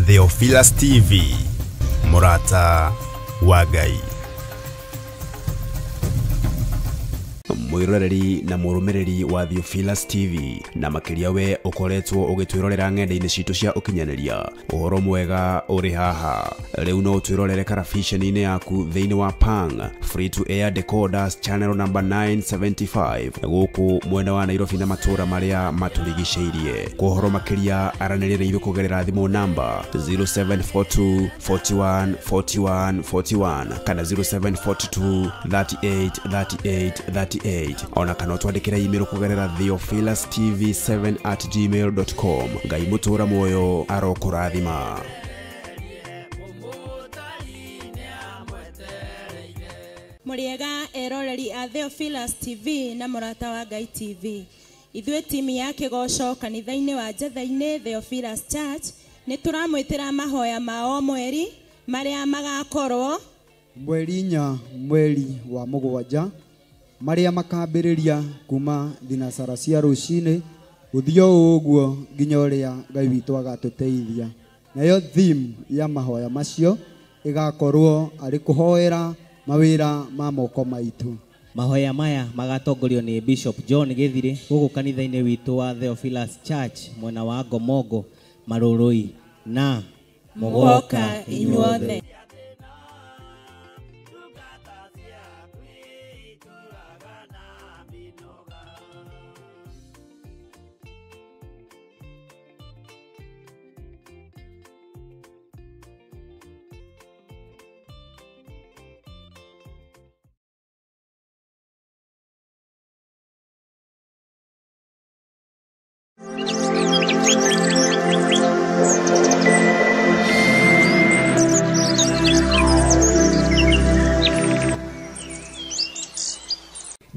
Theophilus TV, Murata wa Ngai. Mwiroreri na murumiriri wa Theophilus TV na makiria we ukoretwo ugitwirorera ng'enda-ini citu cia ukinyaniria uhoro mwega uri haha riu no twirorere karabiceni-ini yaku thiini wa Pang free to air decoders channel number 975 guku mwena wa Nairobi na matura maria maturigiceirie kuhoro makiria aranirire iru kugerera thimu namba 0742 41 41 41 kana 0742 38 38 38 ona kana twandikira email kugerera theophilustv7@gmail.com. Ngai mutura moyo arokurathima. Muriega eroreri a Theophilus TV na Murata wa Ngai TV. Ithwe timu ya Kigoco kanitha-ini wa Jetha-ini Theophilus Church ni turamwitira mahoya mao mweri maria magakorwo mweri wa mugwanja maria makambiriria kuma thinasara cia rucini guthio uguo nginya uria Ngai witu agatuteithia. Nayo theme ya mahoya macio igakorwo ari kuhoera mawira ma moko maitu. Mahoya maya magatongorio ni Bishop John Githire guku kanitha-ini witu wa Theophilus Church mwena wa Gomogo Marurui na mugoka inyuothe.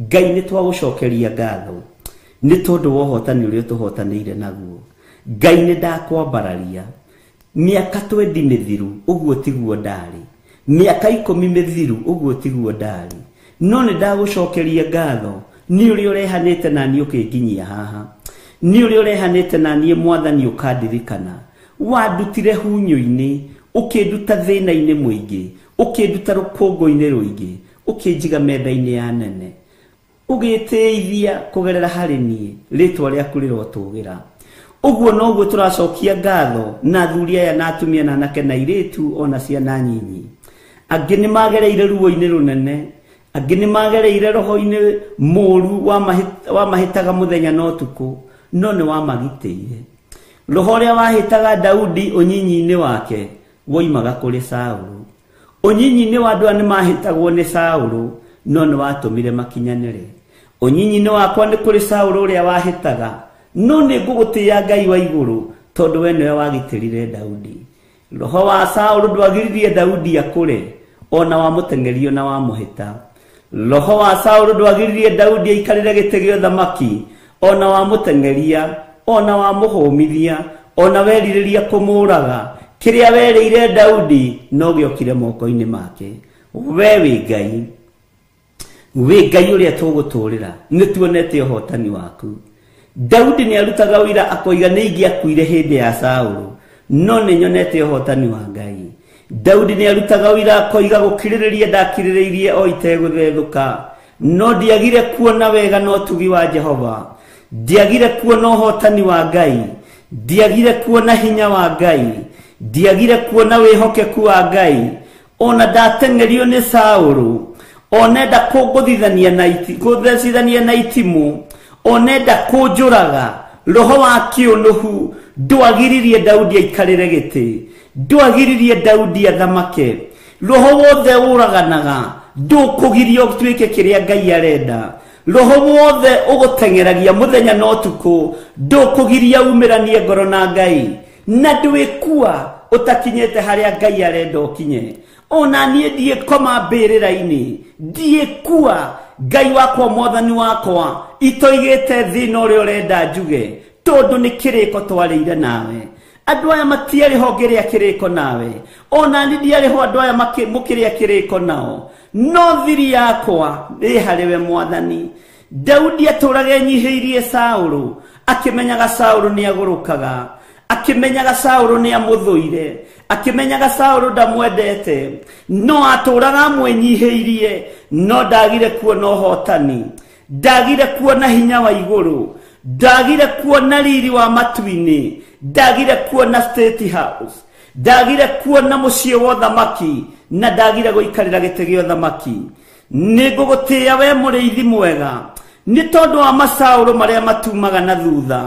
Ngai ni twagucokeria ngatho ni tondu wa uhotani uria tuhotanire naguo. Ngai ni ndakwambararia miaka 20 mithiru uguo tiguo ndari, miaka 10 mithiru uguo tiguo ndari, no ni ndagucokeria ngatho ni uria urehanite na ni ukinginyia haha, ni uria urehanite na ni mwathani ukandirikana, wandutire hunyo-ini ukinduta thina-ini muingi, ukinduta rukungu-ini ruingi, ukinjiga metha-ini ya nene, ugiteithia kugerera hari nie ritwa riaku rirotugira. Uguo noguo turacokia ngatho na thuri aya na atumia na anake na iritu ona ciana nyinyi. Angi ni magereire ruo-ini runene, angi ni magereire roho-ini muru wa mahitaga muthenya no tuku, no ni wa magiteire. Roho ria wahitaga Daudi unyinyi-ini wake woimaga kuri Saulu. Unyinyi-ini wa andu ni mahitagwo ni Saulu, no ni watumire makinyanire. Unyinyi-ini wakwa ni kuri Saulu uria wahitaga, no ni ngugutia Ngai wa iguru tondu we niwe wagitirire Daudi. Roho wa Saulu ndwagiririe Daudi akure, ona wamutengerio na wamuhita. Roho wa Saulu ndwagiririe Daudi aikarire gite gya thamaki, ona wamutengeria, ona wamuhumithia, ona weririria kumuraga. Kiria werire Daudi no giokire moko-ini make. We wi Ngai, we Ngai uria tuguturira, ni tuonete uhotani waku. Daudi ni arutaga wira akoiga ni ingiakuire hindi ya Saulu, no ni nyonete uhotani wa Ngai. Daudi ni arutaga wira akoiga gukiririria ndakiririirie o iteguthethuka, no ndiagire kuona wega no tugi wa Jehova, ndiagire kuona uhotani wa Ngai, ndiagire kuona hinya wa Ngai, ndiagire kuona wihokeku wa Ngai. Ona ndatengerio ni Saulu, onenda kuguthithania na itimu, onenda kunjuraga. Roho wa kiunuhu ndwagiririe Daudi aikarire giti, ndwagiririe Daudi athamake. Roho wothe uraganaga ndukugirio tuike kiria Ngai arenda. Roho wothe ugutengeragia muthenya no tuku ndukugiria umiranie ngoro na Ngai, na ndwikua utakinyete haria Ngai arenda ukinye. Ona nie ndie koma mbirira-ini, ndie kua. Ngai wakwa mwathani wakwa itoigite thina uria urenda njuge, tondu ni kiriko twarire nawe. Andu aya matiari ho ngiria kiriko nawe, ona ni ndiari ho andu aya mukiria kiriko nao, no thiri yakwa ri hariwe mwathani. Daudi aturage nyihiirie Saulu, akimenyaga Saulu ni agurukaga, akimenyaga Saulo ni amuthuire, akimenyaga Saulo ndamwendete, no atũraga mwenyihirie, no ndagire kuona ũhotani, ndagire kuona hinya wa igũrũ, ndagire kuona riri wa matu-inĩ, ndagire kuona State House, ndagire kuona mũciĩ wa ũthamaki, na ndagire gũikarĩra gĩtĩ gĩa ũthamaki. Nĩngũgũtĩĩa we mũrĩithi mwega, nĩ tondũ wa masaũrũ marĩa matumaga na thutha,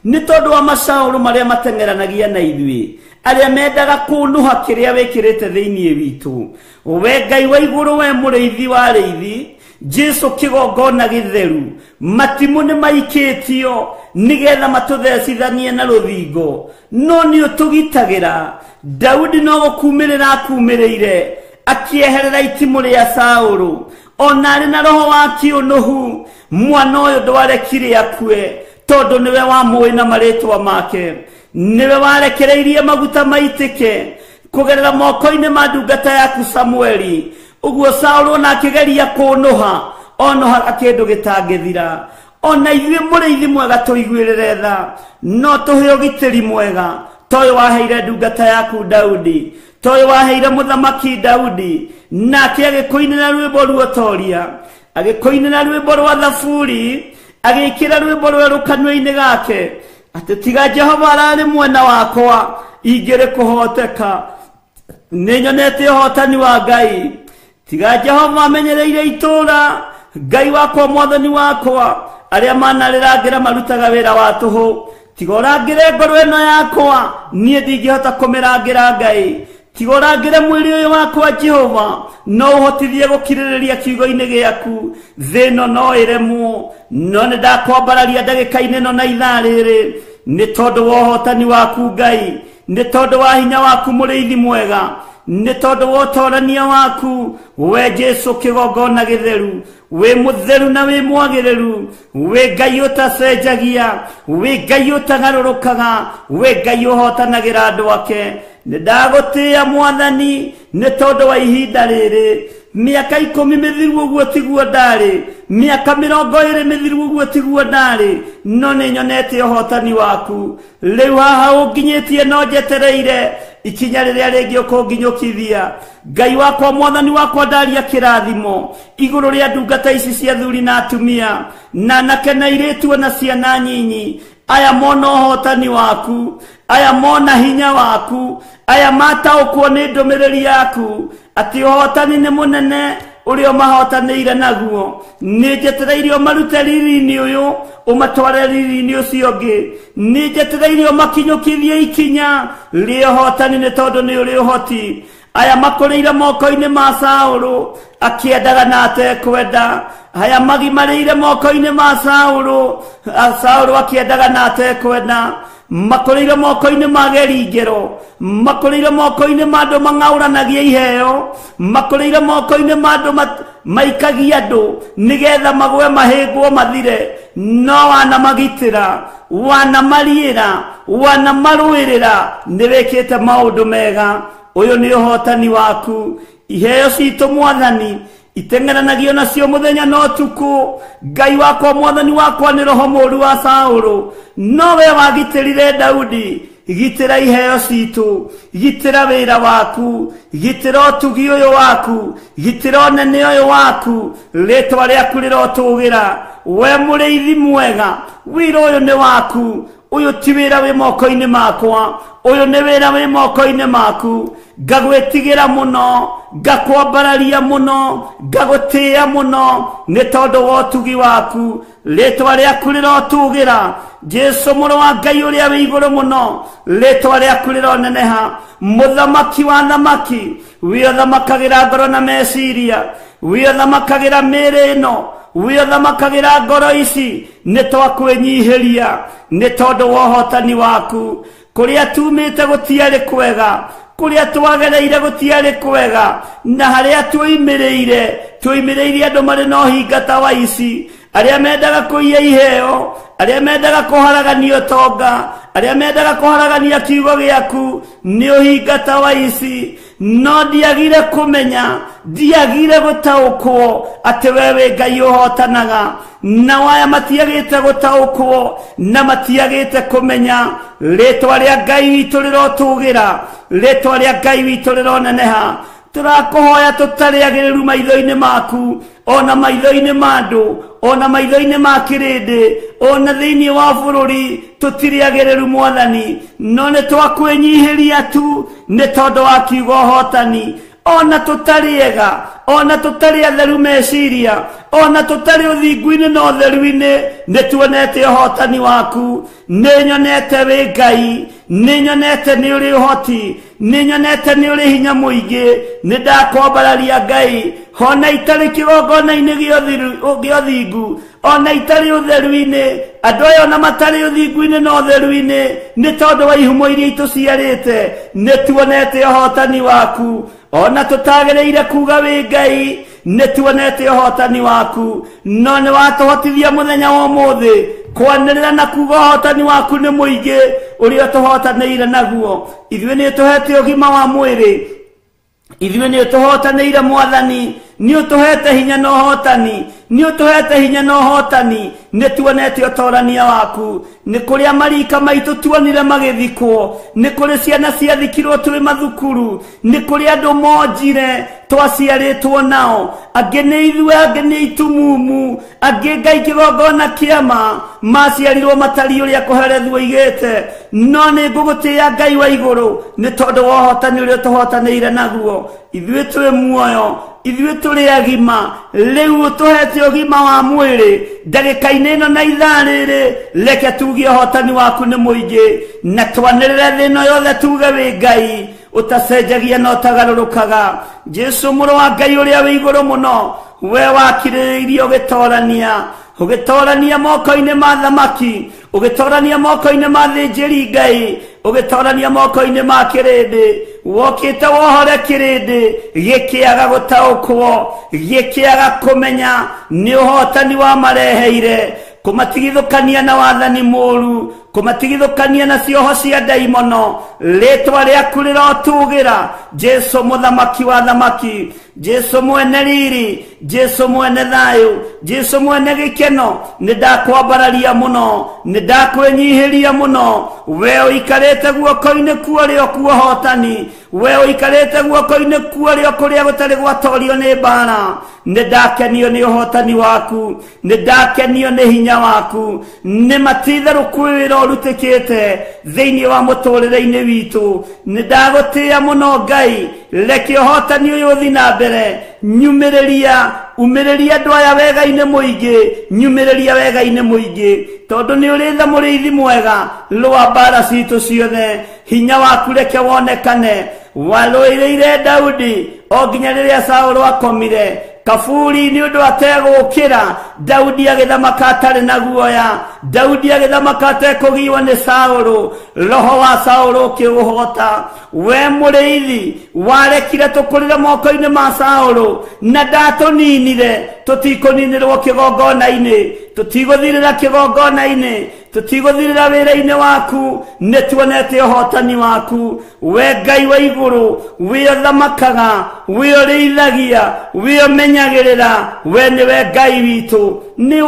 nĩ tondũ wa masaũrũ marĩa mateng'eranagia na ithuĩ, arĩa mendaga kũnũha kĩrĩa wĩkĩrĩte thĩinĩ witũ. We Ngai wa igũrũ, we mũrĩithi wa arĩithi, Jesu kĩgongona gĩtheru, matimũ nĩ maikĩtio nĩgetha matũthecithanie na rũthingo, no nĩ ũtũgitagĩra. Daudi no gũkumĩrĩra akumĩrĩire, akĩeherera itimũ rĩa Saũlũ, ona arĩ na roho wa kĩũnũhu. Mwana ũyũ ndwarekire akue, tondũ nĩwe wamũĩ na marĩtwa make, nĩwe warekereirie maguta maitĩke kũgerera moko-inĩ ma ndungata yaku Samueli. Ũguo Saũlũ ona akĩgeria kũnũha, onoha kĩndũ gĩtangĩthira. Ona ithuĩ mũrĩithi mwega tũiguĩrĩre tha, no tũhe ũgitĩri mwega toyo waheire ndungata yaku Daudi, toyo waheire mũthamaki Daudi, nake agĩkũinĩra rwĩmbo ruotoria, agĩkũinĩra rwĩmbo rwa thaburi, agĩkĩra rwĩmbo rwerũ kanua-inĩ gake, atĩ tiga Jehova ararĩ mwena wakwa, ingĩrĩ kũhoteka. Nĩnyonete ũhotani wa Ngai, tiga Jehova amenyereire itũũra, Ngai wakwa mwathani wakwa, arĩa manarĩrangĩra marutaga wĩra wa tũhũ. Tiga ũrangĩre ngoro ĩno yakwa, niĩ ndingĩhota kũmĩrangĩra Ngai. Tiga ũrangĩre mwĩrĩ ũyũ wakwa Jehova, no ũhotithie gũkirĩrĩria kiugo-inĩ gĩaku. Thĩ ĩno no ĩremwo, no nĩ ndakwambararia ndagĩka-inĩ ĩno na ithaa rĩrĩ, nĩ tondũ wa ũhotani waku Ngai, nĩ tondũ wa hinya waku mũrĩithi mwega, nĩ tondũ wa ũtorania waku, we Jesu kĩgongona gĩtheru, we mũtheru na we mwagĩrĩru, we Ngai ũtacenjagia, we Ngai ũtagarũrũkaga, we Ngai ũhotanagĩra andũ ake. Nĩ ndagũtĩĩa Mwathani nĩ tondũ wa ihinda rĩrĩ, mĩaka 10 mĩthiru ũguo tiguo ndarĩ, mĩaka 20 mĩthiru ũguo tiguo ndarĩ, no nĩ nyonete ũhotani waku. Rĩu haha ũnginyĩtie no njetereire ikinya rĩrĩa rĩngĩ ũkũnginyũkithia. Ngai wakwa Mwathani wakwa ndaria kĩrathimo igũrũ rĩa ndungata ici cia thuri na atumia, na anake na airĩtu na ciana nyinyi. Aya mona ũhotani waku, aya mona hinya waku, aya mataũkwo nĩ ndũmĩrĩri yaku, atĩ ũhotani nĩ mũnene ũrĩa mahotanĩire naguo. Nĩ njetereire ũmarute riri-inĩ ũyũ, ũmatware riri-inĩ ũcio ũngĩ. Nĩ njetereire ũmakinyũkithie ikinya rĩa ũhotani, nĩ tondũ nĩ ũrĩ ũhoti. Aya makũrĩire moko-inĩ ma Saũlũ, akĩendaga na atekwenda. Aya magimarĩire moko-inĩ ma Saũlũ, Saũlũ akĩendaga na atekwenda. Makũrĩire moko-inĩ ma geringero, makũrĩire moko-inĩ ma andũ mang'aũranagia iheo, makũrĩire moko-inĩ ma andũ maikagia andũ nĩgetha magwe mahĩngwo mathire. No wanamagitĩra, wanamariĩra, wanamarũĩrĩra, nĩwĩkĩte maũndũ mega. Ũyũ nĩ ũhotani waku. Iheo citũ Mwathani iteng'eranagio nacio mũthenya na ũtukũ. Ngai wakwa Mwathani wakwa nĩ roho mũũru wa Saũlũ, no we wagitĩrire Daudi. Gitĩra iheo citũ, gitĩra wĩra waku, gitĩra ũtugi ũyũ waku, gitĩra ũnene ũyũ waku, rĩtwa rĩaku rĩrotũgĩra. We mũrĩithi mwega, wĩra ũyũ nĩ waku. Ũyũ ti wĩra wĩ moko-inĩ makwa, ũyũ nĩ wĩra wĩ moko-inĩ maku. Ngagwĩtigĩra mũno, ngakwambararia mũno, ngagũtĩĩa mũno, nĩ tondũ wa ũtugi waku. Rĩtwa rĩaku rĩrotũgĩra. Jesu mũrũ wa Ngai ũrĩa wĩ igũrũ mũno, rĩtwa rĩaku rĩroneneha. Mũthamaki wa thamaki, we ũthamakagĩra ngoro na meciria, we ũthamakagĩra mĩĩrĩ ĩno, we ũthamakagĩra ngoro ici. Nĩ twakwĩnyihĩria nĩ tondũ wa ũhotani waku. Kũrĩa tumĩte gũtiarĩ kwega, kũrĩa twagereire gũtiarĩ kwega, na harĩa twoimĩrĩire andũ marĩ na ũhingata wa ici, arĩa mendaga kũiya iheo, arĩa mendaga kũharagania ũtonga, arĩa mendaga kũharagania kiugo gĩaku, nĩ ũhingata wa ici. No ndiagire kũmenya ndiagire gutaukwo ati wewe Ngai uhotanaga na waya matiagite gutaukwo na matiagite kumenya ritwa ria Ngai witu rirotugira ritwa ria Ngai witu rironeneha turakuhoya tutariagiriru maitho-ini maku ona maitho-ini mandu ona maitho-ini ma kirindi ona thiini wa bururi tutiriagiriru Mwathani no ni twakwenyihiria tu ni tondu wa kiugo hotani ona tutariega ona tutari atheru meciria ona tutari uthingu-ini na utheru-ini ni tuonete hotani waku ni nyonete wi Ngai ni nyonete ni uri hoti ni nyonete ni uri hinya muingi ni ndakwambararia Ngai hona itari kigongona-ini gio thingu ona itari utheru-ini andu aya ona matari uthingu-ini na utheru-ini ni tondu wa ihumo iria ituciarite ni tuonete hotani waku ona tutagereire kuga wi Ngai ni tuonete hotani waku no ni watuhotithia muthenya wa umuthi kwanirira na kuga hotani waku ni muingi uria tuhotanire naguo ithuĩ ni tuhete ũgima wa mwĩrĩ ithuĩ ni tuhotanire Mwathani ni utuhete hinya na hotani ni utuhete hinya na hotani ni tuonete utorania waku ni kuria marika maitu tuonire magithikwo ni kuri ciana ciathikirwo twi mathukuru ni kuri andu monjire twaciaritwo nao angi ni ithuĩ angi ni itumumu angi Ngai kigongona kiama maciarirwo matari uria kuherethwo igite no ni ngugutia Ngai wa iguru ni tondu wa hotani uria tuhotanire naguo ithuĩ twi muoyo ithuĩ tũrĩ agima rĩu ũtũhete ũgima wa mwĩrĩ ndagĩka-inĩ ĩno na ithaa rĩrĩ reke tuge ũhotani waku nĩ mũingĩ na twanĩrĩre thĩ ĩno yothe tuge wĩ Ngai ũtacenjagia na ũtagarũrũkaga Jesu mũrũ wa Ngai ũrĩa wĩ igũrũ mũno we wakirĩrĩirie ũgĩtorania moko-inĩ ma thamaki ũgĩtorania moko-inĩ ma thĩnjĩri Ngai ũgĩtorania moko-inĩ ma kĩrĩndĩ wokĩte wohore kĩrĩndĩ gĩkĩaga gũtaũkwo gĩkĩaga kũmenya nĩ ũhotani wa mareheire kũmatigithũkania na wathani mũũru kũmatigithũkania na cioho cia ndaimono rĩtwa rĩaku rĩrotugĩra Jesu mũthamaki wa thamaki Jesu mwene riri Jesu mwene thayũ Jesu mwene gĩkeno nĩ ndakwambararia mũno nĩ ndakwĩnyihiria mũno we ũikarĩte guoko-inĩ kuo kuo hotani we ũikarĩte guoko-inĩ kuo kũrĩa gũtarĩ gwatorio nĩ mbara nĩ ndakenio nĩ ũhotani waku nĩ ndakenio nĩ hinya waku nĩ matitherũku wĩra ũrutĩkĩte thĩinĩ wa mũtũrĩre-inĩ witũ nĩ ndagũtĩĩa mũno Ngai reke ũhotani ũyũ ũthiĩ na mbere nyumĩrĩria umĩrĩria andũ aya wega-inĩ mũingĩ nyumĩrĩria wega-inĩ mũingĩ tondũ nĩ ũrĩ tha mũrĩithi mwega rwa mbara citũ ciothe hinya waku reke wonekane warũĩrĩire Daudi o nginya rĩrĩa Saũlũ akomire kaburi ni ũndũ ategũkĩra Daudi agĩthamaka atarĩ na guoya Daudi agĩthamaka atekũgiwa nĩ Saũlũ roho wa Saũlũ ũkĩũhota we mũrĩithi warekire tũkũrĩre moko-inĩ ma Saũlũ na ndatũninire tũtikũninĩrwo kĩgongona-inĩ tũtigũthirĩra kĩgongona-inĩ tũtigũthirĩra wĩra-inĩ waku nĩ tuonete ũhotani waku we Ngai wa igũrũ we ũthamakaga we ũrĩithagia we ũmenyagĩrĩra we nĩwe Ngai witũ nĩ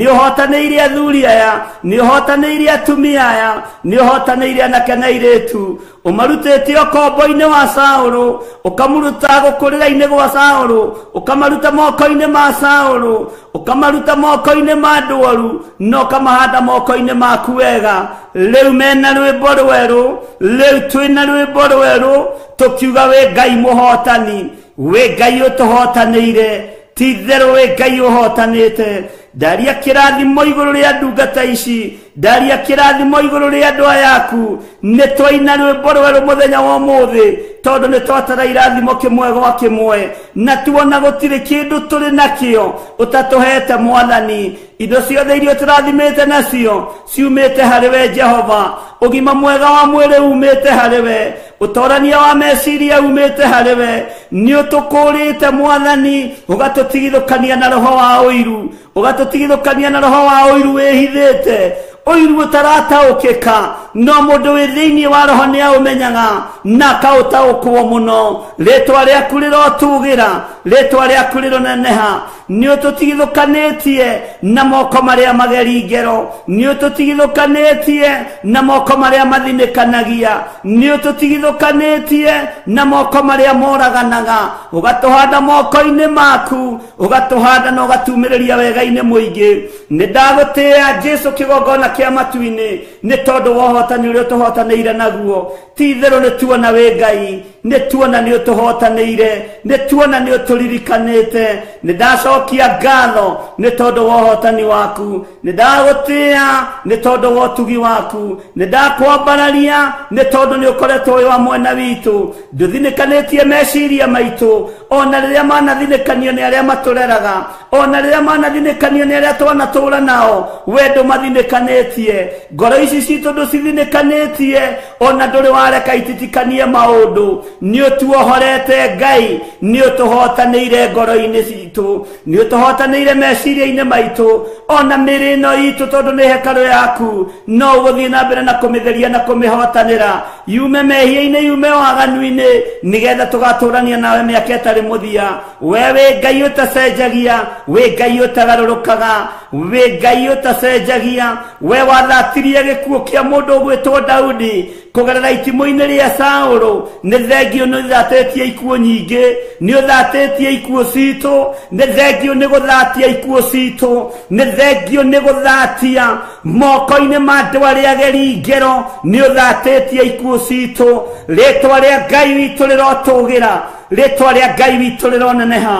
ũhotanĩire athuri aya nĩ ũhotanĩire atumia aya nĩ ũhotanĩire anake na airĩtu umarutĩte ũkombo-inĩ wa Saũlũ ũkamũruta gũkũrĩra-inĩ gwa Saũlũ ũkamaruta moko-inĩ ma Saũlũ ũkamaruta moko-inĩ ma ndwaru no ũkamahanda moko-inĩ maku wega rĩu mena rwĩmbo rwerũ rĩu twĩna rwĩmbo rwerũ tũkiuga wĩ Ngai mũhotani wĩ Ngai ũtũhotanĩire ti-itherũ wĩ Ngai ũhotanĩte ndaria kĩrathimo igũrũ rĩa ndungata ici ndaria kĩrathimo igũrũ rĩa andũ aya aku nĩ twaina rwĩmbo rwerũ mũthenya wa ũmũthĩ tondũ nĩ twatara irathimo kĩmwe gwa kĩmwe na tuona gũtirĩ kĩndũ tũrĩ nakĩo ũtatũhete Mwathani indo ciothe iria tũrathimĩte nacio ciumĩte harĩ we Jehova ũgima mwega wa mwĩrĩ umĩte harĩ we ũtorania wa meciria umĩte harĩ we nĩ ũtũkũrĩte Mwathani ũgatũtigithũkania na roho wa ũiru ũgatũtigithũkania na roho wa ũiru wĩhithĩte ũiru ũtarataũkĩka no mundu wi thiini wa roho ni aumenyaga na kautaukwo muno ritwa riaku rirotugira ritwa riaku rironeneha ni ututigithukanetie na moko maria mageri ngero ni ututigithukanetie na moko maria mathinikanagia ni ututigithukanetie na moko maria moraganaga ugatuhanda moko-ini maku ugatuhanda na ugatumiriria wega-ini muingi ni ndagutia Jesu kigongona kia matu-ini ni tondu wohotani uria tuhotaneire naguo ti theru ni tuona wi Ngai ni tuona ni utuhotaneire ni tuona ni uturirikanite ni ndacokia ngatho ni tondu wohotani waku ni ndagutia ni tondu wotugi waku ni ndakwambararia ni tondu ni ukoretwo wi wa mwena witu nduthinikanitie meciria maitu ona riria manathinikanio ni aria matureraga ona riria manathinikanio ni aria twanatura nao we ndumathinikanĩtie ngoro ici citũ ndũcithinikanĩtie ona ndũrĩ wareka ititikanie maũndũ nĩ ũtuohorete Ngai nĩ ũtũhotanĩire ngoro-inĩ citũ nĩ ũtũhotanĩire meciria-inĩ maitũ ona mĩrĩ ĩno itũ tondũ nĩ hekarũ yaku no ũgũthiĩ na mbere na kũmĩtheria na kũmĩhotanĩra yume mehia-inĩ yume waganu-inĩ nĩgetha tũgatũrania nawe mĩaka ĩtarĩ mũthia we wĩ Ngai ũtacenjagia wĩ Ngai ũtagarũrũkaga wĩ Ngai ũtacenjagia we wathatirie gĩkuũ kĩa mũndũ ũgwĩtwo Daudi kugerera itimũ-inĩ rĩa Saũlũ nĩ thengio nĩ ũthatĩtie ikuũ nyingĩ nĩ ũthatĩtie ikuũ citũ nĩ thengio nĩ gũthatia ikuũ citũ nĩ thengio nĩ gũthatia moko-inĩ ma andũ arĩa ageri ngero nĩ ũthatĩtie ikuũ citũ rĩtwa rĩa Ngai witũ rĩrotũgĩra rĩtwa rĩa Ngai witũ rĩroneneha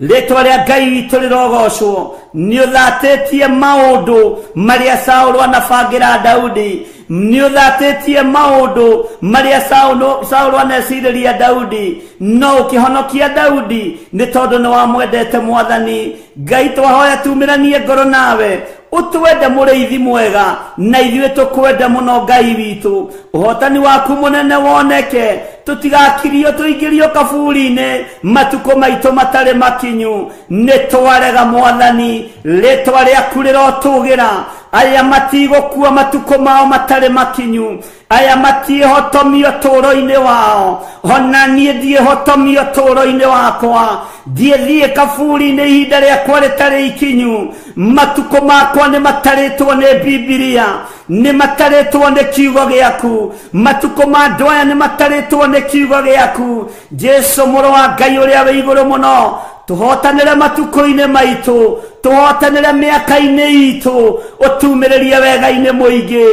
rĩtwa rĩa Ngai witũ rĩrogocwo nĩ ũthatĩtie maũndũ marĩa Saũlũ anabangĩra Daudi nĩ ũthatĩtie maũndũ marĩa Saũlũ anecirĩria Daudi no ũkĩhonokia Daudi nĩ tondũ nĩ wamwendete Mwathani Ngai twahoya tumĩranie ngoro nawe utwende mũrĩithi mwega na ithuĩ tũkwende mũno Ngai witũ ũhotani waku mũnene woneke tũtigakirio tũingĩrio kaburi-inĩ matukũ maitũ matarĩ makinyu nĩ twarega Mwathani rĩtwa rĩaku rĩrotũgĩra aya matigũkua matukũ mao matarĩ makinyu aya matiĩhotomio tũũro-inĩ wao ona niĩ ndiĩhotomio tũũro-inĩ wakwa ndiĩthiĩ kaburi-inĩ ihinda rĩakwa rĩtarĩ ikinyu matukũ makwa nĩ matarĩtwo nĩ Bibilia nĩ matarĩtwo nĩ kiugo gĩaku matukũ ma andũ aya nĩ matarĩtwo nĩ kiugo gĩaku Jesu mũrũ wa Ngai ũrĩa wĩ igũrũ mũno tuhotanĩre matukũ-inĩ maitũ tuhotanĩre mĩaka-inĩ itũ ũtumĩrĩrie wega-inĩ mũingĩ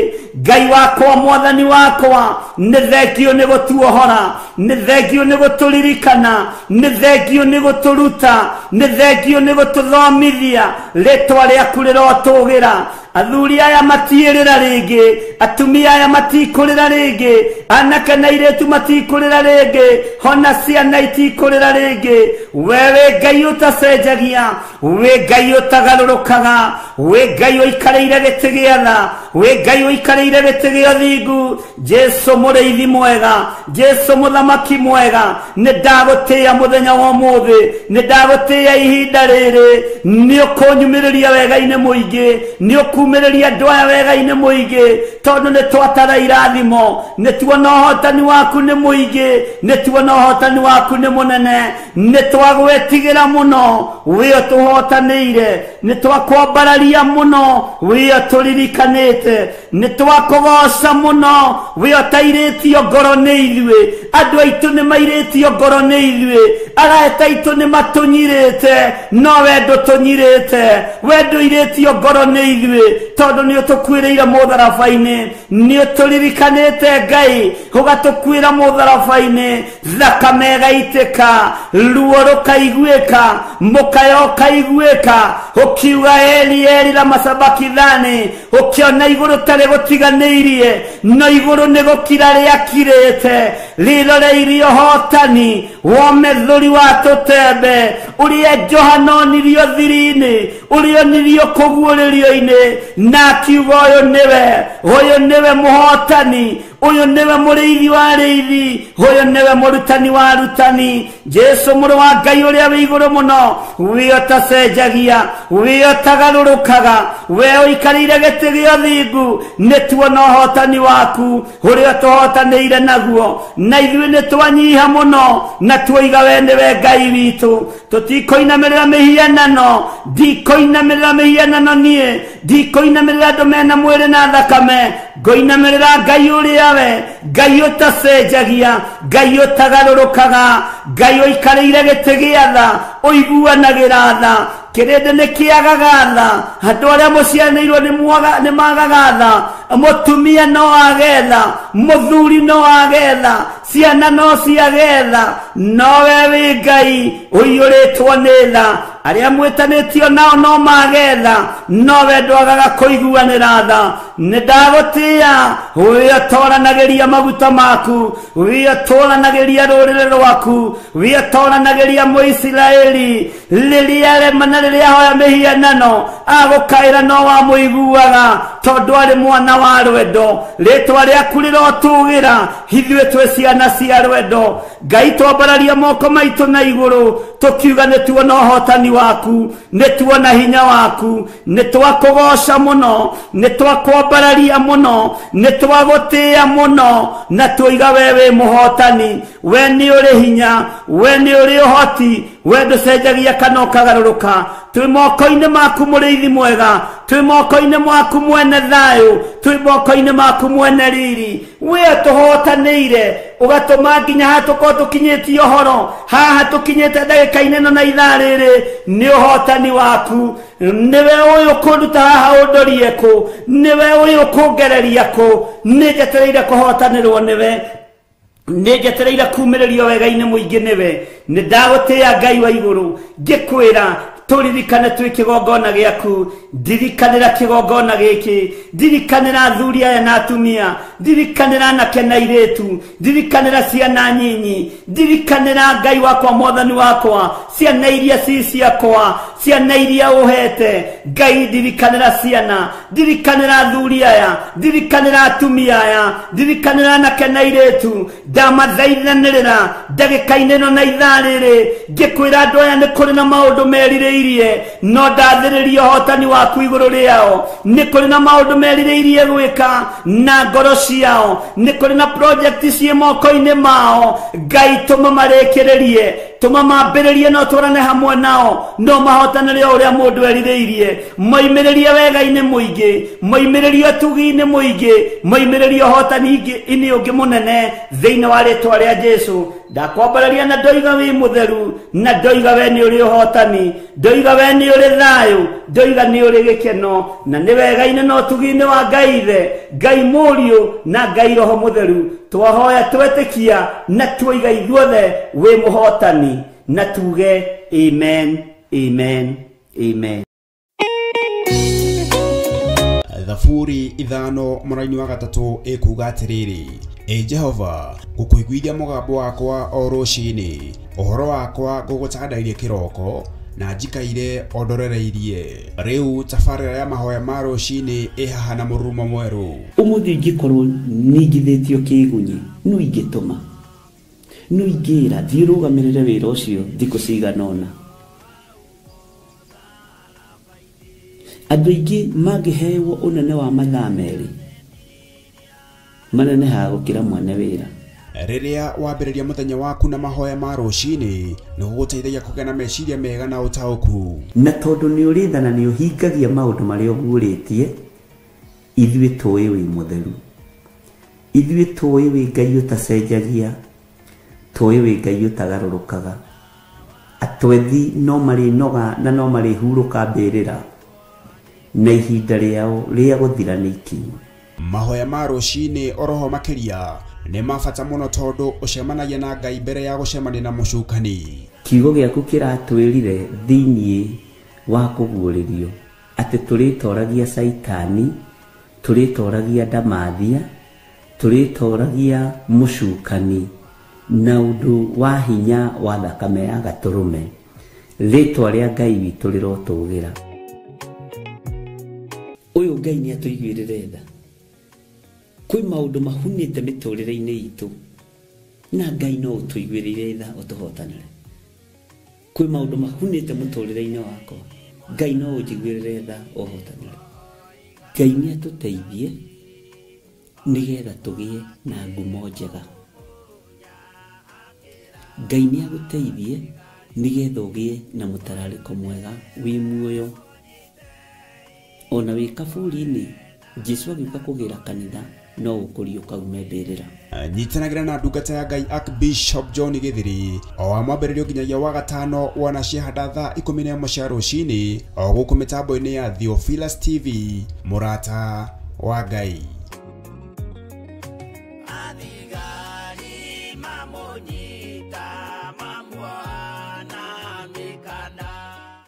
Ngai wakwa Mwathani wakwa nĩ thengio nĩ gũtuohora nĩ thengio nĩ gũtũririkana nĩ thengio nĩ gũtũruta nĩ thengio nĩ gũtũthomithia rĩtwa rĩaku rĩrotũgĩra athuri aya matiĩrĩra rĩngĩ atumia aya matikũrĩra rĩngĩ anake na airĩtu matikũrĩra rĩngĩ ona ciana itikũrĩra rĩngĩ we wĩ Ngai ũtacenjagia wĩ Ngai ũtagarũrũkaga wĩ Ngai ũikarĩire gĩtĩ gĩa tha wĩ Ngai ũikarĩire gĩtĩ gĩa ũthingu Jesu mũrĩithi mwega Jesu mũthamaki mwega nĩ ndagũtĩĩa mũthenya wa ũmũthĩ nĩ ndagũtĩĩa ihinda rĩrĩ nĩ ũkũnyumĩrĩria wega-inĩ mũingĩ nĩ ũkumĩrĩria andũ aya wega-inĩ mũingĩ tondũ nĩ twatara irathimo nĩ tuona ũhotani waku nĩ mũingĩ nĩ tuona ũhotani waku nĩ mũnene nĩ twagwĩtigĩra mũno wĩ ũtũhotanĩire nĩ twakwambararia mũno wĩ ũtũririkanĩte nĩ twakũgoca mũno wĩ ũtairĩtio ngoro nĩ ithuĩ andũ aitũ nĩ mairĩtio ngoro nĩ ithuĩ arata aitũ nĩ matũnyirĩte no we ndũtũnyirĩte we ndũirĩtio ngoro nĩ ithuĩ tondũ nĩ ũtũkuĩrĩire mũtharaba-inĩ nĩ ũtũririkanĩte Ngai ũgatũkuĩra mũtharaba-inĩ thakame ĩgaitĩka ruo rũkaiguĩka mũkaya ũkaiguĩka ũkiuga Eli Eli lama sabakithani ũkĩona igũrũ tarĩ gũtiganĩirie no igũrũ nĩ gũkira rĩakirĩte rĩroreirie ũhotani wa methũri wa tũtembe ũrĩa Johana onirio thiri-inĩ ulionirio kuguũrĩrio-inĩ na akiuga ũyũ nĩwe mũhotani, ũyũ nĩwe mũrĩithi wa arĩithi, ũyũ nĩwe mũrutani wa arutani. Jesu mũrũ wa Ngai ũrĩa wĩ igũrũ mũno, we ũtacenjagia, we ũtagarũrũkaga, we ũikarĩire gĩtĩ gĩa ũthingu, nĩtuona ũhotani waku ũrĩa tũhotanĩire naguo, na ithuĩ nĩtwanyiha mũno na tuoiga we nĩwe Ngai witũ. Tũtikoinamĩrĩra mĩhianano, ndikoinamĩrĩra mĩhianano niĩ, ndikoinamĩrĩra andũ mena mwĩrĩ na thakame, ngoinamĩrĩra Ngai ũrĩa we, Ngai ũtacenjagia, Ngai ũtagarũrũkaga, Ngai ũikarĩire gĩtĩ gĩa tha, ũiguanagĩra tha, kĩrĩndĩ nĩkĩagaga tha, andũ arĩa mũcianĩirwo nĩ magaga tha, mũtumia no age tha, mũthuri no age tha, ciana no ciage tha, nowe wĩ Ngai ũiyũrĩtwo nĩ tha, arĩa mwĩtanĩtio nao no mage tha, nowe ndwagaga kũiguanĩra tha. Nĩndagũtĩĩa we ũtooranagĩria maguta maku, we ũtooranagĩria rũrĩrĩ rwaku, we ũtooranagĩria Mũisiraeli rĩrĩa rema na rĩrĩa hoya mĩhianano, agũkaĩra no wamũiguaga tondũ arĩ mwana wa rwendo. Rĩtwa rĩaku rĩrotũgĩra, ithuĩ twĩ ciana cia rwendo. Ngai twambararia moko maitũ na igũrũ, tũkiuga nĩtuona ũhotani waku, nĩtuona hinya waku, nĩtwakũgoca mũno, nĩtwakwambararia mũno, nĩtwagũtĩĩa mũno, na tuoiga we wĩ mũhotani. We nĩ ũrĩ hinya, we nĩ ũrĩ ũhoti, we ndũcenjagia kana ũkagarũrũka. Twĩ moko-inĩ maku mũrĩithi mwega, twĩ moko-inĩ maku mwene thayũ, twĩ moko-inĩ maku mwene riri. We tũhotanĩire, ũgatũma nginya haha tũkorwo tũkinyĩtie ũhoro, haha tũkinyĩte ndagĩka-inĩ ĩno na ithaa rĩrĩ, nĩ ũhotani waku. Nĩwe ũyũ kũruta haha ũndorie kũ, nĩwe ũyũ kũngereria kũ, nĩnjetereire kũhotanĩrwo nĩwe, nĩnjetereire kumĩrĩrio wega-inĩ mũingĩ nĩwe. Nĩndagũtĩĩa Ngai wa igũrũ, ngĩkwĩra tũririkane twĩ kĩgongona gĩaku, ndirikanĩra kĩgongona gĩkĩ, ndirikanĩra athuri aya na atumia, ndirikanĩra anake na airĩtu, ndirikanĩra ciana nyinyi, ndirikanĩra Ngai wakwa mwathani wakwa, ciana iria ci ciakwa, ciana iria ũhete. Ngai ndirikanĩra ciana, ndirikanĩra athuri aya, ndirikanĩra atumia aya, ndirikanĩra anake na airĩtu, ndamathaithanĩrĩra ndagĩka-inĩ ĩno na ithaa rĩrĩ, ngĩkwĩra andũ aya nĩ kũrĩ na maũndũ merirĩirie, no ndathĩrĩria ũhotani waku igũrũ rĩao. Nĩ kũrĩ na maũndũ merirĩirie gwĩka na ngoro ciao, nĩ kũrĩ na project ciĩ moko-inĩ mao. Ngai tũma marĩkĩrĩrie, tũma mambĩrĩrie no tũrane hamwe nao, no mahotanĩre ũrĩa mũndũ erirĩirie. Moimĩrĩrie wega-inĩ mũingĩ, moimĩrĩrie ũtugi-inĩ mũingĩ, moimĩrĩrie ũhotani-inĩ ũngĩ mũnene thĩinĩ wa rĩtwa rĩa Jesu. Ndakwambararia na ndoiga wĩ mũtheru, na ndoiga we nĩ ũrĩ ũhotani, ndoiga we nĩ ũrĩ thayũ, ndoiga nĩ ũrĩ gĩkeno, na nĩ wega-inĩ na ũtugi-inĩ wa Ngai Ithe, Ngai Mũriũ na Ngai Roho Mũtheru. Twahoya twetĩkia na tuoiga ithuothe wĩ mũhotani, na tuge amen, amen, amen. Thaburi ithano mũraini wa gatatũ ĩkuga atĩrĩrĩ: Jehova, ngũkũiguithia mũgambo wakwa o rũciinĩ, ũhoro wakwa ngũgũcandairie kĩroko, na njikaire ondorereirie. Rĩu tabarĩra ya mahoya ma rũciinĩ ĩhaha na mũrurumo mwerũ. Ũmũthĩ ingĩkorwo nĩingithĩtio kĩgunyi, no ingĩtũma, no ingĩra thiĩ rũgamĩrĩre wĩra ũcio thikũ cigana ũna. Andũ aingĩ mangĩheyo ũnene wa mathaa merĩ, manenehaga gũkĩra mwene wĩra. Rĩrĩa wambĩrĩria mũthenya waku na mahoya ma rũciinĩ, nĩ gũgũteithagia kũgĩa na meciria mega na ũtaũku. Na tondũ nĩ ũrĩ tha na nĩ ũhingagia maũndũ marĩa ũguũrĩtie, ithuĩ tũĩ wĩ mũtheru, ithuĩ tũĩ wĩ Ngai ũtacenjagia, tũĩ wĩ Ngai ũtagarũrũkaga. Atwethi no marĩnoga na no marĩhurũka mbĩrĩra, na ihinda rĩao rĩa gũthira nĩ ikinyu. Mahoya ma rũciinĩ oroho makĩria nĩ mabata mũno tondũ ũcemanagia na Ngai mbere ya gũcemania na mũcukani. Kiugo gĩaku kĩratwĩrire thĩinĩ wa kũguũrĩrio atĩ tũrĩtoragia Saitani, tũrĩtoragia Ndamathia, tũrĩtoragia mũcukani na ũndũ wa hinya wa thakame ya gatũrũme. Rĩtwa rĩa Ngai witũ rĩrotũgĩra. uyu Ngai ni atuiguirire tha kwi maundu mahunite miturire-ini itu na Ngai no utuiguirire tha utuhotanire kwi maundu mahunite muturire-ini wakwa Ngai no ujiguirire tha uhotanire Ngai ni atuteithie nigetha tugie na ngumo njega Ngai ni aguteithie nigetha ugie na mutarariko mwega wi muoyo ona wi kaburi-ini Jesu agiuka kugira kanitha no ukurio kaume mbirira nyitanagira na ndungata ya Ngai Archbishop John Githiri o wa mwambĩrĩrio nginyagia wa gatano wana ciahanda thaa 11 cia rũcinĩ o gũkũ mĩtambo-inĩ ya Theophilus TV mũrata wa Ngai.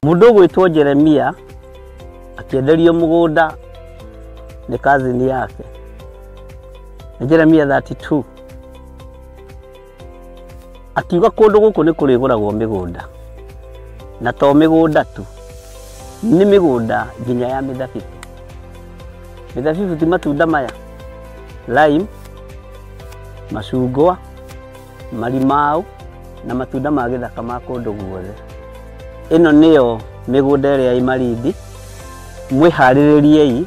Mundu gwitwo Jeremia akienderio mugunda ni kazini yake. Jeremia 32 akiuga kundu guku ni kuriguragwo migunda na to migunda tu ni migunda nginya ya mithabibu. Mithabibu ti matunda maya lime, macungwa, marimau na matunda ma githaka ma kundu guothe. Ino niyo migunda ĩrĩa imarindi mwiharĩrĩriei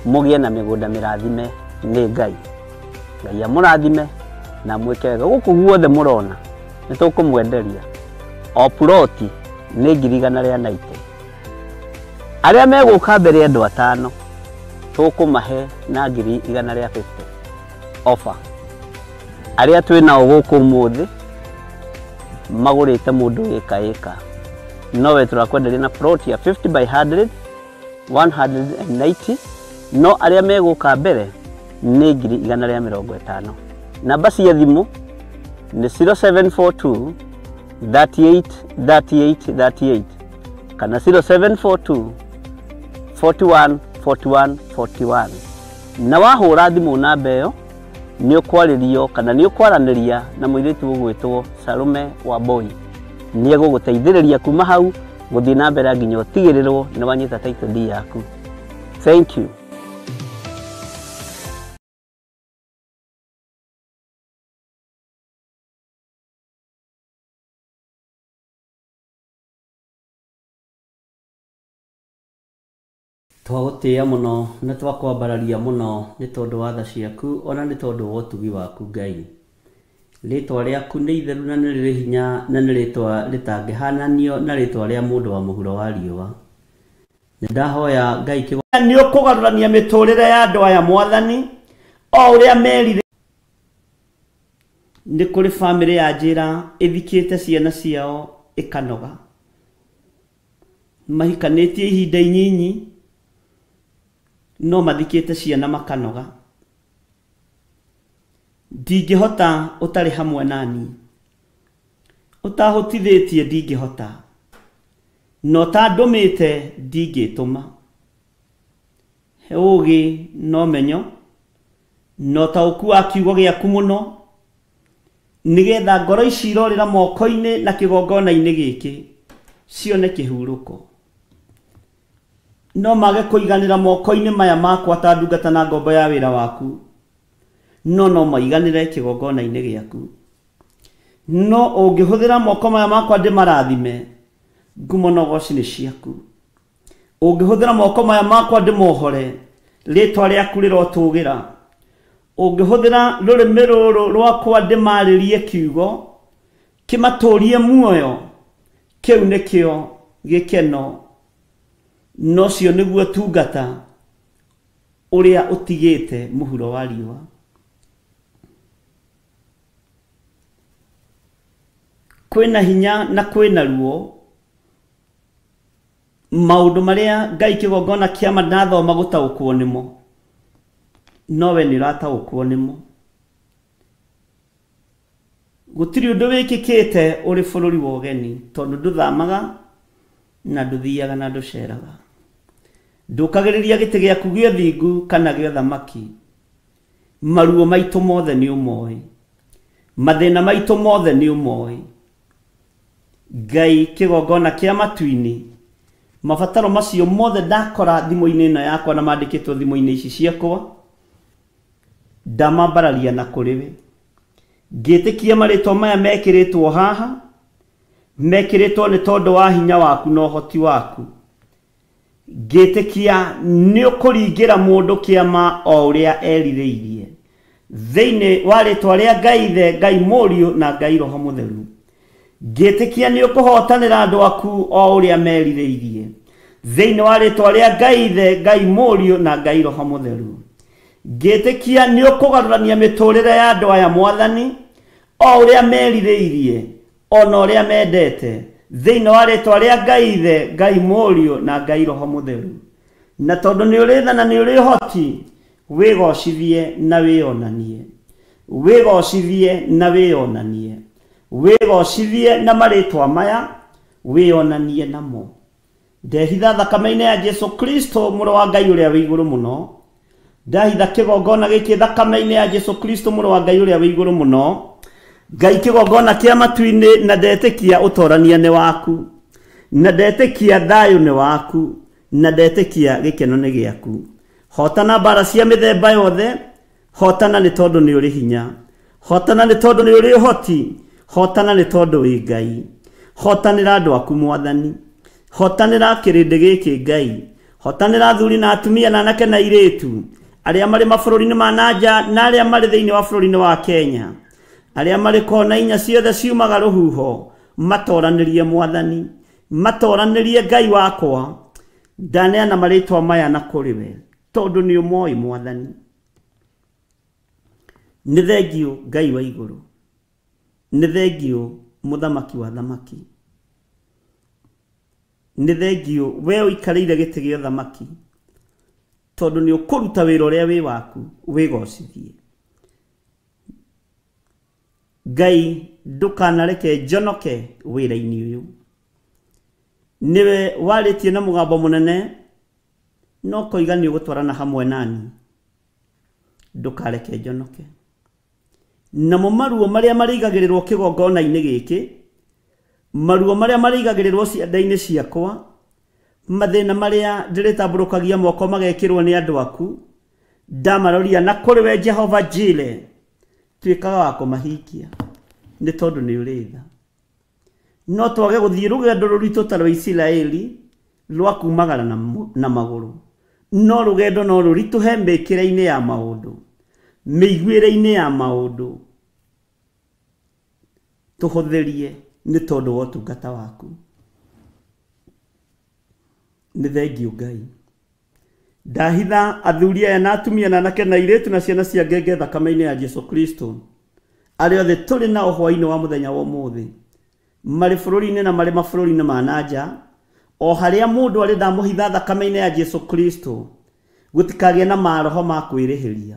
mugie na migunda mirathime ni Ngai. Ngai amurathime na mwike wega guku guothe murona nitukumwenderia o ploti ni 190. Aria meguka mbere andu 5 tukumahe na 150 offer. Aria twina guku muthi magurite mundu ika nowe turakwenderia na plot ya 50 by 100 190. No aria meguka mbere ni 150. Namba cia thimu ni 0742 38 38 38 kana 0742 41 41 41. Na wahura thimu namba iyo ni ukwaririo kana ni ukwaraniria na muiritu ugwitwo Salome Wambui. Ni eguguteithiriria kuma hau guthii na mbere nginya utigirirwo ni wanyita title deed yaku. Thank you. Twagutia muno na twakwambararia muno ni tondu wa tha ciaku ona ni tondu wa utugi waku Ngai. Ritwa riaku ni itheru na ni riri hinya na ni ritwa ritangihananio na ritwa ria mundu wa muhuro wa riua. Ni ndahoya Ngai kigo ni ukugarurania miturire ya andu aya Mwathani o uria merire. Ni kuri family ya njira ithikite ciana ciao ikanoga mahikanitie ihinda inyinyi no mathikite ciana makanoga. Ndingihota utari hamwe nani utahotithitie ndingihota no ta ndumite ndingituma he ugi no menyo no ta ukua kiugo giaku muno nigetha ngoro ici irorira moko-ini na kigongona-ini giki cione kihuruko no mage kuiganira moko-ini maya makwa ta ndungata na ngombo ya wira waku no maiganire kigongona-ini giaku no ungihuthira moko maya makwa ndimarathime ngumo no goci ni ciaku ungihuthira moko maya makwa ndimohore ritwa riaku rirotugira ungihuthira rurimi ruru rwakwa ndimaririe kiugo kimaturie muoyo kiu nikio gikeno no cio niguo tungata uria utigite muhuro wa riua. Kwina hinya na kwina ruo maundu maria Ngai kigongona kia manathoma gutaukwo nimo nowe ni rataukwo nimo. Gutiri undu wikikite uri bururi wa ugeni tondu nduthamaga na nduthiaga na nduceraga ndukagiriria giti giaku gio thingu kana gio thamaki. Maruo maitu mothe ni umoi mathina maitu mothe ni umoi. Ngai kigongona kia matuini mabataro macio mothe ndakora thimo-inĩ ĩno yakwa na mandĩkĩtwo thimo-inĩ ici ciakwa ndamambararia na kũrĩ we ngĩtĩkia marĩtwa maya mekĩrĩtwo haha mekĩrĩtwo nĩ tondũ wa hinya waku na ũhoti waku ngĩtĩkia nĩ ũkũringĩra mũndũ kĩama o ũrĩa erirĩirie thĩinĩ wa rĩtwa rĩa Ngai Ithe Ngai Mũriũ na Ngai Roho Mũtheru ngĩtĩkia nĩ ũkũhotanĩra andũ aku o ũrĩa merirĩirie thĩinĩ wa rĩtwa rĩa Ngai Ithe Ngai Mũriũ na Ngai Roho Mũtheru ngĩtĩkia nĩ ũkũgarũrania mĩtũrĩre ya andũ aya Mwathani o ũrĩa merirĩirie ona ũrĩa mendete thĩinĩ wa rĩtwa rĩa Ngai Ithe Ngai Mũriũ na Ngai Roho Mũtheru na tondũ nĩ ũrĩ tha na nĩ ũrĩ hoti wĩgocithie na wĩonanie wĩgocithie na wĩonanie wĩgocithie na marĩtwa maya wĩonanie namo ndehitha thakame-inĩ ya Jesu Kristo mũrũ wa Ngai ũrĩa wĩ igũrũ mũno ndahitha kĩgongona gĩkĩ thakame-inĩ ya Jesu Kristo mũrũ wa Ngai ũrĩa wĩ igũrũ mũno Ngai kĩgongona kĩa matu-inĩ na ndetĩkia ũtorania nĩ waku na ndetĩkia thayũ nĩ waku na ndetĩkia gĩkeno nĩ gĩaku hotana mbara cia mĩthemba yothe hotana nĩ tondũ nĩ ũrĩ hinya hotana nĩ tondũ nĩ ũrĩ ũhoti hotana nĩ tondũ wĩ Ngai hotanĩra andũ aku Mwathani hotanĩra kĩrĩndĩ gĩkĩ Ngai hotanĩra athuri na atumia na anake na airĩtu arĩa marĩ mabũrũri-inĩ ma nanja na arĩa marĩ thĩinĩ wa bũrũri-inĩ wa Kenya arĩa marĩ kona inya ciothe ciumaga rũhuho matoranĩrie Mwathani matoranĩrie Ngai wakwa ndaneana marĩtwa maya na kũrĩ we tondũ nĩ ũmoĩ Mwathani nĩ thengio Ngai wa igũrũ nĩ thengio mũthamaki wa thamaki nĩ thengio we ũikarĩire gĩtĩ gĩa ũthamaki tondũ nĩ ũkũruta wĩra ũrĩa wĩ waku wĩgocithie Ngai ndũkanareke njonoke wĩra-inĩ ũyũ niwe warĩtie na mũgambo mũnene no koiga nĩ ũgũtwarana hamwe nani ndũkareke njonoke namo maruo marĩa marĩigagĩrĩrwo kĩgongona-inĩ gĩkĩ maruo marĩa marĩigagĩrĩrwo cianda-inĩ ciakwa mathĩna marĩa ndĩrĩtambũrũkagia moko magekĩrwo nĩ andũ aku ndamaroria na kũrĩ we Jehova Jireh tuĩkaga wa kũmahingia nĩ tondũ nĩ ũrĩ tha no twage gũthiĩ rũgendo rũritũ ta rwa Isiraeli rwa kumagara na magũrũ no rũgendo no rũritũhe mĩkĩre-inĩ ya maũndũ mĩiguĩre-inĩ ya maũndũ tũhũthĩrie nĩ tondũ wa ũtungata waku nĩ thengio Ngai ndahitha athuri aya na atumia na anake na airĩtu na ciana cia ngenge thakame-inĩ ya Jesu Kristo arĩa othe tũrĩ nao hwaĩ-inĩ wa mũthenya wa ũmũthĩ marĩ bũrũri-inĩ na marĩ mabũrũri-inĩ ma nanja o harĩa mũndũ arĩ ndamũhitha thakame-inĩ ya Jesu Kristo gũtikagĩe na maroho ma kwĩrĩhĩria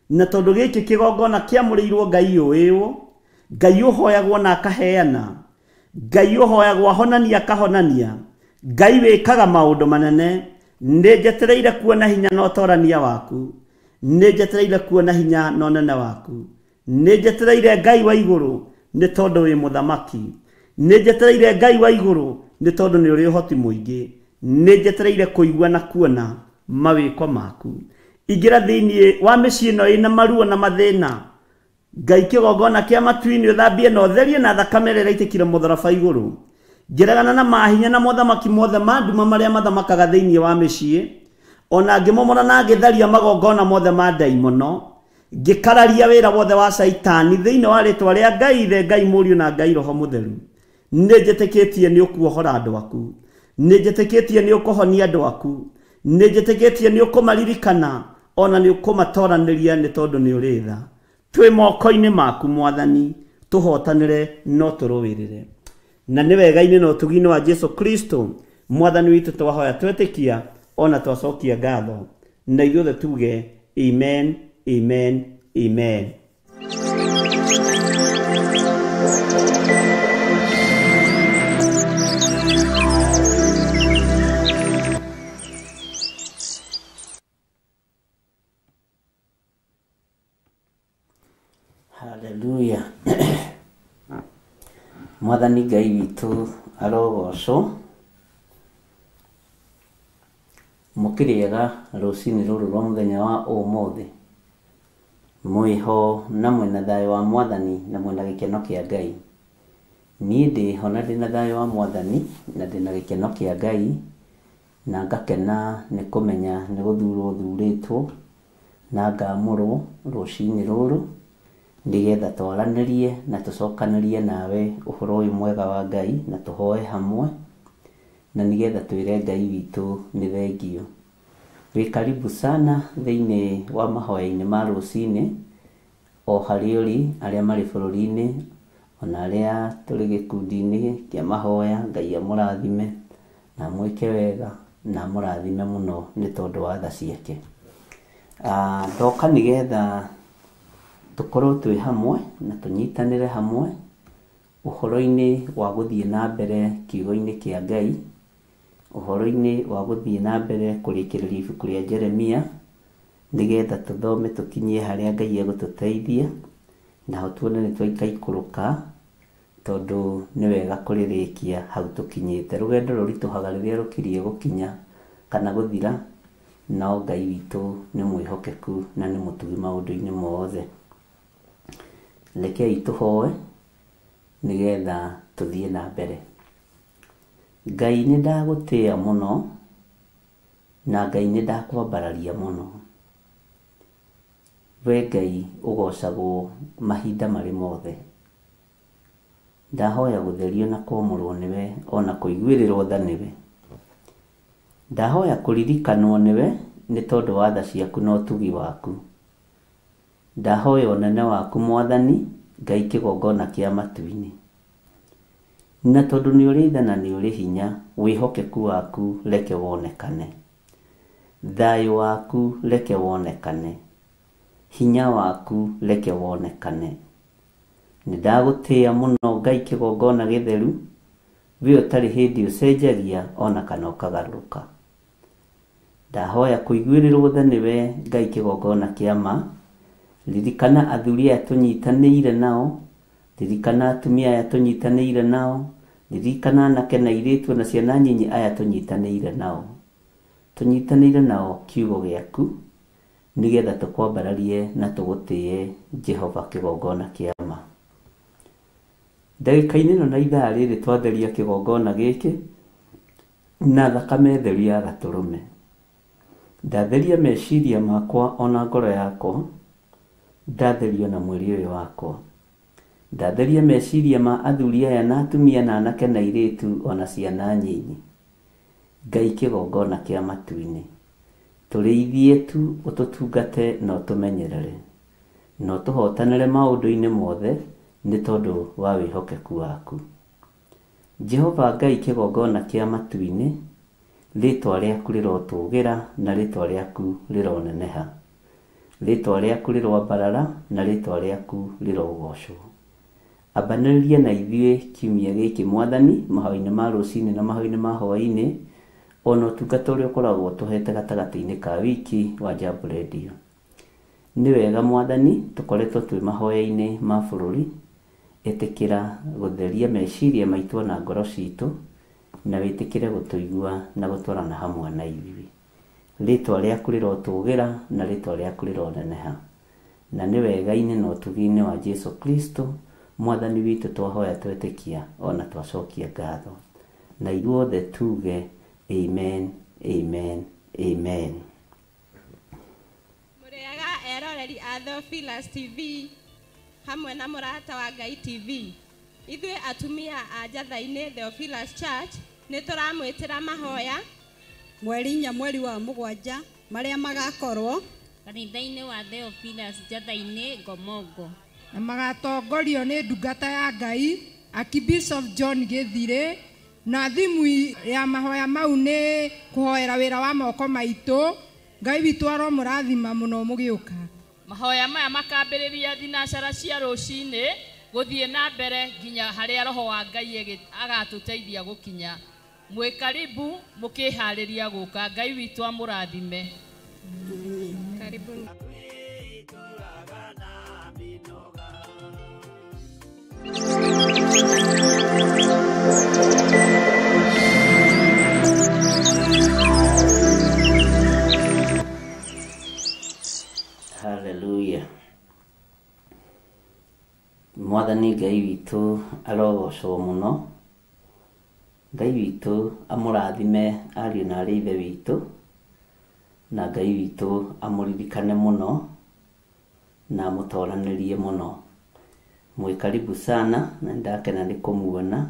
na tondũ gĩkĩ kĩgongona kĩamũrĩirwo Ngai ũyũ Ngai ũhoyagwo na akaheana Ngai ũhoyagwo ahonania akahonania Ngai wĩkaga maũndũ manene nĩ njetereire kuona hinya na ũtorania waku nĩ njetereire kuona hinya na ũnene waku nĩ njetereire Ngai wa igũrũ nĩ tondũ wĩ mũthamaki nĩ njetereire Ngai wa igũrũ nĩ tondũ nĩ ũrĩ ũhoti mũingĩ nĩ njetereire kũigua na kuona mawĩko maku ingĩra thĩinĩ wa mĩciĩ ĩno ĩna maruo na mathĩna Ngai kĩgongona kĩa matu-inĩ ũthambie na ũtherie na thakame ĩrĩa ĩraitĩkire mũtharaba igũrũ ngeragana na mahinya na mothamaki mothe ma nduma marĩa mathamakaga thĩinĩ wa mĩciĩ ona ngĩmomora na ngĩtharia magongona mothe ma ndaimono ngĩkararia wĩra wothe wa Saitani thĩinĩ wa rĩtwa rĩa Ngai Ithe Ngai Mũriũ na Ngai Roho Mũtheru nĩ njĩtĩkĩtie nĩ ũkuohora andũ aku nĩ njĩtĩkĩtie nĩ ũkũhonia andũ aku nĩ njĩtĩkĩtie nĩ ũkũmaririkana ona nĩ ũkũmatoranĩria nĩ tondũ nĩ ũrĩ tha twĩ moko-inĩ maku Mwathani tũhotanĩre no tũrũĩrĩre na nĩ wega-inĩ na ũtugi-inĩ wa Jesu Kristo Mwathani witũ twahoya twetĩkia ona twacokia ngatho na ithuothe tuge amen amen amen. Hallelujah. Mwathani Ngai witũ arogocwo Mukiriega rucini ruru rwa muthenya wa umuthi. Mwiho na mwena thayo wa Mwathani na mwena gikeno kia Ngai. Niĩ ndĩho na ndĩna thayũ wa Mwathani na ndĩna gĩkeno kĩa Ngai, na ngakena nĩ kũmenya nĩ gũthurwo thurĩtwo na ngamũrwo rũcinĩ rũrũ nĩgetha twaranĩrie na tũcokanĩrie nawe ũhoro ũyũ mwega wa Ngai na tũhoe hamwe na nĩgetha twĩre Ngai witũ nĩ thengio. Wĩ karibu sana thĩinĩ wa mahoya-inĩ ma rũcinĩ o harĩ ũrĩ arĩa marĩ bũrũri-inĩ ona arĩa tũrĩ gĩkundi-inĩ kĩa mahoya. Ngai amũrathime na mwĩke wega na amũrathime mũno nĩ tondũ wa tha ciake. Ndoka nĩgetha tũkorwo twĩ hamwe na tũnyitanĩre hamwe ũhoro-inĩ wa gũthiĩ na mbere kiugo-inĩ kĩa Ngai, ũhoro-inĩ wa gũthiĩ na mbere kũrĩkĩrĩria ibuku rĩa Jeremia nĩgetha tũthome tũkinyie harĩa Ngai egũtũteithia na tuone nĩ twaikaikũrũka tondũ nĩ wega kũrĩrĩkia hau tũkinyĩte. Rũgendo rũritũhaga rĩrĩa rũkirie gũkinya kana gũthira, no Ngai witũ nĩ mwĩhokeku na nĩ mũtugi maũndũ-inĩ mothe. Rekei tũhoe nĩgetha tũthiĩ na mbere. Ngai nĩ ndagũtĩĩa mũno na Ngai nĩ ndakwambararia mũno. We Ngai ũgocagwo mahinda marĩ mothe. Ndahoya gũtherio na kũmũrwo nĩwe ona kũiguĩrĩrwo tha nĩwe. Ndahoya kũririkanwo nĩwe nĩ tondũ wa tha ciaku na ũtugi waku. Ndahoya ũnene waku Mwathani, Ngai kĩgongona kĩa matu-inĩ. Na tondũ nĩ ũrĩ tha na nĩ ũrĩ hinya, wĩhokeku waku reke wonekane. Thayũ waku reke wonekane. Hinya waku reke wonekane. Nĩ ndagũtĩĩa mũno Ngai kĩgongona gĩtheru, we ũtarĩ hĩndĩ ũcenjagia ona kana ũkagarũrũka. Ndahoya kũiguĩrĩrwo tha nĩwe Ngai kĩgongona kĩa ma. Ririkana athuri aya tũnyitanĩire nao, ririkana atumia aya tũnyitanĩire nao, ririkana anake na airĩtu na ciana nyinyi aya tũnyitanĩire nao. Tũnyitanĩire nao kiugo gĩaku nĩgetha tũkwambararie na tũgũtĩe Jehova kĩgongona kĩa ma. Ndagĩka-inĩ ĩno na ithaa rĩrĩ twatheria kĩgongona gĩkĩ na thakame theru ya Gatũrũme, ndatheria meciria makwa ona ngoro yakwa, ndatherio na mwĩrĩ ũyũ wakwa. Ndatheria meciria ma athuri aya na atumia na anake na airĩtu ona ciana nyinyi. Ngai kĩgongona kĩa matu-inĩ, tũrĩithie tu ũtũtungate na ũtũmenyerere na ũtũhotanĩre maũndũ-inĩ mothe nĩ tondũ wa wĩhokeku waku. Jehova Ngai kĩgongona kĩa matu-inĩ, rĩtwa rĩaku rĩrotũgĩra na rĩtwa rĩaku rĩroneneha. Rĩtwa rĩaku rĩroambarara na rĩtwa rĩaku rĩrogocwo. Ambanĩrĩria na ithuĩ kiumia gĩkĩ Mwathani, mahoya-inĩ ma rũcinĩ na mahoya-inĩ ma hwaĩ-inĩ, ona ũtungata ũrĩa ũkoragwo tũhete gatagatĩ-inĩ ka wiki wa Jambo Radio. Nĩ wega Mwathani, tũkoretwo twĩ mahoya-inĩ ma bũrũri, ĩtĩkĩra gũtheria meciria maitũ na ngoro citũ na wĩtĩkĩre gũtũigua na gũtwarana hamwe na ithuĩ. Rĩtwa rĩaku rĩrotũgĩra na rĩtwa rĩaku rĩroneneha. Na nĩ wega-inĩ na ũtugi-inĩ wa Jesu Kristo Mwathani witũ twahoya twetĩkia ona twacokia ngatho. Na ithuothe tuge amen, amen, amen. Mũrĩega eroreri a Theophilus TV hamwe na mũrata wa Ngai TV. Ithuĩ atumia a njatha-inĩ Theophilus Church nĩ tũramwĩtĩra mahoya mweri 4 mweri wa 7 marĩa magakorwo kanitha-inĩ wa Theophilus njatha-inĩ Gomongo, na magatongorio nĩ ndungata ya Ngai Archbishop John Gĩthirĩ, na thimu ya mahoya mau nĩ kũhoera wĩra wa moko maitũ. Ngai witũ aromũrathima mũno mũgĩũka. mahoya maya makambĩrĩria thinacara cia rũcinĩ gũthiĩ na mbere nginya harĩa roho wa Ngai agatũteithia gũkinya. Mwĩ karibu mũkĩharĩria gũka. Ngai witũ amũrathime. Karibuni. Hallelujah. Mwathani Ngai witũ arogocwo mũno. Ngai witũ amũrathime ariũ na arĩ ithe witũ, na Ngai witũ amũririkane mũno na amũtoranĩrie mũno. Mwĩ karibu sana na ndakena nĩ kũmuona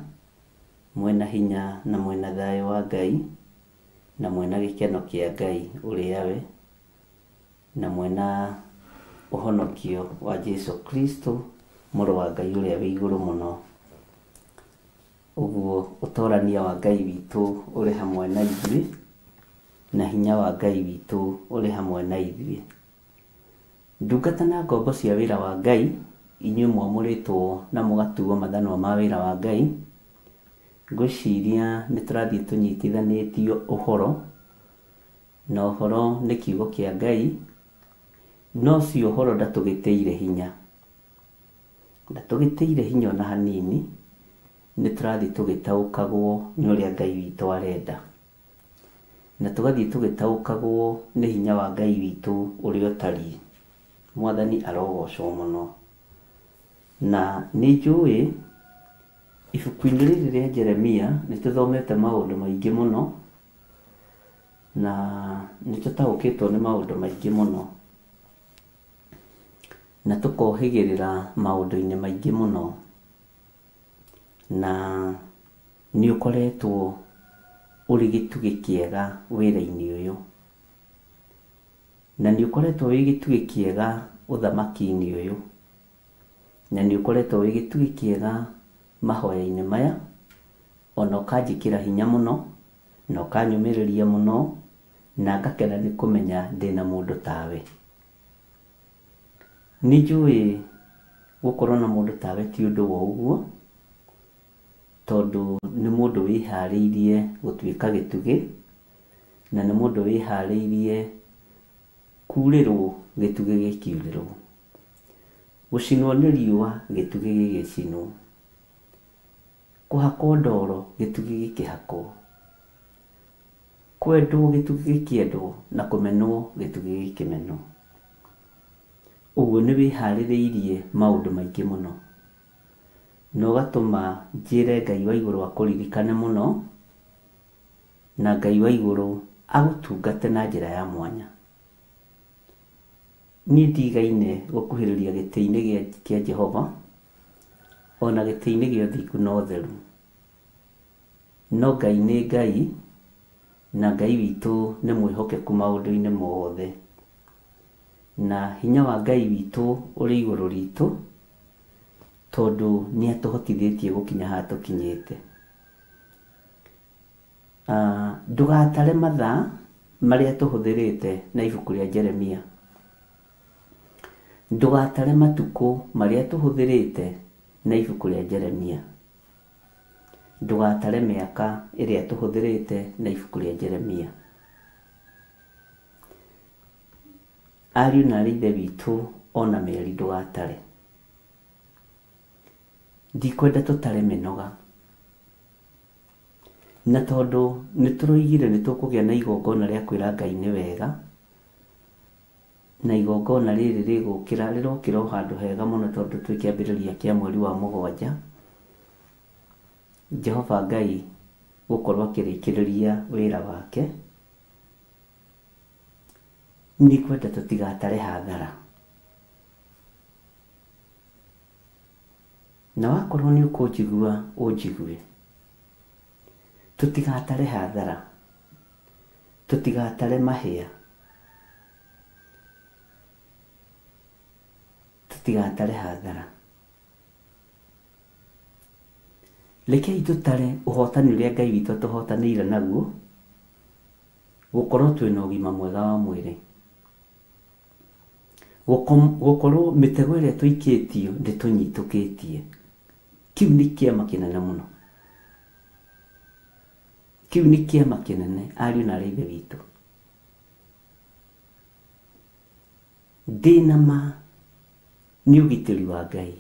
mwena hinya na mwena thayũ wa Ngai na mwena gĩkeno kĩa Ngai ũrĩa we na mwena ũhonokio wa Jesu Kristo mũrũ wa Ngai ũrĩa wĩ igũrũ mũno. Ũguo ũtorania wa Ngai witũ ũrĩ hamwe na ithuĩ na hinya wa Ngai witũ ũrĩ hamwe na ithuĩ. Ndungata na ngombo cia wĩra wa Ngai, inyuĩ mwamũrĩtwo na mũgatuo mathanwa ma wĩra wa Ngai, ngwĩciria nĩ tũrathiĩ tũnyitithanĩtio ũhoro, na ũhoro nĩ kiugo kĩa Ngai, no si ũhoro ndatũgĩtĩire hinya. Ndatũgĩtĩire hinya ona hanini, nĩ tũrathiĩ tũgĩtaũkagwo nĩ ũrĩa Ngai witũ arenda. Na tũgathiĩ tũgĩtaũkagwo nĩ hinya wa Ngai witũ ũrĩa ũtariĩ. Mwathani arogocwo mũno. Na nĩ njũĩ ibuku-inĩ rĩrĩ rĩa Jeremia nĩ tũthomete maũndũ maingĩ mũno, na nĩ tũtaũkĩtwo nĩ maũndũ maingĩ mũno, na tũkohĩgĩrĩra maũndũ-inĩ maingĩ mũno. Na nĩ ũkoretwo ũrĩ gĩtugĩ kĩega wĩra-inĩ ũyũ, na nĩ ũkoretwo wĩ gĩtugĩ kĩega ũthamaki-inĩ ũyũ, na nĩ ũkoretwo wĩ gĩtugĩ kĩega mahoya-inĩ maya, ona ũkanjĩkĩra hinya mũno na ũkanyũmĩrĩria mũno, na ngakena nĩ kũmenya ndĩna mũndũ tawe. Nĩ njũĩ gũkorwo na mũndũ tawe ti ũndũ wa ũguo, tondũ nĩ mũndũ wĩharĩirie gũtuĩka gĩtugĩ, na nĩ mũndũ wĩharĩirie kurĩrwo gĩtugĩ gĩkiurĩrwo, gũcinwo nĩ riũa gĩtugĩ gĩgĩcinwo, kũhakwo ndoro gĩtugĩ gĩkĩhakwo, kwendwo gĩtugĩ gĩkĩendwo, na kũmenwo gĩtugĩ gĩkĩmenwo. Ũguo nĩ wĩharĩrĩirie maũndũ maingĩ mũno, na ũgatũma njĩre Ngai wa igũrũ akũririkane mũno, na Ngai wa igũrũ agũtungate na njĩra ya mwanya. Niĩ ndigaine gũkuhĩrĩria gĩtĩ-inĩ kĩa Jehova, ona gĩtĩ-inĩ gĩa ũthingu na ũtheru. No Ngai nĩ Ngai, na Ngai witũ nĩ mwĩhokeku maũndũ-inĩ mothe, na hinya wa Ngai witũ ũrĩ igũrũ ritũ, tondũ nĩ atũhotithĩtie gũkinya haha tũkinyĩte. Ndũgatare mathaa marĩa tũhũthĩrĩte na ibuku rĩa Jeremia. Ndũgatare matukũ marĩa tũhũthĩrĩte na ibuku rĩa Jeremia. Ndũgatare mĩaka ĩrĩa tũhũthĩrĩte na ibuku rĩa Jeremia. Ariũ na arĩ ithe witũ ona mĩeri ndũgatare. Ndikwenda tũtare mĩnoga, na tondũ nĩ tũroigire nĩ tũkũgĩa na igongona rĩa kwĩra Ngai nĩ wega, na igongona rĩrĩ rĩrokĩra o handũ hega mũno, tondũ twĩ kĩambĩrĩria kĩa mweri wa Mũgwanja, Jehova Ngai gũkorwo akĩrĩkĩrĩria wĩra wake. Nĩ kwenda tũtigatare hathara, na wakorwo nĩ ũkũnjigua ũnjigue. Tũtigatare hathara, tũtigatare mahĩa, tũtigatare hathara. Rekei tũtare ũhotani ũrĩa Ngai witũ tũhotanĩire naguo, gũkorwo twĩna ũgima mwega wa mwĩrĩ, gũkorwo mĩtego ĩrĩa tũikĩtio ndĩtũnyitũkĩtie. Kĩu nĩ kĩama kĩnene mũno, kĩu nĩ kĩama kĩnene ariũ na arĩ ithe witũ. Ndĩna ma nĩ ũgitĩri wa Ngai,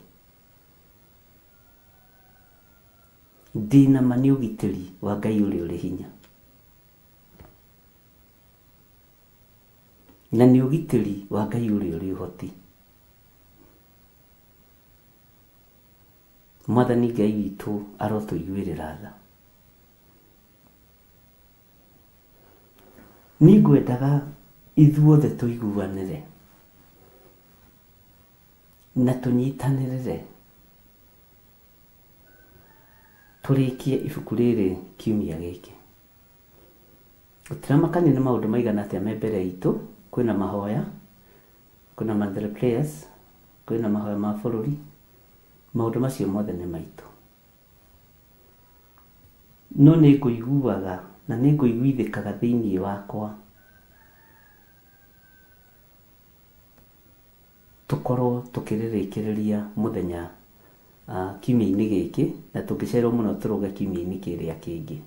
ndĩna ma nĩ ũgitĩri wa Ngai ũrĩa ũrĩ hinya. na nĩ ũgitĩri wa Ngai ũrĩa ũrĩ ũhoti. Mwathani Ngai witũ arotũiguĩrĩra tha. Nĩ ngwendaga ithuothe tũiguanĩre na tũnyitanĩrĩre tũrĩkie ibuku rĩrĩ kiumia gĩkĩ. Gũtiramakania nĩ maũndũ maigana atĩa me mbere itũ. Kwĩna mahoya, kwĩna monthly prayers, kwĩna mahoya ma bũrũri. Maũndũ macio mothe nĩ maitũ. No nĩ ngũiguaga na nĩ ngũiguithĩkaga thĩinĩ wakwa tũkorwo tũkĩrĩrĩkĩrĩria mũthenya kiumia-inĩ gĩkĩ, na tũngĩcerwo mũno tũrũge kiumia-inĩ kĩrĩa kĩngĩ,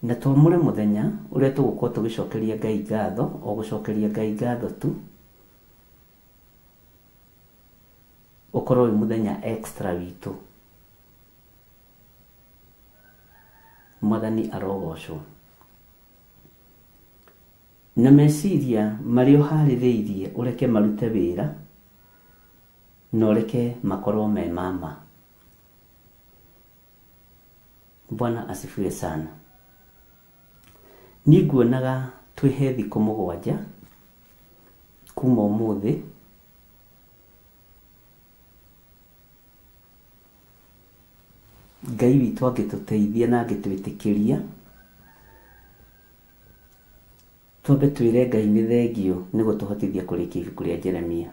na twamũre mũthenya ũrĩa tũgũkorwo tũgĩcokeria Ngai ngatho, o gũcokeria Ngai ngatho tu, ũkorwo wĩ mũthenya extra witũ. Mwathani arogocwo. Na meciria marĩ ũharĩrĩirie ũreke marute wĩra na ũreke makorwo me mama. Bwana asifiwe sana. Niĩ nguonaga twĩhe thikũ 7 kuma ũmũthĩ Ngai witũ angĩtũteithia na angĩtwĩtĩkĩria, twambe twĩre Ngai nĩ thengio nĩ gũtũhotithia kũrĩkia ibuku rĩa Jeremia.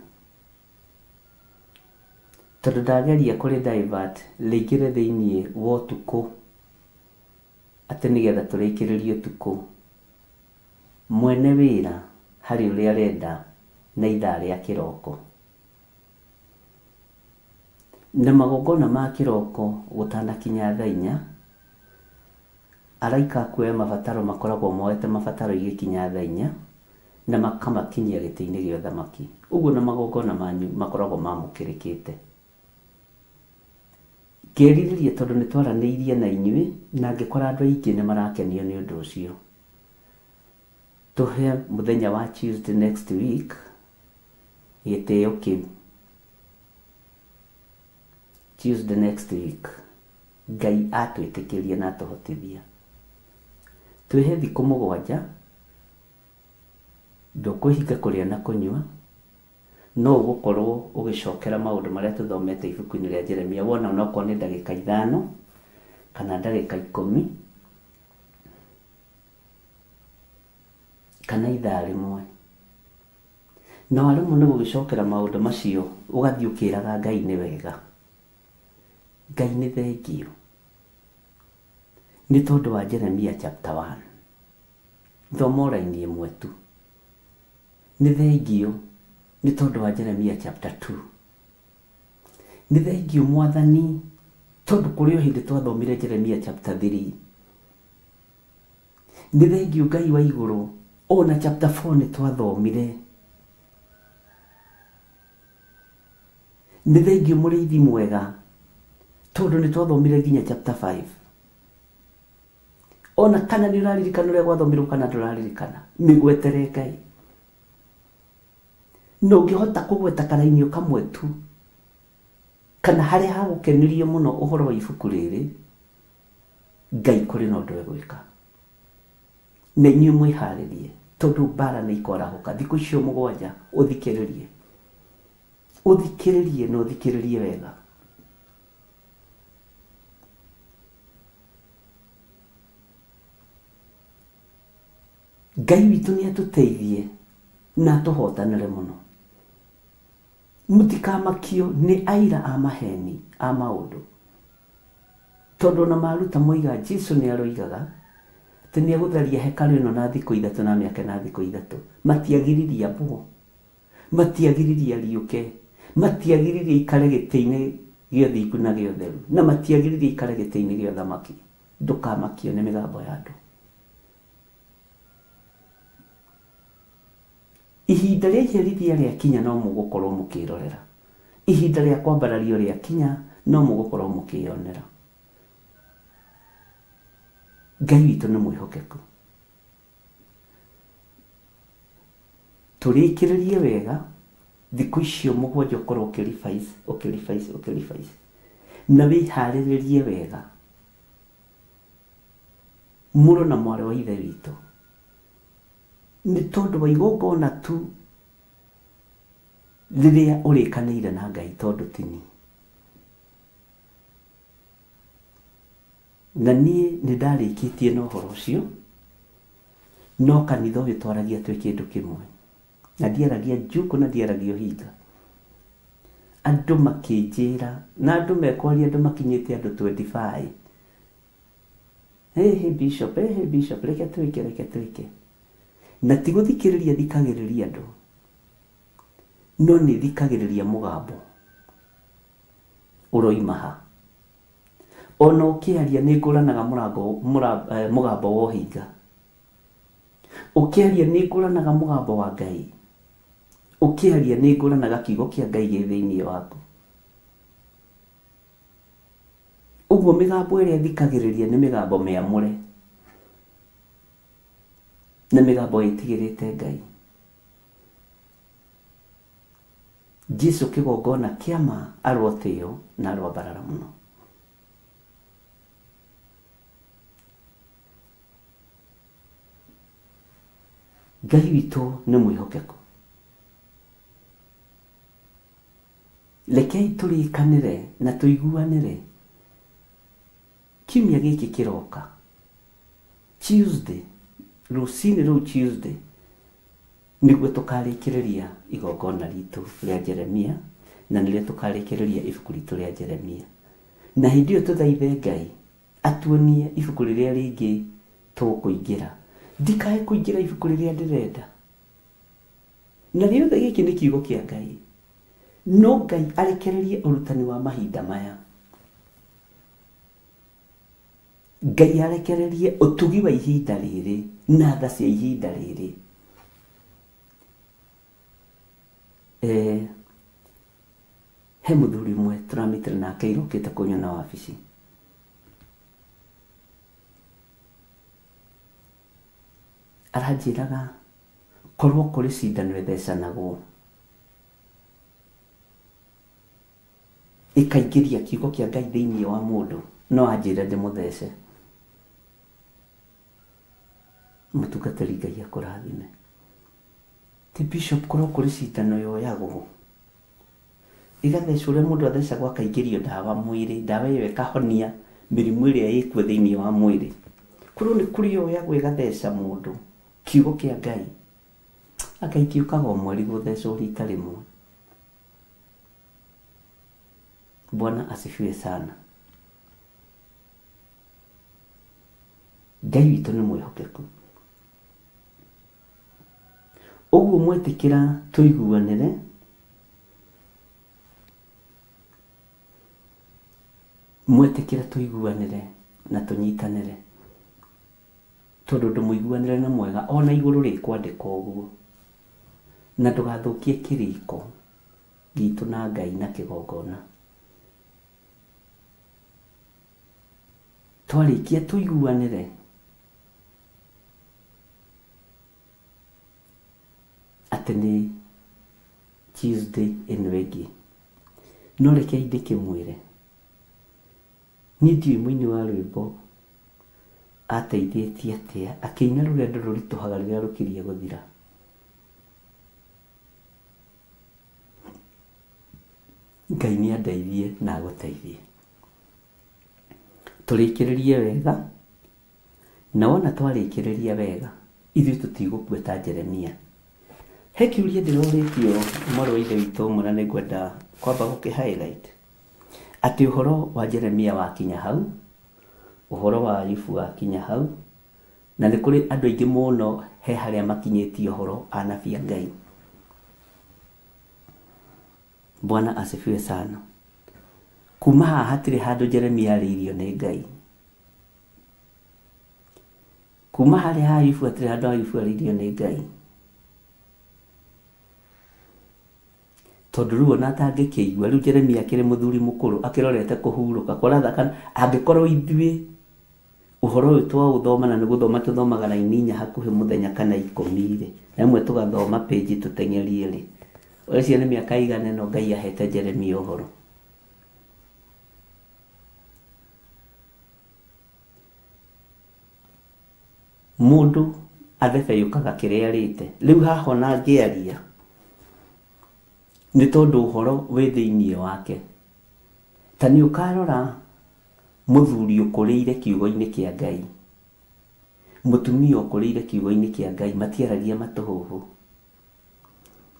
Tondũ ndageria kũrĩ divert rĩingĩre thĩinĩ wa ũtukũ atĩ nĩgetha tũrĩkĩrĩrie ũtukũ, mwene wĩra harĩ ũrĩa arenda na ithaa rĩa kĩroko. Na magongona ma kĩroko gũtanakinya thaa 4, araika kuoya mabataro makoragwo moete mabataro igĩkinya thaa 4 na makamakinyia gĩtĩ-inĩ gĩa ũthamaki. Ũguo na magongona manyu makoragwo mamũkĩrĩkĩte. Ngĩrirĩria tondũ nĩ twaranĩirie na inyuĩ na ngĩkora andũ aingĩ nĩ marakenio nĩ ũndũ ũcio. Tũhe mũthenya wa Tuesday next week gĩtĩo kĩu. Tuesday next week Ngai atwĩtĩkĩria na atũhotithia. Twĩhe thikũ 7, ndũkũhinga kũrĩa na kũnyua, no ũgũkorwo ũgĩcokera maũndũ marĩa tũthomete ibuku-inĩ rĩa Jeremia, wona onokorwo nĩ ndagĩka 5 kana ndagĩka 10 kana ithaa rĩmwe. Na warĩmwo nĩ gũgĩcokera maũndũ macio ũgathiĩ ũkĩraga Ngai nĩ wega. Ngai nĩ thengio nĩ tondũ wa Jeremia chapter 1. Thoma raini ĩmwe tu. Nĩ thengio nĩ tondũ wa Jeremia chapter 2. Nĩ thengio Mwathani tondũ kũrĩ o hĩndĩ twathomire Jeremia chapter 3. Nĩ thengio Ngai wa igũrũ ona chapter 4 nĩ twathomire. Nĩ thengio mũrĩithi mwega tondũ nĩ twathomire nginya chapter 5. Ona kana nĩ ũraririkana ũrĩa gwathomirwo kana ndũraririkana, mĩgwetere Ngai. No ũngĩhota kũgweta karainio kamwe tu, kana harĩa hagũkenirie mũno ũhoro wa ibuku rĩrĩ, Ngai kũrĩ na ũndũ egwĩka. Na inyuĩ mwĩharĩrie tondũ mbara nĩ ikorahũka thikũ icio 7. Ũthikĩrĩrie, ũthikĩrĩrie na ũthikĩrĩrie wega. Ngai witũ nĩ atũteithie na atũhotanĩre mũno. Mũtikamakio nĩ aira a maheni a maũndũ. Tondũ na maruta moiga Jesũ nĩ aroigaga atĩ nĩ egũtharia hekarũ ĩno na thikũ 3 na mĩaka na thikũ 3. Matiagiririe ambwo, matiagiririe ariũke, matiagiririe ikare gĩtĩ-inĩ gĩa ũthingu na gĩa ũtheru, na matiagiririe ikare gĩtĩ-inĩ gĩa ũthamaki. Ndũkamakio nĩ mĩgambo ya andũ. Ihinda rĩa iherithia rĩakinya no mũgũkorwo mũkĩrorera. Ihinda rĩa kwambarario rĩakinya no mũgũkorwo mũkĩyonera. Ngai witũ nĩ mwĩhokeku. turikiririe wega thikũ icio mũgwanja ũkorwo ũkĩribaici na wĩharĩrĩrie wega mũrũ na mwarĩ wa ithe witũ, nĩ tondũ wa igongona tu rĩrĩa ũrĩkanĩire na Ngai, tondũ tini na niĩ nĩ ndarĩkĩtie na ũhoro ũcio, no kanitha ũyũ twaragia twĩ kĩndũ kĩmwe, na ndiaragia njuku na ndiaragia ũhinga. Andũ makĩnjĩra na andũ mekwaria, andũ makinyĩte andũ 25, hey bishop, reke twĩke, na ti gũthikĩrĩria thikagĩrĩria andũ, no nĩ thikagĩrĩria mũgambo ũroimaha. Ona ũkĩaria nĩ ngũranaga mũgambo wa ũhinga, ũkĩaria nĩ ngũranaga mũgambo wa Ngai, ũkĩaria nĩ ngũranaga kiugo kĩa Ngai gĩ thĩinĩ waku. Ũguo mĩgambo ĩrĩa thikagĩrĩria nĩ mĩgambo mĩamũre, nĩ mĩgambo ĩtigĩrĩte Ngai. Jesu kĩgongona kĩama arotĩo na arwambarara mũno. Ngai witũ nĩ mwĩhokeku. Rekei tũrĩkanĩre na tũiguanĩre kiumia gĩkĩ kĩroka, Tuesday, rũcinĩ rũu Tuesday, nĩguo tũkarĩkĩrĩria igongona ritũ rĩa Jeremia, na nĩrĩo tũkarĩkĩrĩria ibuku ritũ rĩa Jeremia. Na hĩndĩ ĩyo tũthaithe Ngai atuonie ibuku rĩrĩa rĩngĩ tũkũingĩra. Ndikae kũingĩra ibuku rĩrĩa ndĩrenda. Na rĩothe gĩkĩ nĩ kiugo kĩa Ngai. No Ngai arekererie ũrutani wa mahinda maya. Ngai arekererie ũtugi wa ihinda rĩrĩ na tha cia ihinda rĩrĩ. He mũthuri ũmwe tũramitĩra nake irũkĩte kũnyona wabici. Aranjĩraga korwo kũrĩ cindano ĩthecanagwo ĩkaingĩria kiugo kĩa Ngai thĩinĩ wa mũndũ, no anjĩre ndĩmũthece. Mũtungatĩri Ngai akũrathime. Ti bishop, korwo kũrĩ cindano yoyagwo ĩgathecwo ũrĩa mũndũ athecagwo akaingĩrio ndawa mwĩrĩ, ndawa ĩyo ĩkahonia mĩrimũ ĩrĩa ĩkuo thĩinĩ wa mwĩrĩ. Korwo nĩ kũrĩ yoyagwo ĩgatheca mũndũ kiugo kĩa Ngai, akaitiũkaga o mweri gũthecwo rita rĩmwe. Bwana asifiwe sana. Ngai witũ nĩ mwĩhokeku. Ũguo mwetĩkĩra tũiguanĩre, na tũnyitanĩre, tondũ ndũmũiguanĩre na mwega ona igũrũ rĩkwandĩka ũguo, na ndũgathũkie kĩrĩko gitũ na Ngai na kĩgongona. Twarĩkia tũiguanĩre, atĩ nĩ Tuesday ĩno ĩngĩ, no rekei ndĩkĩmwĩre niĩ ndiũĩ mũini wa rwĩmbo ateithĩtie atĩa akĩina rũgendo rũritũhaga rĩrĩa rũkĩrie gũthira. Ngai nĩ andeithie na agũteithie. Tũrĩkĩrĩrie wega, na wona twarĩkĩrĩria wega, ithuĩ tũtigũkua ta Jeremia. He kĩũria ndĩrorĩtio mwarĩ wa ithe witũ ũmwe na nĩngwenda kwamba gũkĩ-highlight, atĩ ũhoro wa Jeremia wakinya hau, ũhoro wa Ayubu wakinya hau, na nĩ kũrĩ andũ aingĩ mũno he harĩa makinyĩtie ũhoro anabii a Ngai. Bwana asifiwe sana. Kuma haha hatirĩ handũ Jeremia arĩirio nĩ Ngai. Kuma harĩa ha Ayubu hatirĩ handũ Ayubu arĩirio nĩ Ngai. Tondũ rĩu ona atangĩkĩigua, rĩu Jeremia akĩrĩ mũthuri mũkũrũ akĩrorete kũhurũka kwa ratha, kana angĩkorwo ithuĩ uhoro uyu twa uthoma na niguthoma tuthomaga na inya hakuhi muthenya kana 10 na imwe tugathoma page tutengerie ri ocio ni miaka igana no Ngai ahete Jeremia uhoro mundu athebeyukaga kiria rite riu haho na ngiaria ni tondu uhoro wi thiini wake tani ukarora muthuri ukuriire kiugo-ini kia Ngai mutumia ukuriire kiugo-ini kia Ngai matiaragia matuhuhu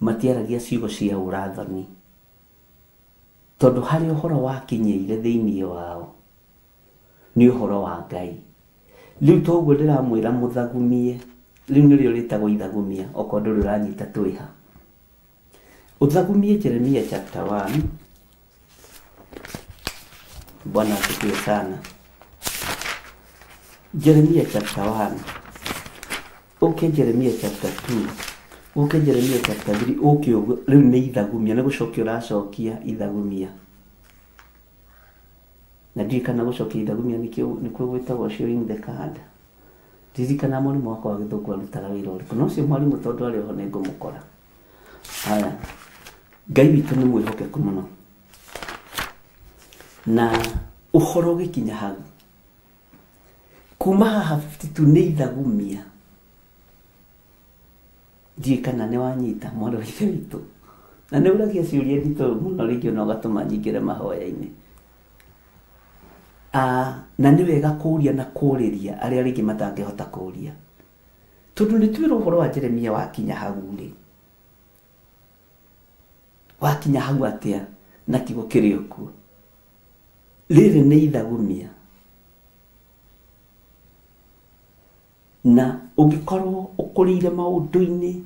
matiaragia ciugo cia urathani tondu hari uhoro wakinyeire thiini wao ni uhoro wa Ngai riu toguo ndiramwira muthagumie riu nirio ritagwo ithagumia okondo ruranyita twiha uthagumie Jeremia chapter 1 Bwana asifiwe sana. Jeremia chapter 1. Okay, Jeremia chapter 2. Okay, Jeremia chapter 3. Okay, riu ni ithagumia na gucokia uracokia ithagumia. Na ndikana gucokia ithagumia nikwo gwitagwo showing the card. Ndikana mwalimu wako wa githungu arutaga wira uriku no cio mwalimu tondu ari ho ningumukora. Haya. Ngai witu ni mwihokeku muno. Na uhoro gikinya hau kuma haha 52 ni ithagumia ndikana ne wanyita mwaro witu na ne uragia ciuria ndito muno ringio no gatuma nyingire mahoya-ini na ni wega kuria na kuriria aria ringi matangihota kuria tondu ni twira uhoro wa Jeremia wakinya hau ri wakinya hau atia na kigo kirio ku riri ni ithagumia na ungikorwo ukuriire maundu-ini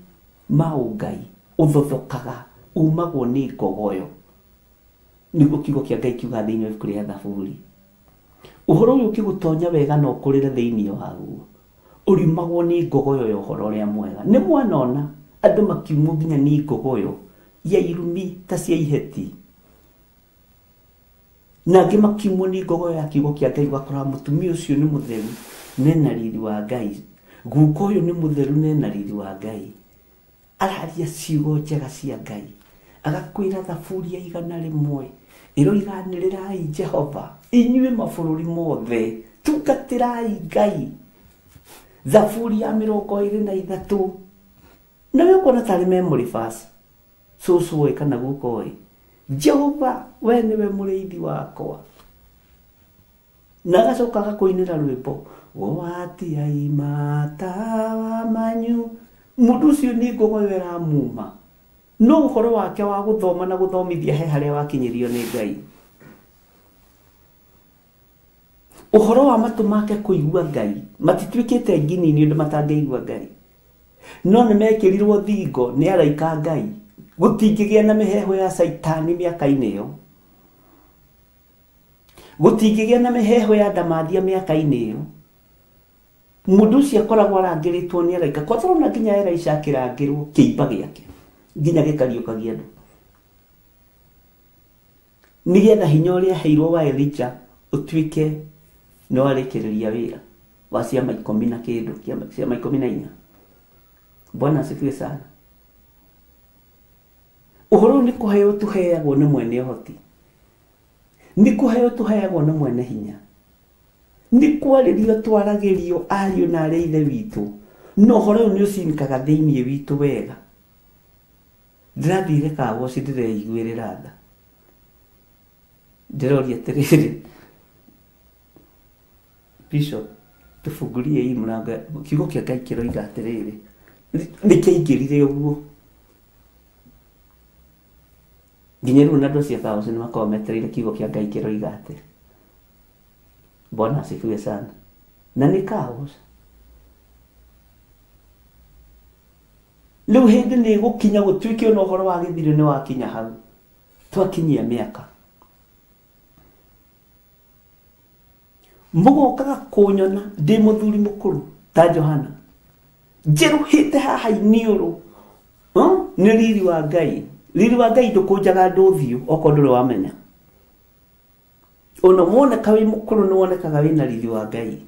ma Ngai uthothokaga umagwo ni ngogoyo niguo kiugo kia Ngai kiuga thiini wa ibuku ria Thaburi uhoro uyu ukigutonya wega no kurire thiini waguo urimagwo ni ngogoyo ya uhoro ria mwega ni mwanona andu makiumo nginya ni ngogoyo ya irumi ta cia iheti na gimakimwo ni ngogo ya kiugo kia Ngai wakora mutumia ucio ni mutheru nena riri wa Ngai guko uyu ni mutheru nena riri wa Ngai araria ciugo njega cia Ngai agakwira Thaburi ya 100 iroiganirirai Jehova inyue mabururi mothe tungatirai Ngai Thaburi ya 23 na we kona tari memory verse so kana guko Jehova we niwe muriithi wakwa na gacoka gakuinira rwimbo watia imatawa manyu mundu ucio ni ngogo wera muma no uhoro wake wa guthoma na guthomithia he haria wakinyirio ni Ngai uhoro wa matu make kuigua Ngai matitwikite ngini ni undu matangeigua Ngai no ni mekirirwo thingo ni araika Ngai gutingigia na miheho ya saitani miaka-ini iyo gutingigia na miheho ya ndamathia miaka-ini iyo mundu ucio akoragwo arangiritwo ni araika kwathorona nginya Elisha akirangirwo kiimba giake nginya gikariukagia andu nigetha hinya uria heirwo wa Elijah utwike no arikiriria wira wa ciama 10 na kindu ciama 14 Bwana asifiwe sana uhoro ni kuheo tuheagwo ni mwene uhoti ni kuheo tuheagwo ni mwene hinya ni kwaririo twaragirio ariu na areithe witu no uhoro ni ucinikaga thiini witu wega ndirathire kago cindireiguirira tha ndiroria tiriri Bishop tufungurie hii mlango kiugo kia Ngai kiroiga atiriri nikiingirire uguo nginya riu nadu cia kaos ni makometereire kiugo kia Ngai kiroiga atiri Bwana asifiwe sana na ni kaos riu hindi ni gukinya gutwike ona uhoro wa githiro ni wakinya hau twakinyia miaka mugokaga kunyona ndi muthuri mukuru ta Johana njeruhite haha iniuru ni riri wa Ngai ndukunjaga nduthiu okondure wamenya ona woneka wi mukuru ni wonekaga wina riri wa Ngai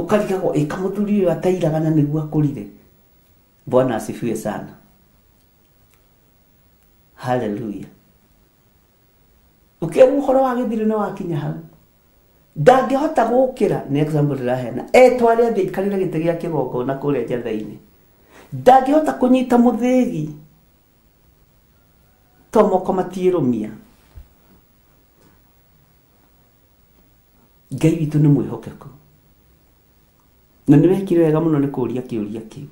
ukarigagwo ikamuthuri uyu atairagana niguo akurire. Bwana asifiwe sana. Hallelujah. Ukiuga uhoro wa githire na wakinya hau ndangihota gukira ni example rirahena etware athi ikarire gite gia kigongo na kuria njathaini ndangihota kunyita muthigi tomoko matirumia. Ngai witu ni mwihokeko na ni wekire wega muno ni kuria kiuria kiu.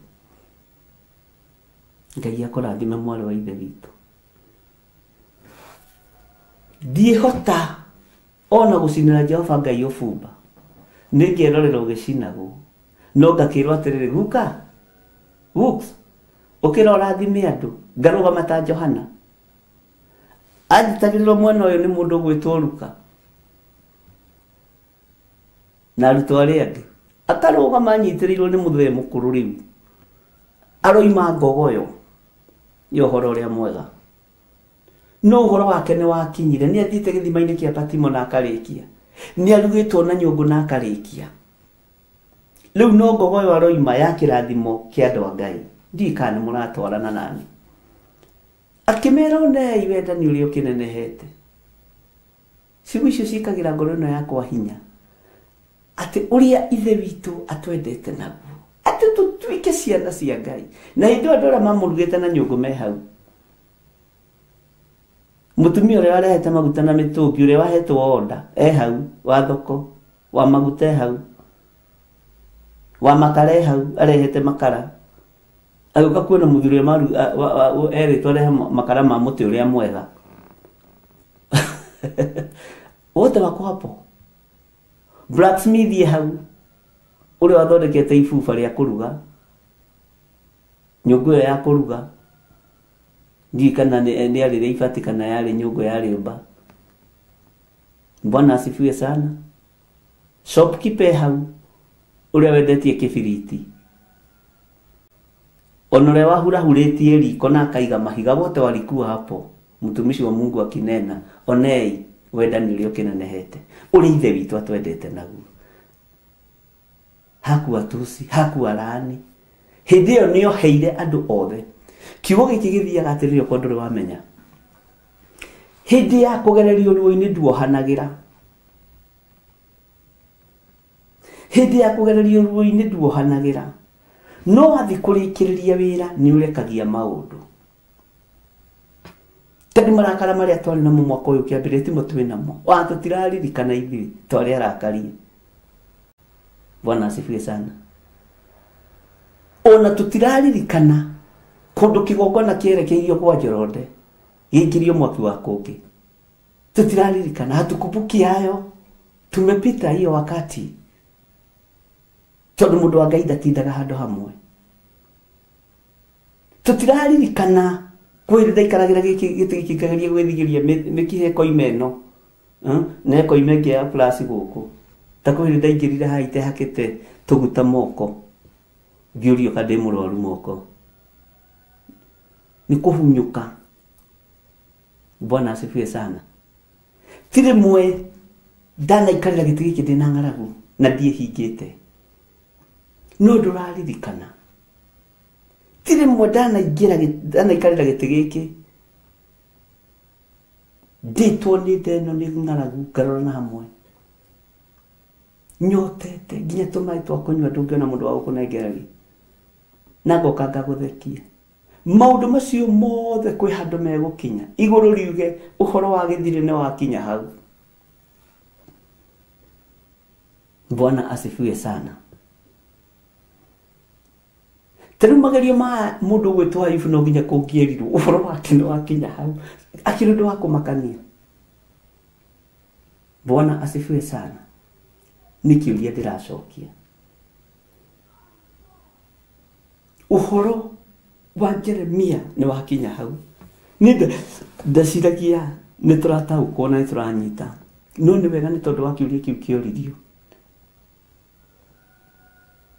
Ngai akurathime mwari wa ithe witu. Ndihota ona gucinira Jehova Ngai ofumba ningirorera ugicinagwo no ngakirwo atiriri guka Wooks ukirora thime andu ngarugama ta Johana anjitagirwo mwana uyu ni mundu gwitwo Luka na aruto aria angi atarugama anyitirirwo ni muthee mukuru riu aroima ngogoyo yohoro ria mwega no uhoro wake ni wakinyire ni athite githima-ini kia Patimo na akarikia ni arugitwo na nyungu na akarikia riu no ngogoyo aroima ya kirathimo kia andu a Ngai ndikane muratwarana nani akimera one iwendani uria ukinenehete ciugo icio cikagira ngoro ino yakwa hinya ati uria ithe witu atwendete naguo ati tutuike ciana cia Ngai na hindi andu aria mamurugite na nyungu me hau mutumia uria arehete maguta na mitungi uria wahetwo order hau wa thoko wa maguta hau wa makara hau arehete makara aguka kuona muthuri maru eritwo arehe makara ma muti uria mwega wote wako hapo blacksmith hau uria wathondekete ibuba ria kuruga nyungu ya kuruga ndikana ni ari ifati kana yale nyungu ya riumba. Bwana asifiwe sana. Shopkeeper hau uria wendetie kibiriti onore wahura huretie riko na akaiga mahiga wote walikuwa hapo. Mtumishi wa Mungu akinena onei wendani uria ukinenehete uri ithe witu atwendete naguo hakuwa tusi hakuwa rani hindi iyo niyo heire andu othe. Kiugo giki githiaga atiririo kwa nduri wamenya hindi ya kugererio ruo-ini nduohanagira hindi ya kugererio ruo-ini nduohanagira no athi kurikiriria wira ni urekagia maundu tani marakara maria twari namo mwaka uyu kiambiriti mutwi namo wa tutiraririkana ithi twari arakarie. Bwana asifiwe sana. Ona tutiraririkana kundu kigongona kierekeirio kwa Njoroge gikirio mwaki wa kungi tutiraririkana hatukumbuki hayo tumepita hiyo wakati tondu mundu wa Ngai ndatindaga handu hamwe tutiraririkana kwirira ikaragira giki kikageria gwithigiria mikihe koimeno ne koimenge ya plus guku takwirira ingirire haite hakite tuguta moko giurio kade muroru moko ni kuhunyuka. Bwana asifiwe sana. Tire mwe dana ikarira giti giki ndina ngaragu na ndie hingite no nduraririkana tire mwe dana ikarira giti giki nditwo ni ndeno ni ngaragu ngarora na hamwe nyotete nginya tumai twakunywa ndungiona mundu wa gukunengereri na ngoka ngaguthekia maundu macio mothe kwi handu megukinya iguru riuge uhoro wa githire ne wakinya hau. Bwana asifiwe sana. Tena magerio ma mundu gwitwo Ayubu no nginya kungierirwo uhoro wake ne wakinya hau akiri ndu wakumakania. Bwana asifiwe sana. Nikiuria ndiracokia uhoro wa Jeremia ni wakinya hau ni ndaciragia ni turataukwo na ni turanyita no ni wega ni tondu wakiuria kiu kioririo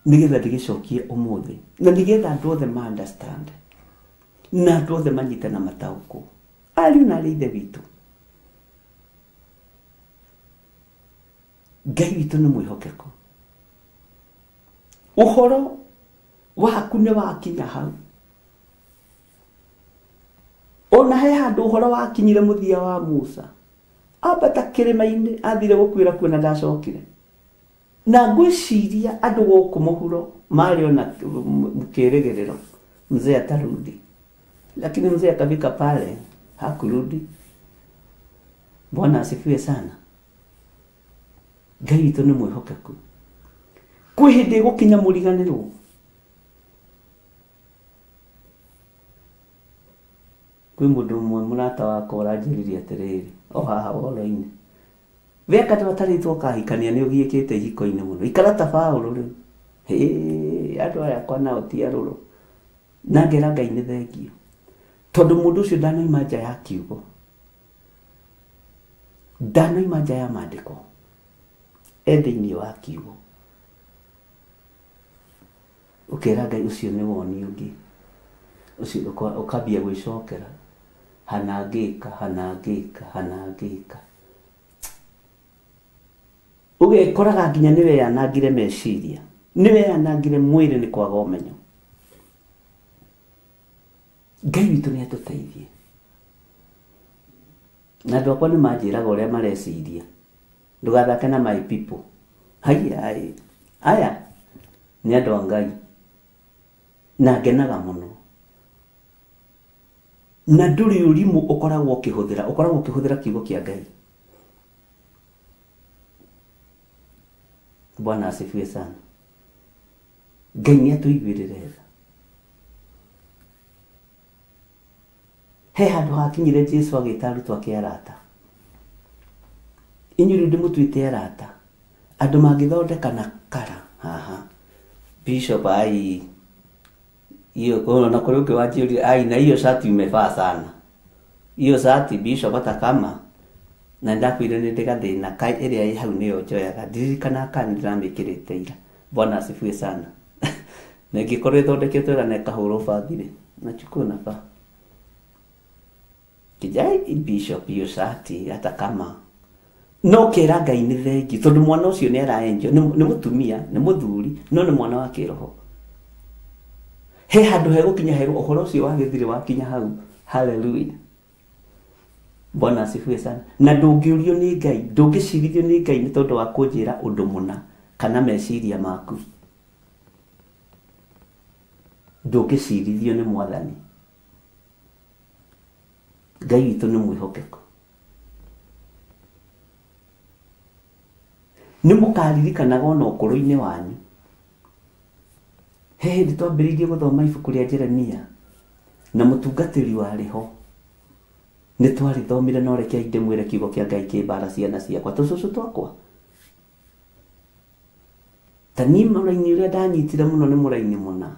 nigetha ndigicokie umuthi na nigetha andu othe ma understand na andu othe manyite na matauko ari na ithe witu. Ngai witu ni mwihokeko uhoro waku nĩ wakinya hau ona he handũ uhoro wakinyire mũthia wa Musa ambata kĩrĩma-inĩ athire gũkwĩra kuo na ndacokire na ngwĩciria andũ gũkũ mũhuro marĩ ona kĩrĩgĩrĩro mzee atarudi lakini mzee akafika pale hakurudi. Bwana asifiwe sana. Ngai witũ nĩ mwĩhokeku. Kwĩ hĩndĩ gũkinya mũriganĩrwo kwĩ mũndũ ũmwe mũrata wakwa ũranjĩrĩria atĩrĩrĩ o haha ũhoro-inĩ weka twatarĩtwo kahikania nĩ ũgiĩkĩte ihiko-inĩ mũno ikara ta Paũlũ rĩu andũ aya kwa nao ti arũrũ na ngera Ngai nĩ thengio tondũ mũndũ ũcio ndanoima nja ya kiugo ndanoima nja ya maandĩko thĩinĩ wa kiugo ũkera Ngai ũcio nĩ woni ũngĩ ũcio ũkambia gwĩcokera hanangĩka ũgekoraga nginya nĩwe yanangire meciria nĩwe yanangire mwĩrĩ nĩ kwaga ũmenyo. Ngai witũ nĩ atũteithie na andũ akwa nĩ manjĩraga ũrĩa mareciria ndũgathake na my people aya nĩ andũ a Ngai na ngenaga mũno na ndũrĩ ũrimũ ũkoragwo ũkĩhũthĩra kiugo kĩa Ngai. Bwana asifiwe sana. Ngai nĩ atũiguĩrĩre tha. He handũ hakinyire Jesu agĩta arutwo ake arata. Inyuĩ ndĩmũtuĩte arata andũ mangĩthondeka na kara haha Bishop hiyo kuna kule ukiwachilia na hiyo shati imefaa sana hiyo shati Bishop hata kama na ndakwire nĩ ndĩgathĩna kai ĩrĩa hau nĩyo njoyaga ndirikana kanĩramĩkĩrĩte ira. Bwana asifiwe sana. Na ngĩkorwo ĩthondeketwo wega na ĩkahũrwo bathirĩ na chukua nafaa kijai Bishop hiyo shati hata kama no kera Ngai nĩ thengi tondũ mwana ũcio nĩ araenjo nĩ mũtumia nĩ mũthuri no nĩ mwana wa kĩroho. He handũ hegũkinya hero ũhoro ũcio wa gĩthirĩ wakinya hau. Hallelujah. Bwana asifiwe sana. Na ndũngĩũrio nĩ Ngai ndũngĩcirithio nĩ Ngai nĩ tondũ wa kũnjĩra ũndũ mũna kana meciria maku. Ndũngĩcirithio nĩ Mwathani. Ngai witũ nĩ mwĩhokeku. Nĩ mũkaririkanaga ona ũkũrũ-inĩ wanyu he hĩndĩ twambĩrĩirie gũthoma ibuku rĩa Jeremia na mũtungatĩri warĩ ho nĩ twarĩthomire no reke ndĩmwĩre kiugo kĩa Ngai kĩmbara ciana ciakwa tũcũcũ twakwa. Tani mũraini ũrĩa ndanyitire mũno nĩ mũraini mũna.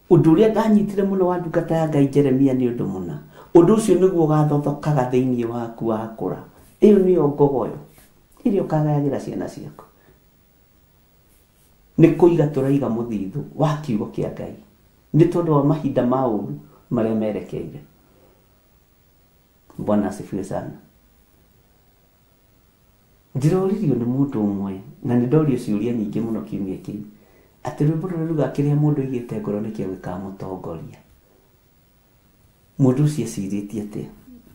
Ũndũ ũrĩa ndanyitire mũno wa ndungata ya Ngai Jeremia nĩ ũndũ mũna. Ũndũ ũcio nĩguo ũgathothokaga thĩinĩ waku wakũra. Ĩyo nĩyo ngogoyo ĩrĩa ũkagayagĩra ciana ciaku. Nĩ kũiga tũraiga mũthithũ wa kiugo kĩa Ngai nĩ tondũ wa mahinda ma ũru marĩa merekeire. Bwana asifiwe sana. Ndĩroririo nĩ mũndũ ũmwe na nĩ ndorio ciũria nyingĩ mũno kiumia kĩu atĩ rwĩmbo rũrĩa ruga kĩrĩa mũndũ aigĩte ngoro nĩkĩo gĩkamũtongoria. Mũndũ ũcio ecirĩtie atĩa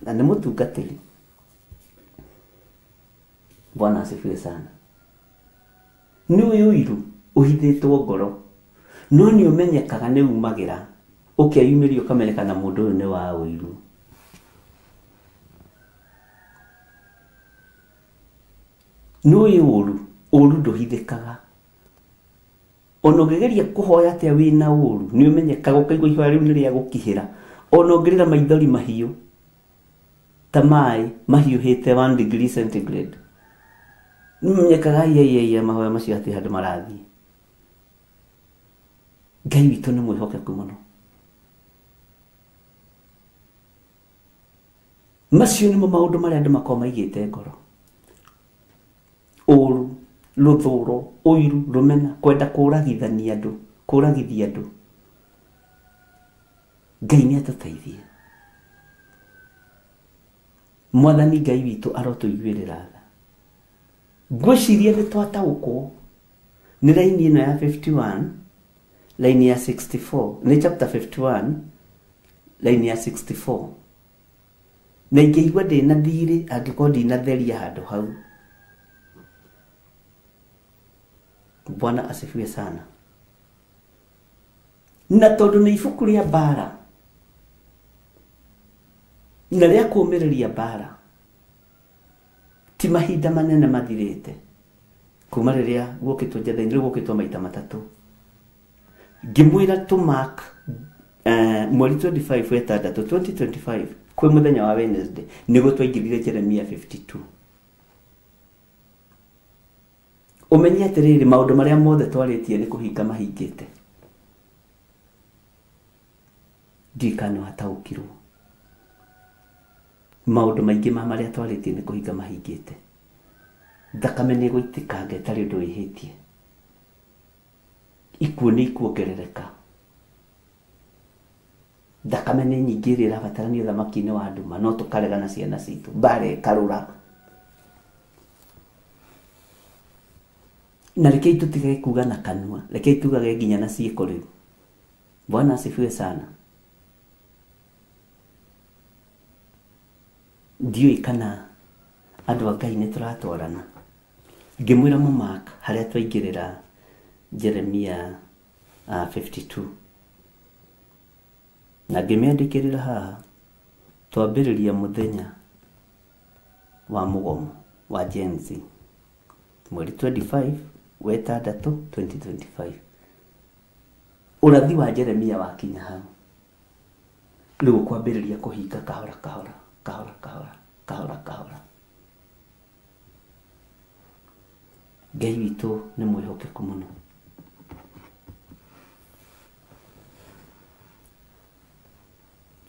na nĩ mũtungatĩri. Bwana asifiwe sana. Nĩ ũiru ũhithĩtwo ngoro no nĩ ũmenyekaga nĩ umagĩra ũkeyumĩria ũkamenyeka na mũndũ ũyũ nĩ wa ũiru. Nũĩ ũru ndũhithĩkaga. Ona ũngĩgeria kũhoya atĩa wĩna ũru nĩ ũmenyekaga ũkaigua ihoya rĩu nĩ rĩa gũkihĩra. Ona ũngĩrĩra maithori mahiũ ta maĩ mahiũhĩte 1 degree centigrade nĩ ũmenyekaga mahoya macio atĩ handũ marathiĩ. Ngai witũ nĩ mwĩhokeku mũno. Macio nĩmo maũndũ marĩa andũ makoragwo maigĩte ngoro. Ũru, rũthũro, ũiru, rũmena, kwenda kũragithania andũ, kũragithia andũ. Ngai nĩ atũteithie. Mwathani Ngai witũ arotũiguĩrĩra tha. Ngwĩciria nĩ twataũkwo nĩ raini ĩno ya 51 raini ya 64 nĩ chapter 51 raini ya 64 na ingĩigua ndĩna thirĩ angĩkorwo ndinatheria handũ hau. Bwana asifiwe sana. Na tondũ nĩ ibuku rĩa mbara na rĩa kũũmĩrĩria mbara, ti mahinda manene mathirĩte kuma rĩrĩa guokĩtwo njatha-inĩ, rĩu guokĩtwo maita matatũ. Ngĩmwĩra to mark mweri 25 wetandatũ 2025 kwĩ mũthenya wa Wednesday nĩguo twaingĩrire Jeremia 52. Ũmenye atĩrĩrĩ, maũndũ marĩa mothe twarĩtie nĩ kũhinga mahingĩte. Ndikano hataũkirwo. Maũndũ maingĩ ma marĩa twarĩtie nĩ kũhinga mahingĩte. Thakame nĩ gũitĩkanga ĩtarĩ ũndũ wĩhĩtie. Ikuũ nĩ ikuongerereka. Thakame nĩ nyingĩ ĩrĩa ĩrabatarania ũthamaki-inĩ wa nduma, no tũkaregana ciana citũ, mbara ĩkarũra. Na rekei tũtige kuuga na kanua, rekei tugage nginya na ciĩko rĩu. Bwana asifiwe sana. Ndiũĩ kana andũ a Ngai nĩ tũratwarana. Ngĩmwĩra Mark harĩa twaingĩrĩra Jeremia 52 na ngĩmĩandĩkĩrĩra haha twambĩrĩria mũthenya wa mũgomo wa Gen Z mweri 25 wetandatũ 2025. Ũrathi wa Jeremia wakinya hau, rĩu kwambĩrĩria kũhinga kahora kahora kahora kahora kahora kahora. Ngai witũ nĩ mwĩhokeku mũno.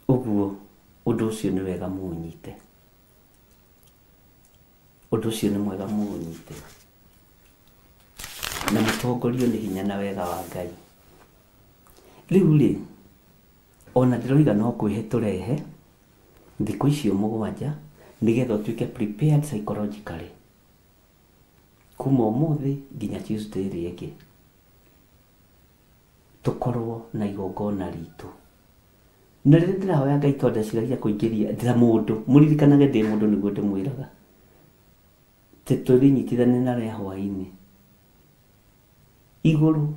Ũguo ũndũ ũcio nĩ wega mũnyite. Ũndũ ũcio nĩ mwega mũnyite. Na mũtongorio nĩ hinya na wega wa Ngai. Rĩu rĩ, ona ndĩroiga no kwĩhe tũrehe thikũ icio mũgwanja nĩgetha ũtuĩke prepared psychologically kuma ũmũthĩ nginya Tuesday ĩrĩa ĩngĩ. Tũkorwo na igongona ritũ. Na rĩrĩa ndĩrahoya Ngai tondũ ndeciragia kũingĩria ndĩra mũndũ, mũririkanage ndĩ mũndũ nĩguo ndĩmwĩraga. Tũrĩnyitithanie na rĩa hwaĩ-inĩ igũrũ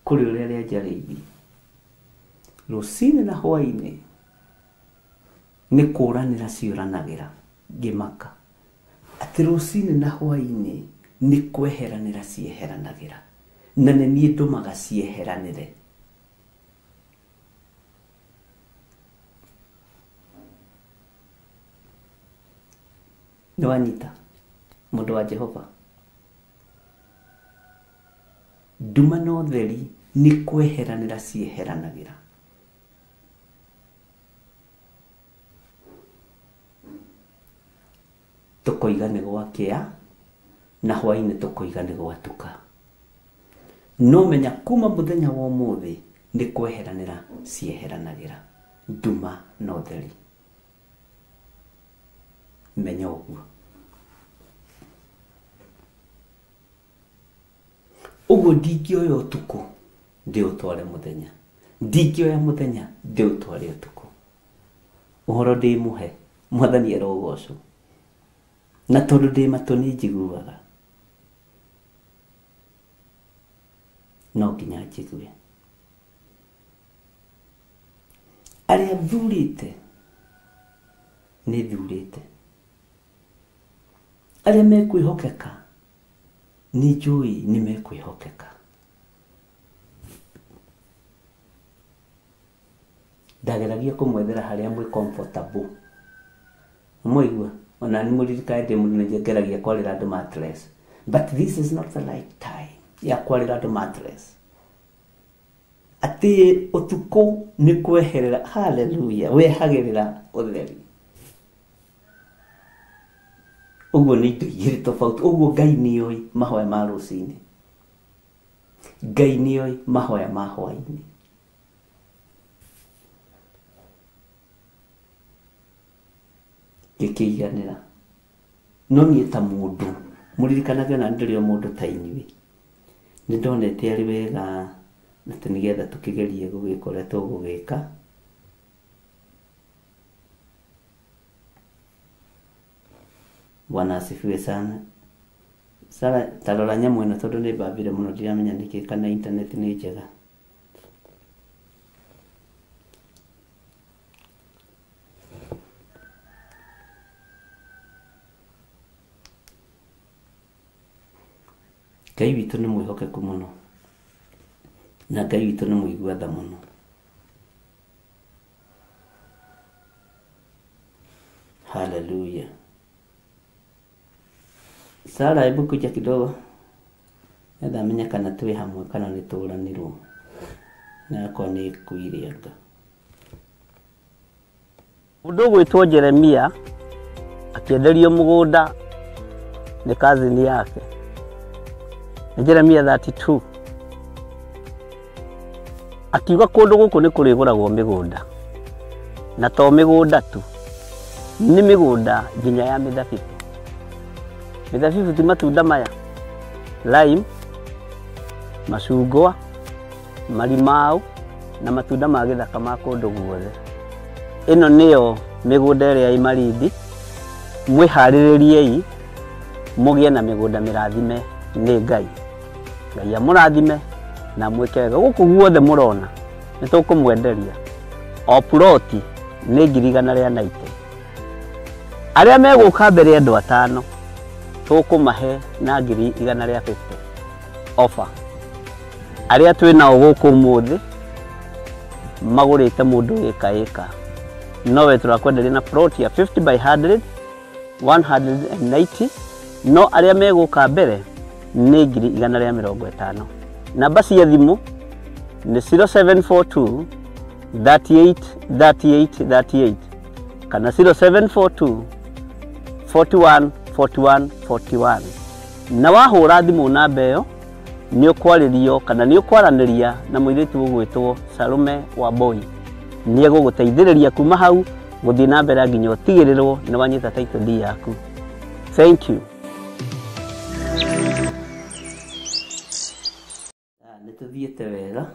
kũrĩ ũrĩa rĩanjarĩithi. Rũcinĩ na hwaĩ-inĩ nĩ kũranĩra ciũranagĩra ngĩmaka atĩ rũcinĩ na hwaĩ-inĩ nĩ kweheranĩra cieheranagĩra, na nĩ niĩ ndũmaga cieheranĩre. Nĩwanyita mũndũ wa Jehova? Nduma na ũtheri nĩ kweheranĩra cieheranagĩra. Tũkoiga nĩ gwakĩa na hwaĩ-inĩ tũkoiga nĩ gwatuka. No menya kuma mũthenya wa ũmũthĩ nĩ kweheranĩra cieheranagĩra, nduma na ũtheri. Menya ũguo. Ũguo ndingĩoya ũtukũ ndĩũtware mũthenya, ndingĩoya mũthenya ndĩũtware ũtukũ. Ũhoro ndĩmũhe, Mwathani arogocwo. Na tondũ ndĩ matũ nĩ njiguaga, no nginya njigue. Arĩa thurĩte nĩ thurĩte, arĩa mekwĩhokeka nĩ njũĩ nĩ mekwĩhokeka. Ndageragia kũmwethera harĩa mwĩ comfortable. Mwaigua, ona nĩ mũririkane ndĩ mũnene ngeragia kwarĩra andũ mattress, but this is not the right time ya kwarĩra andũ mattress. Atĩ ũtukũ nĩ kweherera, hallelujah, wehagĩrĩra ũtheri. Ũguo nĩ indo igĩrĩ tofauti. Ũguo Ngai nĩ oĩ mahoya ma rũcinĩ, Ngai nĩ oĩ mahoya ma hwaĩ-inĩ. Gĩkĩiganĩra. No niĩ ta mũndũ, mũririkanage ona ndĩrĩ o mũndũ ta inyuĩ, nĩ ndonete arĩ wega atĩ nĩgetha tũkĩgerie gũgĩka ũrĩa tũgũgĩka. Bwana asifiwe sana. Sara tarora nyamũ ĩno tondũ nĩ mbambire mũno ndiramenya nĩkĩ kana internet nĩ njega. Ngai witũ nĩ mwĩhokeku mũno na Ngai witũ nĩ mũigua tha mũno. Hallelujah. Sara, hebu kuja kidogo. Nenda menya kana twĩ hamwe kana nĩ tũranirwo. Na yakwa nĩ kuire anga. Mũndũ gwĩtwo Jeremia akĩenderio mũgũnda nĩ cousin yake. Jeremia 32 akiuga kũndũ gũkũ nĩ kũrĩgũragwo mĩgũnda, na to mĩgũnda tu, nĩ mĩgũnda nginya ya mĩthabibũ. Mĩthabibũ ti matunda maya, lime, macungwa, marimau na matunda ma gĩthaka ma kũndũ guothe. Ĩno nĩyo mĩgũnda ĩrĩa ĩ Malindi. Mwĩharĩrĩriei mũgĩe na mĩgũnda mĩrathime nĩ Ngai. Ngai amũrathime na mwĩke wega. Gũkũ guothe mũrona nĩ tũkũmwenderia. O ploti nĩ 190. Arĩa megũka mbere andũ 5 tũkũmahe na 150 offer. Arĩa twĩ nao gũkũ ũmũthĩ magũrĩte mũndũ ĩka. Nowe tũrakwenderia na plot ya 50 by 100, 190. No arĩa megũka mbere nĩ 150. Namba cia thimũ nĩ 0742 38 38 38 kana 0742 41 41 41. Na wahũra thimũ namba ĩyo nĩ ũkwarĩrio kana nĩ ũkwaranĩria na mũirĩtu ũgwĩtwo Salome Wamboi. Nĩ egũgũteithĩrĩria kuma hau gũthiĩ na mbere nginya ũtigĩrĩrwo nĩ wanyita title deed yaku. Thank you. Nĩtũthiĩte wega.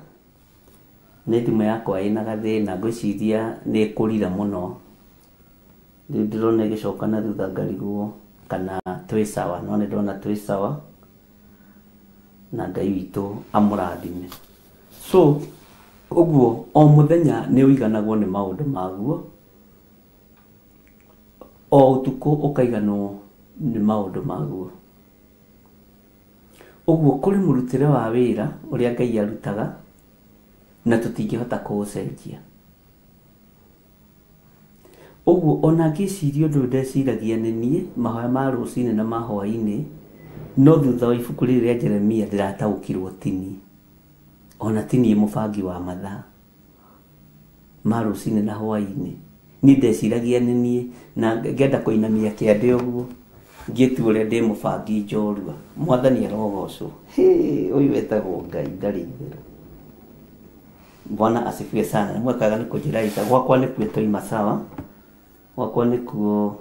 Nĩ thimũ yakwa ĩna gathĩna ngwĩciria nĩ ĩkũrira mũno. Rĩu ndĩrona ĩgĩcoka na thutha ngarigwo kana twĩ sawa, no nĩ ndĩrona twĩ sawa na Ngai witũ amũrathime. So ũguo o mũthenya nĩ ũiganagwo nĩ maũndũ maguo, o ũtukũ ũkaiganwo nĩ maũndũ maguo. Ũguo kũrĩ mũrutĩre wa wĩra ũrĩa Ngai arutaga na tũtingĩhota kũũcenjia. Ũguo ona ngĩciria ũndũ ndeciragia nĩ niĩ mahoya ma rũcinĩ na ma hwaĩ-inĩ, no thutha wa ibuku rĩrĩ rĩa Jeremia ndĩrataũkirwo tini. Ona tini mũbangi wa mathaa ma rũcinĩ na hwaĩ-inĩ. Niĩ ndeciragia nĩ niĩ na ngenda kũinamia kĩande ũguo ngĩtua ũrĩa ndĩ mũbangi njorua. Mwathani arogocwo. Ũyũ wetagwo Ngai ndarĩ itherũ. Bwana asifiwe sana. Mwekaga nĩ kũnjĩra gwakwa nĩkuo twaima sawa. Gwakwa nĩkuo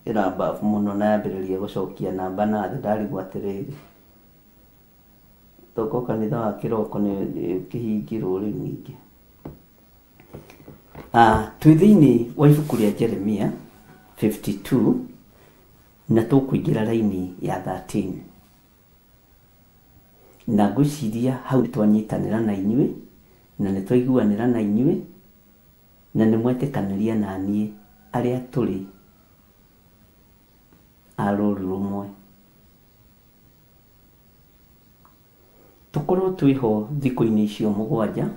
ĩrambabu mũno na yambĩrĩria gũcokia namba na thĩ. Ndarigwo atĩrĩrĩ, toko kanitha wa kĩroko nĩ kĩhingĩrwo rĩu ningĩ. Twĩ thĩinĩ wa ibuku rĩa Jeremia 52 na tũkũingĩra raini ya 13. Na ngwĩciria hau twanyitanĩra na inyuĩ na nĩ twaiguanĩra na inyuĩ na nĩ mwetĩkanĩria na niĩ arĩa tũrĩ a rũru rũmwe. Tũkorwo twĩho thikũ-inĩ icio 7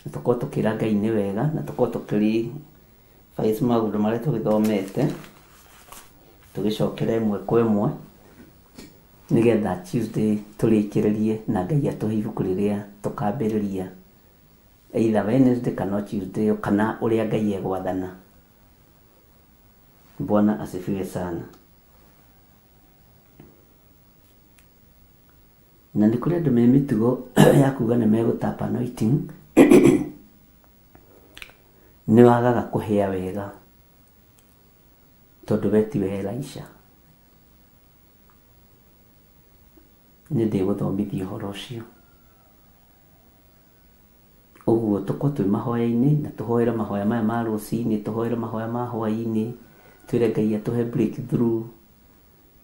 na tũkorwo tũkĩra Ngai nĩ wega na tũkorwo tũkĩrĩ face maũndũ marĩa tũgĩthomete tũgĩcokera ĩmwe kwa ĩmwe nĩgetha Tuesday tũrĩkĩrĩrie na Ngai atũhe ibuku rĩrĩa tũkambĩrĩria either Wednesday kana Tuesday kana ũrĩa Ngai egwathana. Bwana asifiwe sana. Na nĩ kũrĩ andũ me mĩtugo ya kuga nĩ megũtap anointing nĩ wagaga kũhĩa wega tondũ we tiwe Elisha. nĩ ndĩgũthomithia ũhoro ũcio. Ũguo tũkorwo twĩ mahoya-inĩ na tũhoere mahoya maya ma rũcinĩ, tũhoere mahoya ma hwaĩ-inĩ, twĩre Ngai atũhe breakthrough,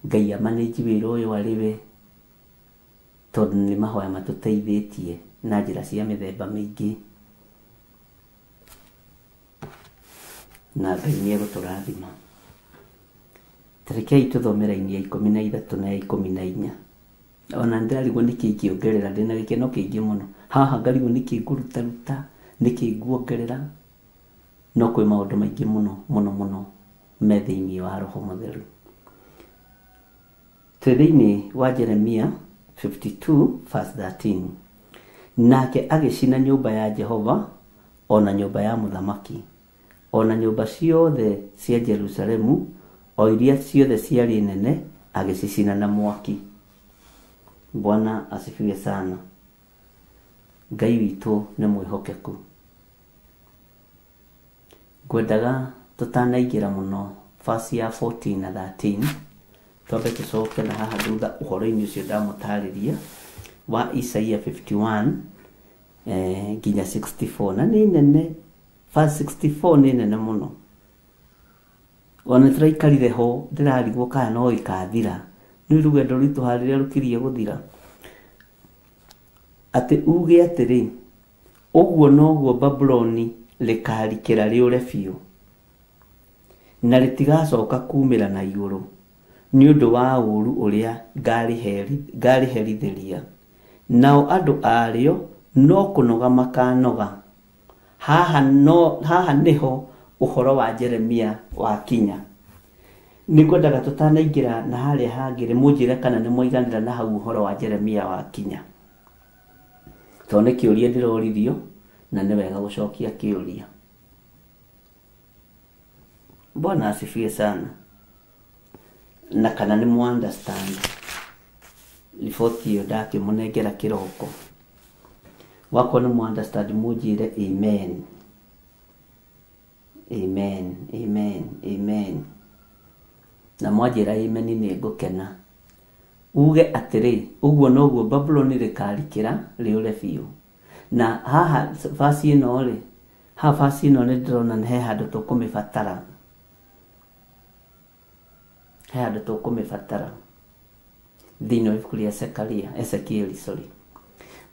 Ngai amanĩnji wĩra ũyũ arĩ we, tondũ nĩ mahoya matũteithĩtie na njĩra cia mĩthemba mĩingĩ, na Ngai nĩ egũtũrathima. Tarekei tũthome raini ya 13 na ya 14. Ona ndarigwo nĩkĩ ingĩongerera, ndĩna gĩkeno kĩingĩ mũno haha, ngarigwo nĩkĩ ngũrutaruta, nĩkĩ nguongerera, no kwĩ maũndũ maingĩ mũno me thĩinĩ wa Roho Mũtheru. Twĩ thĩinĩ wa Jeremia 52 verse 13. Nake agĩcina nyũmba ya Jehova, ona nyũmba ya mũthamaki, ona nyũmba ciothe cia Jerusalemu, o iria ciothe ciarĩ nene, agĩcicina na mwaki. Bwana asifiwe sana. Ngai witũ nĩ mwĩhokeku. Ngwendaga tũtanaingĩra mũno verse ya 14 na 13, twambe tũcoke na haha thutha ũhoro-inĩ ũcio ndamũtarĩria wa Isaia 51 nginya 64. Na nĩ nene, verse 64 nĩ nene mũno. Ona tũraikarire ho ndĩrarigwo kana no ĩkathira, nĩ rũgendo rwitũ harĩrĩa rũkirie gũthira. Atĩ uge atĩrĩ, ũguo noguo Babuloni rĩkarikĩra rĩũre biũ, na rĩtigacoka kumĩra na igũrũ, nĩ ũndũ wa ũũru ũrĩa ngarĩherithĩria. Nao andũ arĩo no kũnoga makanoga. Haha nĩho ũhoro wa Jeremia wakinya. Nĩngwendaga tũtanaingĩra na harĩa hangĩ mũnjĩre kana nĩ mwiganĩra na hau ũhoro wa Jeremia wakinya, tondũ nĩ kĩũria ndĩroririo na nĩ wega gũcokia kĩũria. Bwana asifiwe sana. Na kana nĩ mu-understand riboti ĩyo ndakĩmũnengera kĩroko. Wako nĩ mu-understand mũnjĩre amen. Amen, amen, amen. Na mwanjĩra amen nĩ ngũkena. Uge atĩrĩ, ũguo noguo Babuloni rĩkarikĩra rĩũre biũ. Na haha verse ĩno rĩ, haha verse ĩno nĩ ndĩrona nĩ he handũ tũkũmĩbatara. He handũ tũkũmĩbatara thĩinĩ wa ibuku rĩa Ezekieli, sorry.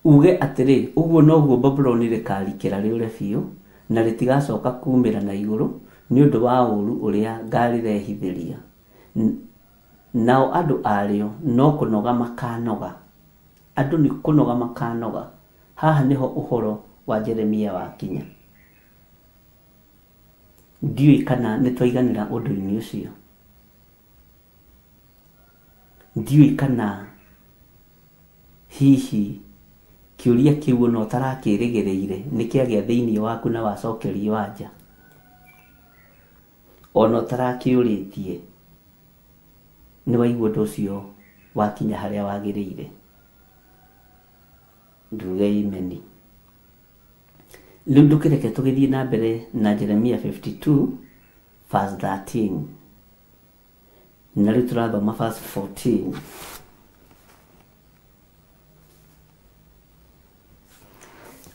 Uge atĩrĩ, ũguo noguo Babuloni rĩkarikĩra rĩũre biũ, na rĩtigacoka kumĩra na igũrũ, nĩ ũndũ wa ũũru ũrĩa ngarĩrehithĩria. Nao andũ arĩo no kũnoga makanoga. Andũ nĩ kũnoga makanoga. Haha nĩho ũhoro wa Jeremia wakinya. Ndiũĩ kana nĩ twaiganĩra ũndũ-inĩ ũcio. Ndiũĩ kana hihi kĩũria kĩu ona ũtarakĩrĩgĩrĩire nĩ kĩagĩa thĩinĩ waku na wacokerio wanja, ona ũtarakĩũrĩtie nĩ waigua ũndũ ũcio wakinya harĩa wagĩrĩire. Nduge imeni. Rĩu ndũkĩreke tũgĩthiĩ na mbere na Jeremia 52 verse 13, na rĩu tũrathoma verse 14.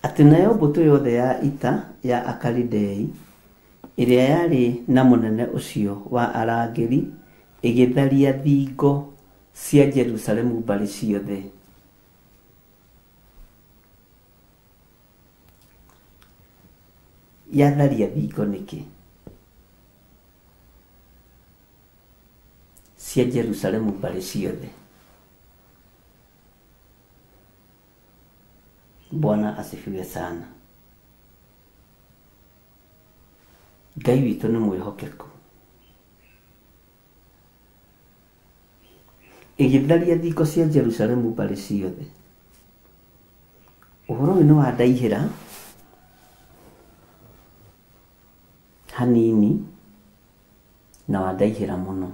Atĩ nayo mbũtũ yothe ya ita ya Akalidei ĩrĩa yarĩ na mũnene ũcio wa arangĩri ĩgĩtharia thingo cia Jerusalemu mbarĩ ciothe. Yatharia thingo nĩkĩ? Cia Jerusalemu mbarĩ ciothe. Bwana asifiwe sana. Ngai witũ nĩ mwĩhokeku. Ĩgĩtharia thingo cia Jerusalemu mbarĩ ciothe. Ũhoro ũyũ nĩ wandaihĩra hanini na wandaihĩra mũno.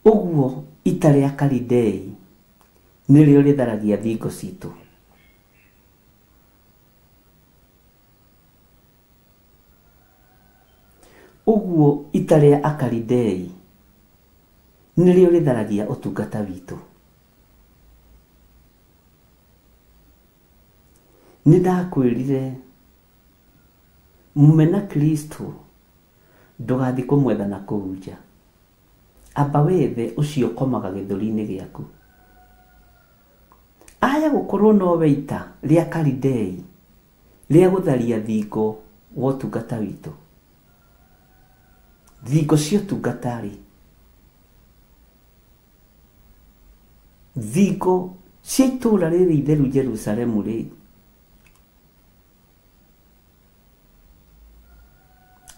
Ũguo ita rĩa Akalidei nĩrĩo rĩtharagia thingo citũ. Ũguo ita rĩa Akalidei nĩrĩo rĩtharagia ũtungata witũ. Nĩ ndakwĩrire mumena Kristo ndũgathiĩ kũmwetha na kũu nja, amba wethe ũcio komaga gĩthũri-inĩ gĩaku. Aya gũkorwo nowe ita rĩa Kalidei rĩa gũtharia thingo wa ũtungata witũ. Thingo cia ũtungata rĩ, thingo cia itũũra rĩrĩ itheru Jerusalemu rĩ,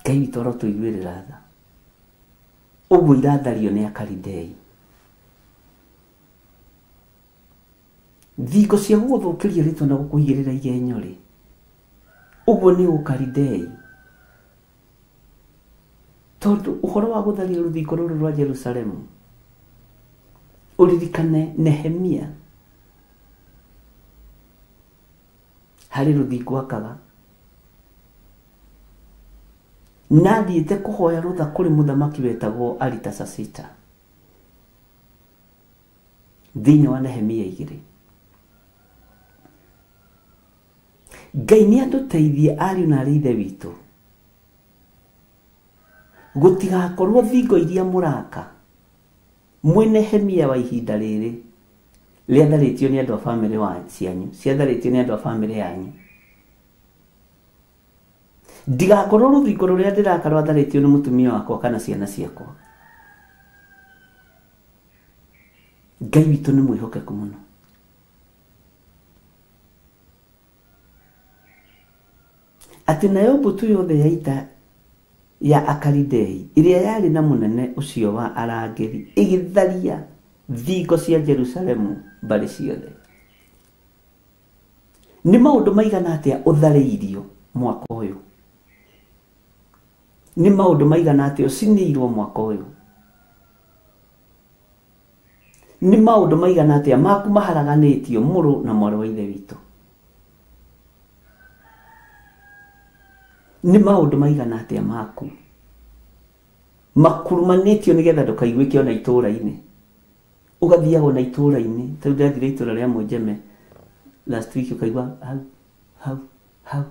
Ngai witũ arotũiguĩrĩra tha. Ũguo irathario nĩ Akalidei. Thingo cia gũgũthũkĩria rĩtwa na gũkũigĩrĩra igenyo rĩ, ũguo nĩ Ũkalidei. Tondũ ũhoro wa gũtharia rũthingo rũrũ rwa Jerusalemu, ũririkane Nehemia harĩ rũthingo akaga, na athiĩte kũhoya rũtha kũrĩ mũthamaki wetagwo Aritasasita thĩinĩ wa Nehemia 2. Ngai nĩ atũteithie ariũ na arĩ ithe witũ gũtigakorwo thingo iria mũraka mwĩ Nehemia wa ihinda rĩrĩ rĩatharĩtio nĩ andũ a bamĩrĩ cianyu, ciatharĩtio nĩ andũ a bamĩrĩ yanyu. Ndigakorwo rũthingo rũrĩa ndĩraka rwatharĩtio nĩ mũtumia wakwa kana ciana ciakwa. Ngai witũ nĩ mwĩhokeku mũno. Atĩ nayo mbũtũ yothe ya ita ya Akalidei ĩrĩa yarĩ na mũnene ũcio wa arangĩri ĩgĩtharia thingo cia Jerusalemu mbarĩ ciothe. Nĩ maũndũ maigana atĩa ũtharĩirio mwaka ũyũ? Nĩ maũndũ maigana atĩa ũcinĩirwo mwaka ũyũ? Nĩ maũndũ maigana atĩa maku maharaganĩtio mũrũ na mwarĩ wa ithe witũ? Nĩ maũndũ maigana atĩa maku makurumanĩtio nĩgetha ndũkaiguĩke ona itũũra-inĩ? Ũgathiaga ona itũũra-inĩ, ta ndathire itũũra rĩa Mwĩnjeme last week, ũkaigua hau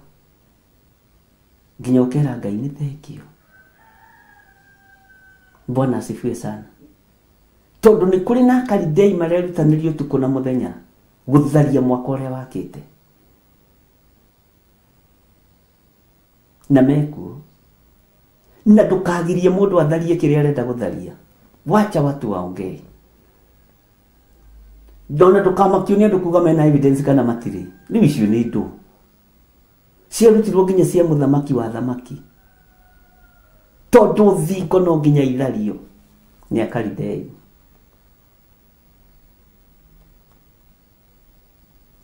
nginya ũkera Ngai nĩ thengio. Bwana asifiwe sana. Tondũ nĩ kũrĩ na Akalidei marerutanĩria ũtukũ na mũthenya gũtharia mwaka ũrĩa wakĩte. Na mekuo. Na ndũkagirie mũndũ atharie kĩrĩa arenda gũtharia. Wacha watu waongee. Ndona ndũkamakio nĩ andũ kuga mena evidence kana matirĩ. Rĩu icio nĩ ndũ. Ciarutirwo nginya cia mũthamaki wa thamaki. Tondũ thingo no nginya ithario nĩ Akalidei.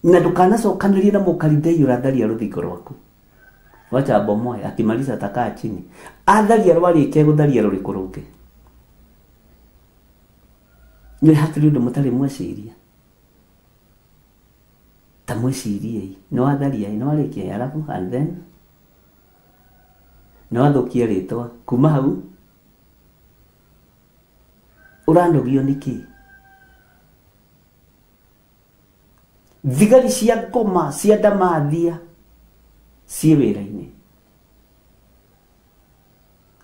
Na ndũkanacokanĩrie na Mũkalidei ũratharia rũthingo rwaku. Wacha bomoe akimaliza atakaa chini. Atharia rwarĩkia gũtharia rũrĩkũ rũngĩ. Nĩ hatirĩ ũndũ mũtarĩ mweciria. Ta mwecirie nĩ watharia nĩ warĩkia arabu and then nĩ wathũkia rĩtwa kuma hau ũrandogio nĩkĩ? Thigari cia ngoma cia ndamathia ciĩ wĩra-inĩ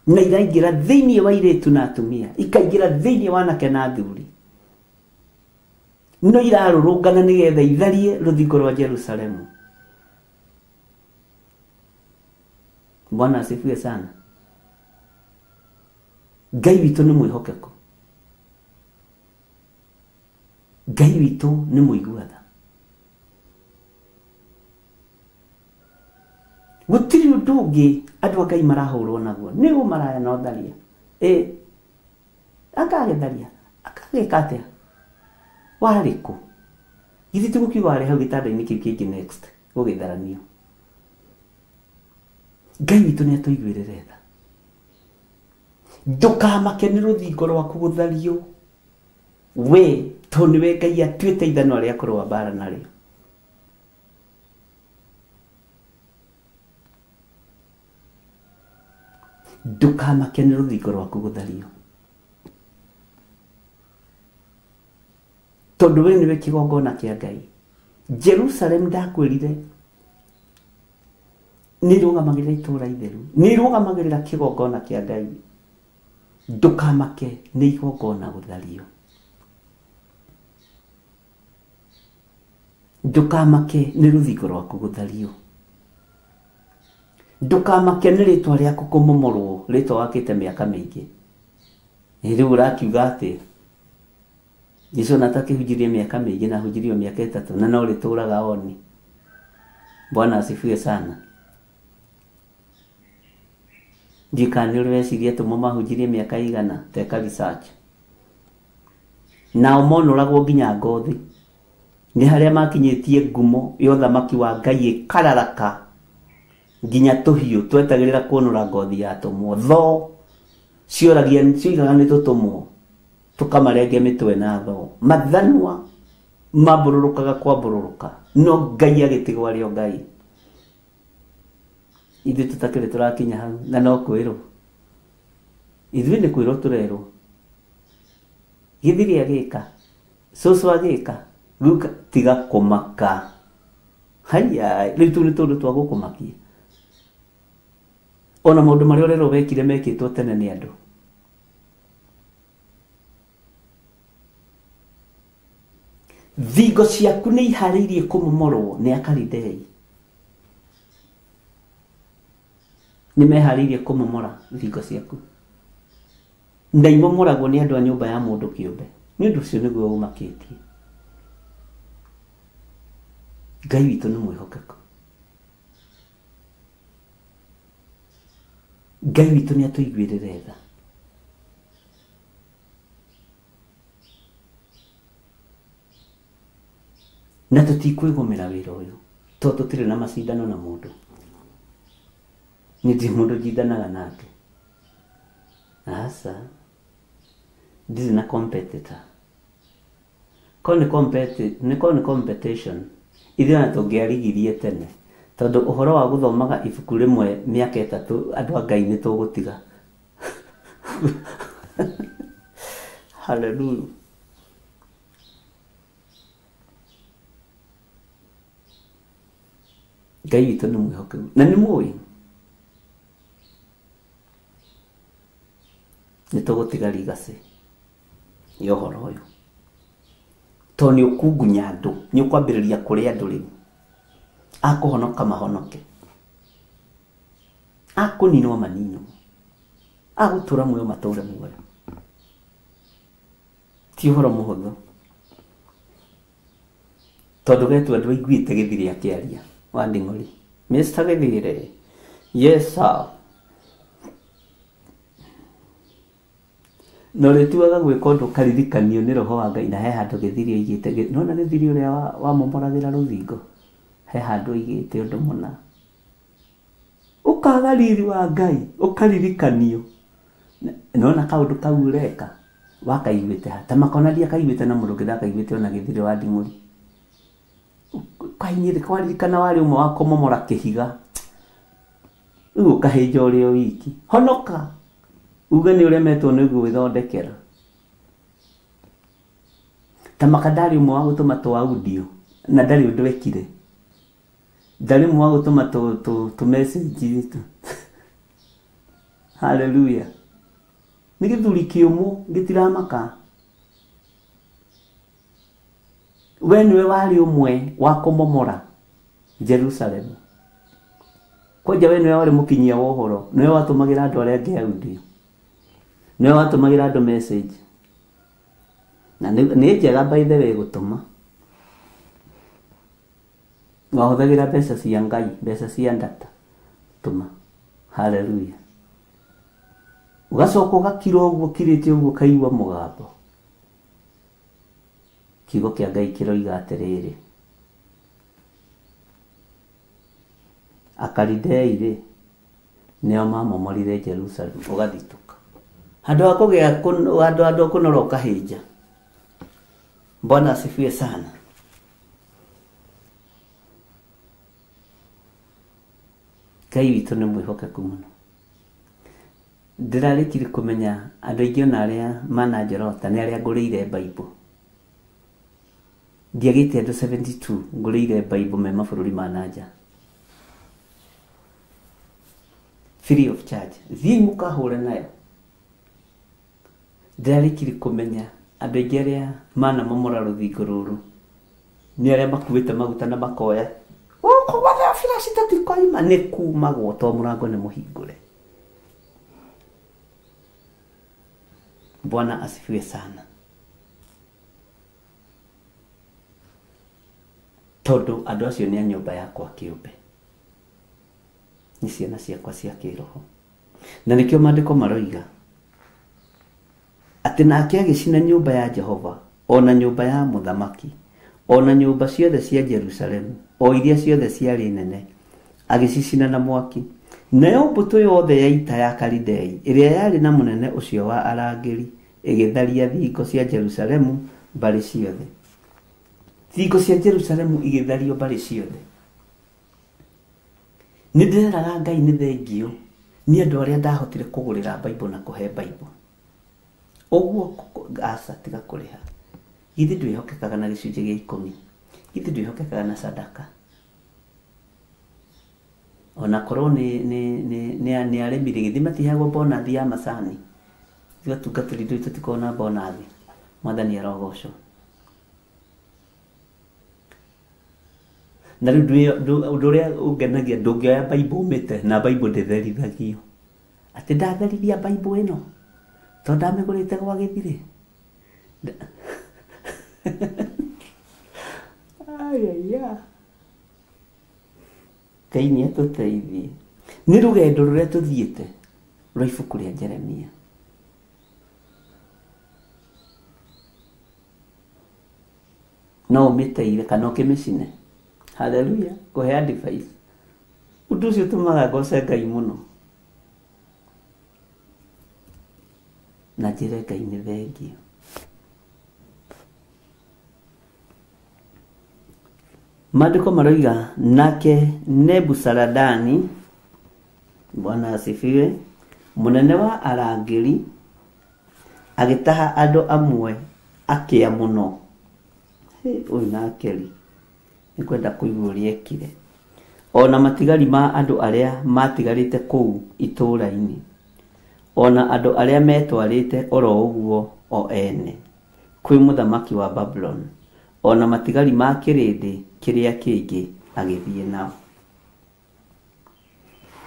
na iraingĩra thĩinĩ wa airĩtu na atumia, ikaingĩra thĩinĩ wa anake na athuri, no irarũrũngana nĩgetha itharie rũthingo rwa Jerusalemu. Bwana asifiwe sana. Ngai witũ nĩ mwĩhokeku. Ngai witũ nĩ mũiguatha. Gũtirĩ ũndũ ũngĩ andũ a Ngai marahũrwo naguo nĩ ũmaraya na ũtharia. Akagĩtharia akagĩka atĩa? Warĩ kũ? Githĩ tũgũkiuga warĩ hau gĩtanda-inĩ kĩu kĩngĩ next gũgĩtharanio. Ngai witũ nĩ atũiguĩrĩre tha. Ndũkamake nĩ rũthingo rwaku gũthario. We tondũ nĩwe Ngai atuĩte ithano rĩa kũrũa mbara narĩo. Ndũkamake nĩ rũthingo rwaku gũthario. tondu we niwe kigongona kia Ngai. Jerusalem ndakwirire nirũgamagĩrĩra itũũra itheru, nirũgamagĩrĩra kigongona kia Ngai. Ndukamake nĩ igongona gũthario. Ndukamake nĩ rũthingo rwaku gũthario. Ndukamake nĩ rĩtwa rĩaku kũmomorwo, rĩtwa wakĩte mĩaka mĩingĩ. Rĩu ũrakiuga atĩ Jesũ natakĩhunjirie mĩaka mĩingĩ na hunjirio mĩaka 3 na no rĩtũũraga oni. Bwana asifiwe sana. Jikani ũreciria tũmo mahunjirie mĩaka igana, teka research. Nao monoragwo nginya ngothi. Nĩ harĩa makinyĩtie ngumo ya ũthamaki wa Ngai ĩkararaka nginya tũhiũ twetagĩrĩra kuonora ngothi ya tũmwo. Tho cioragia ciigaga nĩ tũtũmwo tũkamarenge mĩtwe na tho. Mathanwa mambũrũrũkaga kwambũrũrũka, no Ngai agĩtigwo arĩ o Ngai. Ithuĩ tũtakĩrĩ tũrakinya hau na no kwĩrwo. Ithuĩ nĩ kwĩrwo tũrerwo. Gĩthiri agĩka, cũcũ agĩka, guka tiga kũmaka. Haya, rĩu tũu nĩ tũndũ twa gũkũmakia. Ona maũndũ marĩa ũrerwo wekire mekĩtwo tene nĩ andũ. Thingo ciaku nĩ iharĩirie kũmomorwo nĩ Akalidei. Nĩ meharĩirie kũmomora thingo ciaku. Na imomoragwo nĩ andũ a nyũmba ya mũndũ kĩũmbe. Nĩ ũndũ ũcio nĩguo ũmakĩtie. Ngai witũ nĩ mwĩhokeku. Ngai witũ nĩ atũiguĩrĩre tha. Na tũtikwĩgũmĩra wĩra ũyũ tondũ tũtirĩ na macindano na mũndũ. Nĩ ndĩ mũndũ njindanaga nake. Asa ndirĩ na competitor. Korwo nĩ competition ithuĩ na tũngĩarigirie tene tondũ ũhoro wa gũthomaga ibuku rĩmwe mĩaka 3 andũ a Ngai nĩ tũgũtiga. Hallelujah. Ngai witũ nĩ mwĩhokeku na nĩ mũĩ nĩ tũgũtiga rigacĩ ya ũhoro ũyũ tondũ nĩ ũkungunya andũ, nĩ ũkwambĩrĩria kũrĩa andũ rĩu. Akũhonoka mahonoke, akũninwo maninwo, agũtũra muoyo matũre muoyo. Ti ũhoro mũhũthũ tondũ getu andũ aiguĩte Gĩthiri akĩaria wa Nding'ori. Mr. Gĩthiri, yes sir. No rĩtuaga gwĩka ũndũ karirikanio nĩ Roho wa Ngai na he handũ Gĩthiri oigĩte. Nona Gĩthiri ũrĩa wamomoragĩra rũthingo he handũ oigĩte ũndũ mũna. Ũkaga riri wa Ngai ũkaririkanio. Nona kaũndũ kau ũreka wakaiguĩte ha. Ta makonadia kaiguĩte na mũndũ ũngĩ akaiguĩte ona Gĩthiri wa Nding'ori. Kahinyĩrĩ kwaririkana warĩ ũmwe wa kũmomora kĩhiga. Rĩu ũkahĩnja ũrĩ o wiki. Honoka. Uga nĩ ũremetwo nĩguo wĩthondekera. Ta makadari ũmwe wa gũtũma tũ audio na ndarĩ ũndũ wekire. Ndarĩ ũmwe wa gũtũma tũ message tu. Hallelujah. Nĩ gĩthuri kĩũmũ gĩtiramaka. We nĩwe warĩ ũmwe wa kũmomora Jerusalem. Kwanja we nĩwe warĩ mũkinyia wa ũhoro, nĩwe watũmagĩra andũ arĩa angĩ audio. Nĩwe watũmagĩra andũ message. Na nĩ njega by the way gũtũma. Wahũthagĩra mbeca cia Ngai, mbeca cia data. Tũma. Hallelujah. Ugacoka ũgakira ũguo kirĩte ũguo kaigua mũgambo. Kiugo kĩa Ngai kĩroiga atĩrĩrĩ. Akalidei nĩo mamomorire Jerusalem ũgathitũka. Handũ ha kũgĩa andũ kũnora ũkahĩnja. Bwana asifiwe sana. Ngai witũ nĩ mwĩhokeku mũno. Ndĩrarĩkire kũmenya andũ aingĩ ona arĩa mananjorota nĩ arĩa ngũrĩire Bible. ndiagite andũ 72 ngũrĩire Bible me mabũrũri ma nanja free of charge. Thiĩ mũkahũre nayo. Ndarĩkire kũmenya andũ aingĩ arĩa manamomora rũthingo rũrũ nĩ arĩa makuĩte maguta na makoya gũkũ gwa Theophilus tũtikoima, nĩ kumagwo to mũrango nĩ mũhingũre. Bwana asifiwe sana. Tondũ andũ acio nĩ a nyũmba yakwa kĩũmbe, nĩ ciana ciakwa cia kĩroho, na nĩkĩo maandĩko maroiga atĩ nake agĩcina nyũmba ya Jehova, ona nyũmba ya mũthamaki, ona nyũmba ciothe cia Jerusalemu, o iria ciothe ciarĩ nene, agĩcicina na mwaki. Nayo mbũtũ yothe ya ita ya Kalidei ĩrĩa yarĩ na mũnene ũcio wa arangĩri ĩgĩtharia thingo cia Jerusalemu mbarĩ ciothe. Thingo cia Jerusalemu igĩthario mbarĩ ciothe. Nĩ ndĩreraga Ngai nĩ thengio nĩ andũ arĩa ndahotire kũgũrĩra Bible na kũhe Bible. Ũguo aca tiga kũrĩha. Githĩ ndwĩhokekaga na gĩcunjĩ gĩa 10? Githĩ ndwĩhokekaga na sadaka? Ona korwo nĩ aremire githĩ matiheagwo bonathi ya macani? Tigatungatĩri ndũĩ tũtikona bonathi. Mwathani arogocwo. Na rĩu ũndũ ũrĩa ũngenagia, ndũngĩoya Bible ũmĩte na Bible ndĩtherithagio. Atĩ ndatherithia Bible ĩno tondũ ndamĩgũrĩte gwa Gĩthirĩ. Ayaya. Ngai nĩ atũteithie. Nĩ rũgendo rũrĩa tũthiĩte rwa ibuku rĩa Jeremia. No ũmĩteire kana ũkĩmĩcine. Hallelujah. Kũhe advice. Ũndũ ũcio ũtũmaga ngoce Ngai mũno. Na njĩre Ngai nĩ thengio. Maandĩko maroiga nake Nebuzaradani, Bwana asifiwe, mũnene wa arangĩri agĩtaha andũ amwe akĩa mũno. Ũyũ nakeri nĩ kwenda kũigua ũrĩa ekire. Ona matigari ma andũ arĩa matigarĩte kũu itũũra-inĩ, ona andũ arĩa metwarĩte oro ũguo o ene kwĩ mũthamaki wa Babylon, ona matigari ma kĩrĩndĩ kĩrĩa kĩngĩ agĩthiĩ nao.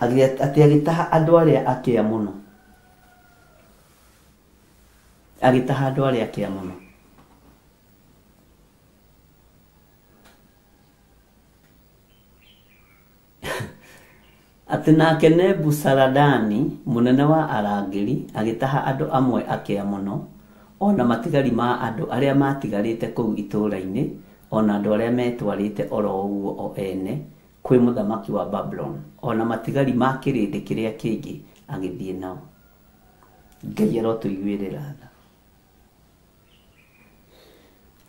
Atĩ agĩtaha andũ arĩa akĩa mũno. Agĩtaha andũ arĩa akĩa mũno. Atĩ nake Nebuzaradani, mũnene wa arangĩri, agĩtaha andũ amwe akĩa mũno, ona matigari ma andũ arĩa matigarĩte kũu itũũra-inĩ, ona andũ arĩa metwarĩte oro ũguo o ene kwĩ mũthamaki wa Babylon, ona matigari ma kĩrĩndĩ kĩrĩa kĩngĩ agĩthiĩ nao. Ngai arotũiguĩrĩra tha.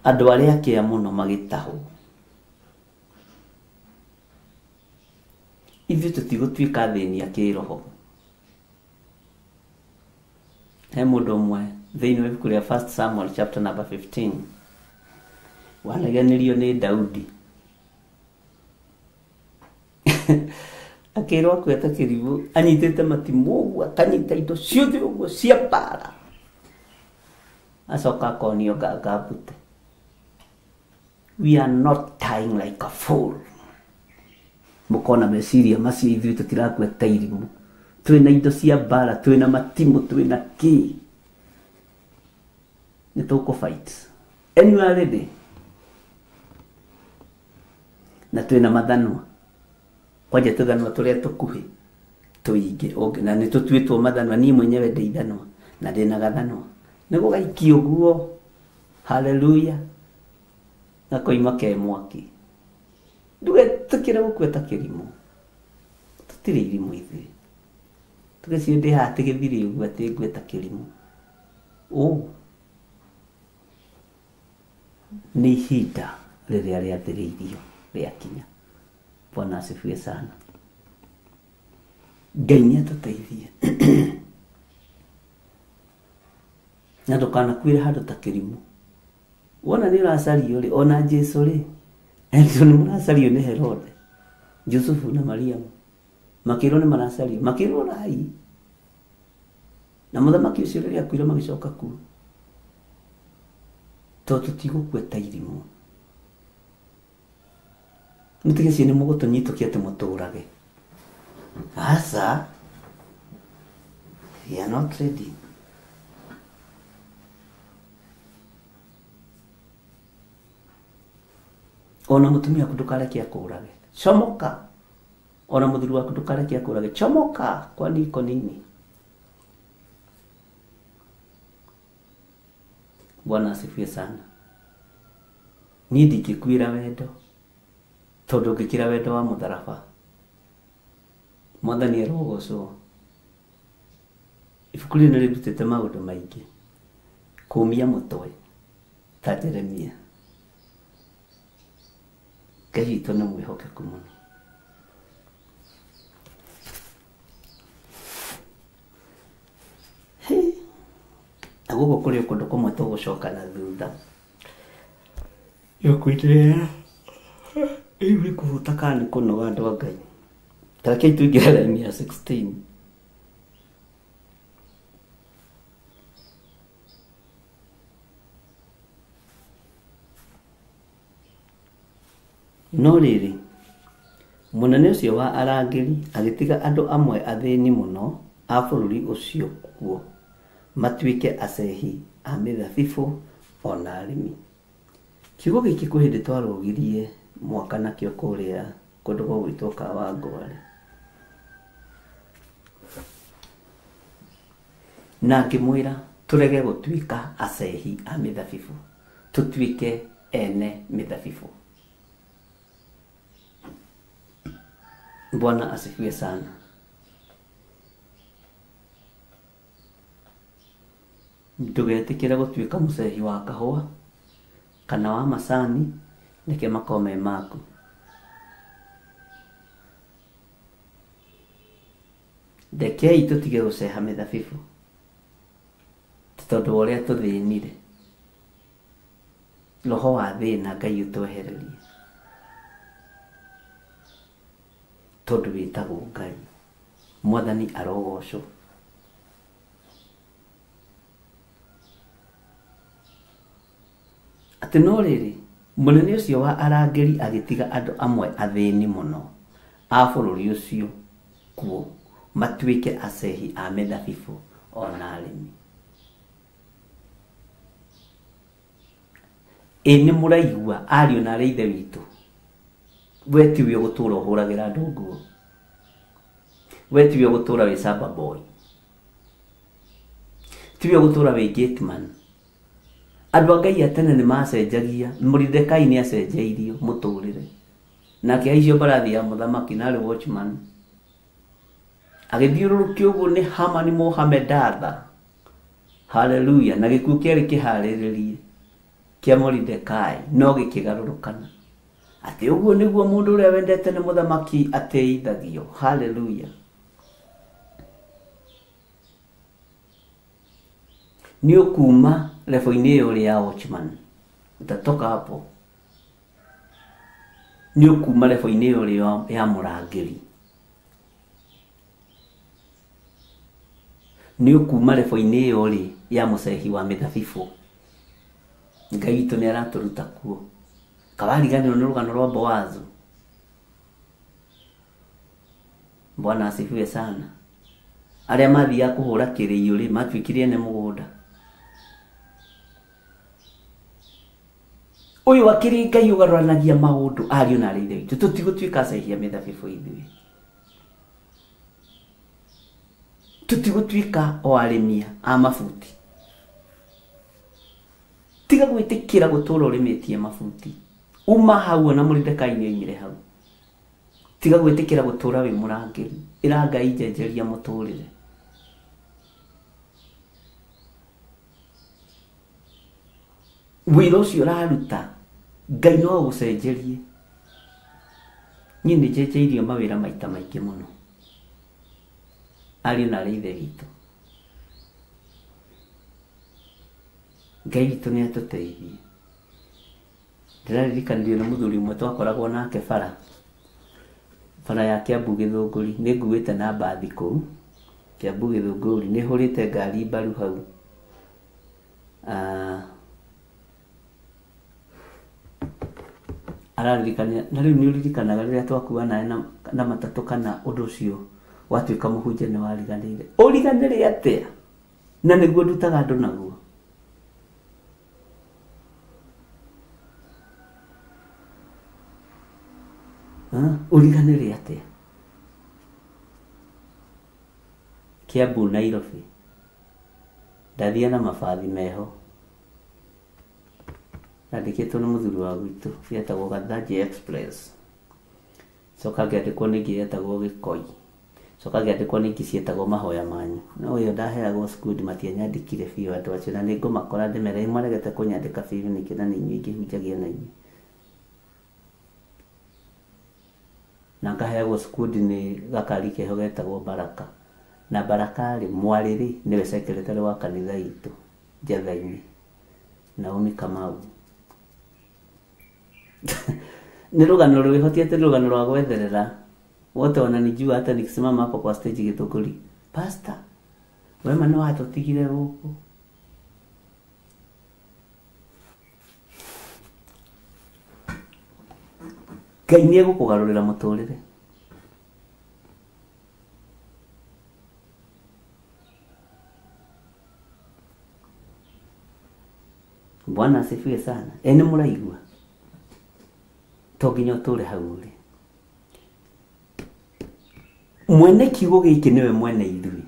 Andũ arĩa akĩa mũno magĩtahwo. Ithuĩ tũtigũtuĩka thĩni kĩroho. He mũndũ ũmwe thĩinĩ wa ibuku rĩa 1 Samuel chapter number 15 waneganirio nĩ Daudi. Akĩrwo akweta kĩrimũ, anyitĩte matimũ ũguo, akanyita indo ciothe ũguo cia mbara. Acoka akonio ngambute. We are not dying like a fool. Mũkona meciria macio ithuĩ tũtirakweta irimũ. Twĩna indo cia mbara, twĩna matimũ, twĩna kĩ. Nĩ tũkũ-fight. And you are ready. Na twĩna mathanwa. Kwanja tũthanwa tũrĩa tũkuhĩ tũingĩ. Na nĩ tũtuĩtwo mathanwa, niĩ mwenyewe ndĩ ithanwa na ndĩna gathanwa. Nĩ gũgaikio ũguo. Hallelujah. Gakoima ke mwaki. Ndũgetĩkĩre gũkweta kĩrimũ. Tũtirĩ irimũ ithuĩ. Tũgĩcio ndĩ haha atĩ Gĩthirĩ ũguo atĩ ngweta kĩrimũ. Nĩ ihinda rĩrĩa rĩathĩrĩirio rĩakinya. Bwana asifiwe sana. Ngai nĩ atũteithie. Na ndũkanakuĩre handũ ta kĩrimũ. wona nĩ ũracario rĩ, ona Jesu rĩ, Elton nĩ mũracario nĩ Herode, Jusufu na Mariamu makĩrwo nĩ maracario, makĩrwo rai, na mũthamaki ũcio rĩrĩa akuire magĩcoka kuo, tondũ tũtigũkua ta irimũ. Mũtige ciĩ nĩ mũgũtũnyitũkia atĩ mũtũrage. Aca, we are not ready. Ona mũtumia waku ndũkareke akũrage, comoka. Ona mũthuri waku ndũkareke akũrage, comoka kwa niko nini. Bwana asifiwe sana. Niĩ ndingĩkwĩra wendo, tondũ ngĩkĩra wendo wa mũtharaba. Mwathani arogocwo. Ibuku rĩrĩ nĩ rĩrutĩte maũndũ maingĩ, kũũmia mũtwe ta Jeremia. Ngai witũ nĩ mwĩhokeku mũno. Na gũkũ kũrĩ kũndũ kũmwe tũgũcoka na thutha. Yokwĩtĩrĩra iwe kũhuta kana kũnoga andũ a Ngai. Tareke tuingĩre raini ya 16. No rĩrĩ, mũnene ũcio wa arangĩri agĩtiga andũ amwe athĩni mũno a bũrũri ũcio kuo matuĩke acehi a mĩthabibũ ona arĩmi. Kiugo gĩkĩ kwĩ hĩndĩ twarũgirie mwaka nakĩo kũrĩa kũndũ gwa gwĩtwo Kawangware. Na ngĩmwĩra tũrege gũtuĩka acehi a mĩthabibũ, tũtuĩke ene mĩthabibũ. Bwana asifiwe sana. Ndũgetĩkĩre gũtuĩka mũcehi wa kahũa kana wa macani nĩke makome maku. Ndekei tũtige gũceha mĩthabibũ, tondũ ũrĩa tũthĩnire. Roho wa thĩna Ngai ũtwehererie, tondũ wĩtagwo Ngai. Mwathani arogocwo. Atĩ no rĩrĩ, mũnene ũcio wa arangĩri agĩtiga andũ amwe athĩni mũno a bũrũri ũcio kuo matuĩke acehi a mĩthabibũ ona arĩmi. Nĩ mũraigua ariũ na arĩ ithe witũ, we tiwe gũtũra ũhũragĩra andũ nguo, we tiwe gũtũra wĩ samba boy, tiwe gũtũra wĩ gateman. Andũ a Ngai a tene nĩ macenjagia, Moridekai nĩ acenjeirio mũtũrĩre, nake aicio mbarathi ya mũthamaki narĩ watchman agĩthiũrũrũkio ũguo nĩ Hamani Mohamedatha. Haleluya. Na gĩkuũ kĩarĩ kĩharĩrĩrie kĩa Moridekai no gĩkĩgarũrũkana, atĩ ũguo nĩguo mũndũ ũrĩa wendete nĩ mũthamaki ateithagio. Haleluya. Nĩ ũkuma level-inĩ ĩyo ya watchman, utatoka hapo. Nĩ ũkuma level-inĩ ĩyo ya mũrangĩri, nĩ ũkuma level-inĩ ĩyo ya mũcehi wa mĩthabibũ. Ngai witũ nĩ aratũruta kuo. Kawariganĩrwo nĩ rũgano rwa Boazu. Bwana asifiwe sana. Arĩa mathiaga kũhũra kĩrĩio matuĩkire ene mũgũnda. Ũyũ akĩrĩ Ngai ũgarũranagia maũndũ, ariũ na arĩ ithe witũ. Tũtigũtuĩka acehi a mĩthabibũ ithuĩ, tũtigũtuĩka o arĩmia a mabuti. Tiga gwĩtĩkĩra gũtũra ũrĩmĩtie mabuti. Uma hau ona Moridekai nĩ oimire hau. Tiga gwĩtĩkĩra gũtũra wĩ mũrangĩri. Ĩra Ngai njenjeria mũtũrĩre. Wĩra ũcio ũraruta Ngai no agũcenjerie. Niĩ nĩ njenjeirio mawĩra maita maingĩ mũno, ariũ na arĩ ithe witũ. Ngai witũ nĩ atũteithie. ndĩraririkanire na mũthuri ũmwe twakoragwo nake bara ya Kiambu Gĩthũngũri, nĩ nguĩte na mbathi kũu Kiambu Gĩthũngũri, nĩ hũrĩte ngari mbaru hau. Araririkania na rĩu nĩ ũririkanaga rĩrĩa twakuana na matatũ kana ũndũ ũcio watuĩka mũhunjia nĩ wariganĩire. Ũriganĩre atĩa? Na nĩguo ndutaga andũ naguo. Ũriganĩre atĩa? Kiambu Nairobi ndathiĩ na mabathi meho, ndandĩkĩtwo nĩ mũthuri wa gwitũ yetagwo Gathaji Express, coka ngĩandĩkwo nĩ ingĩ yetagwo Gĩkoi, coka ngĩandĩkwo nĩ ingĩ cietagwo Mahoya Manyu. No ũyũ ndaheagwo cukuru matianyandĩkire biũ andũ acio, na nĩngũmakora ndĩmere maregete kũnyandĩka biũ nĩkĩ na nĩ inyuĩ ingĩhunjagia na inyuĩ. Na ngaheagwo cukuru nĩ gakari keho getagwo Baraka, na Baraka rĩ mwarĩrĩ nĩwe secretary wa kanitha itũ Njatha-inĩ, Naomi Kamau. Ni rugano rwĩhotete, rugano rwa gwetherera. Wote wananijua hata nikisimama hapo kwa stage Gĩthũngũri, pastor wema no atutigire gũkũ. Ngai nĩ egũkũgarũrĩra mũtũrĩre. Bwana asifiwe sana. Ene mũraigua to nginya ũtũre hau rĩ. Mwene kiugo gĩkĩ nĩwe mwene ithuĩ,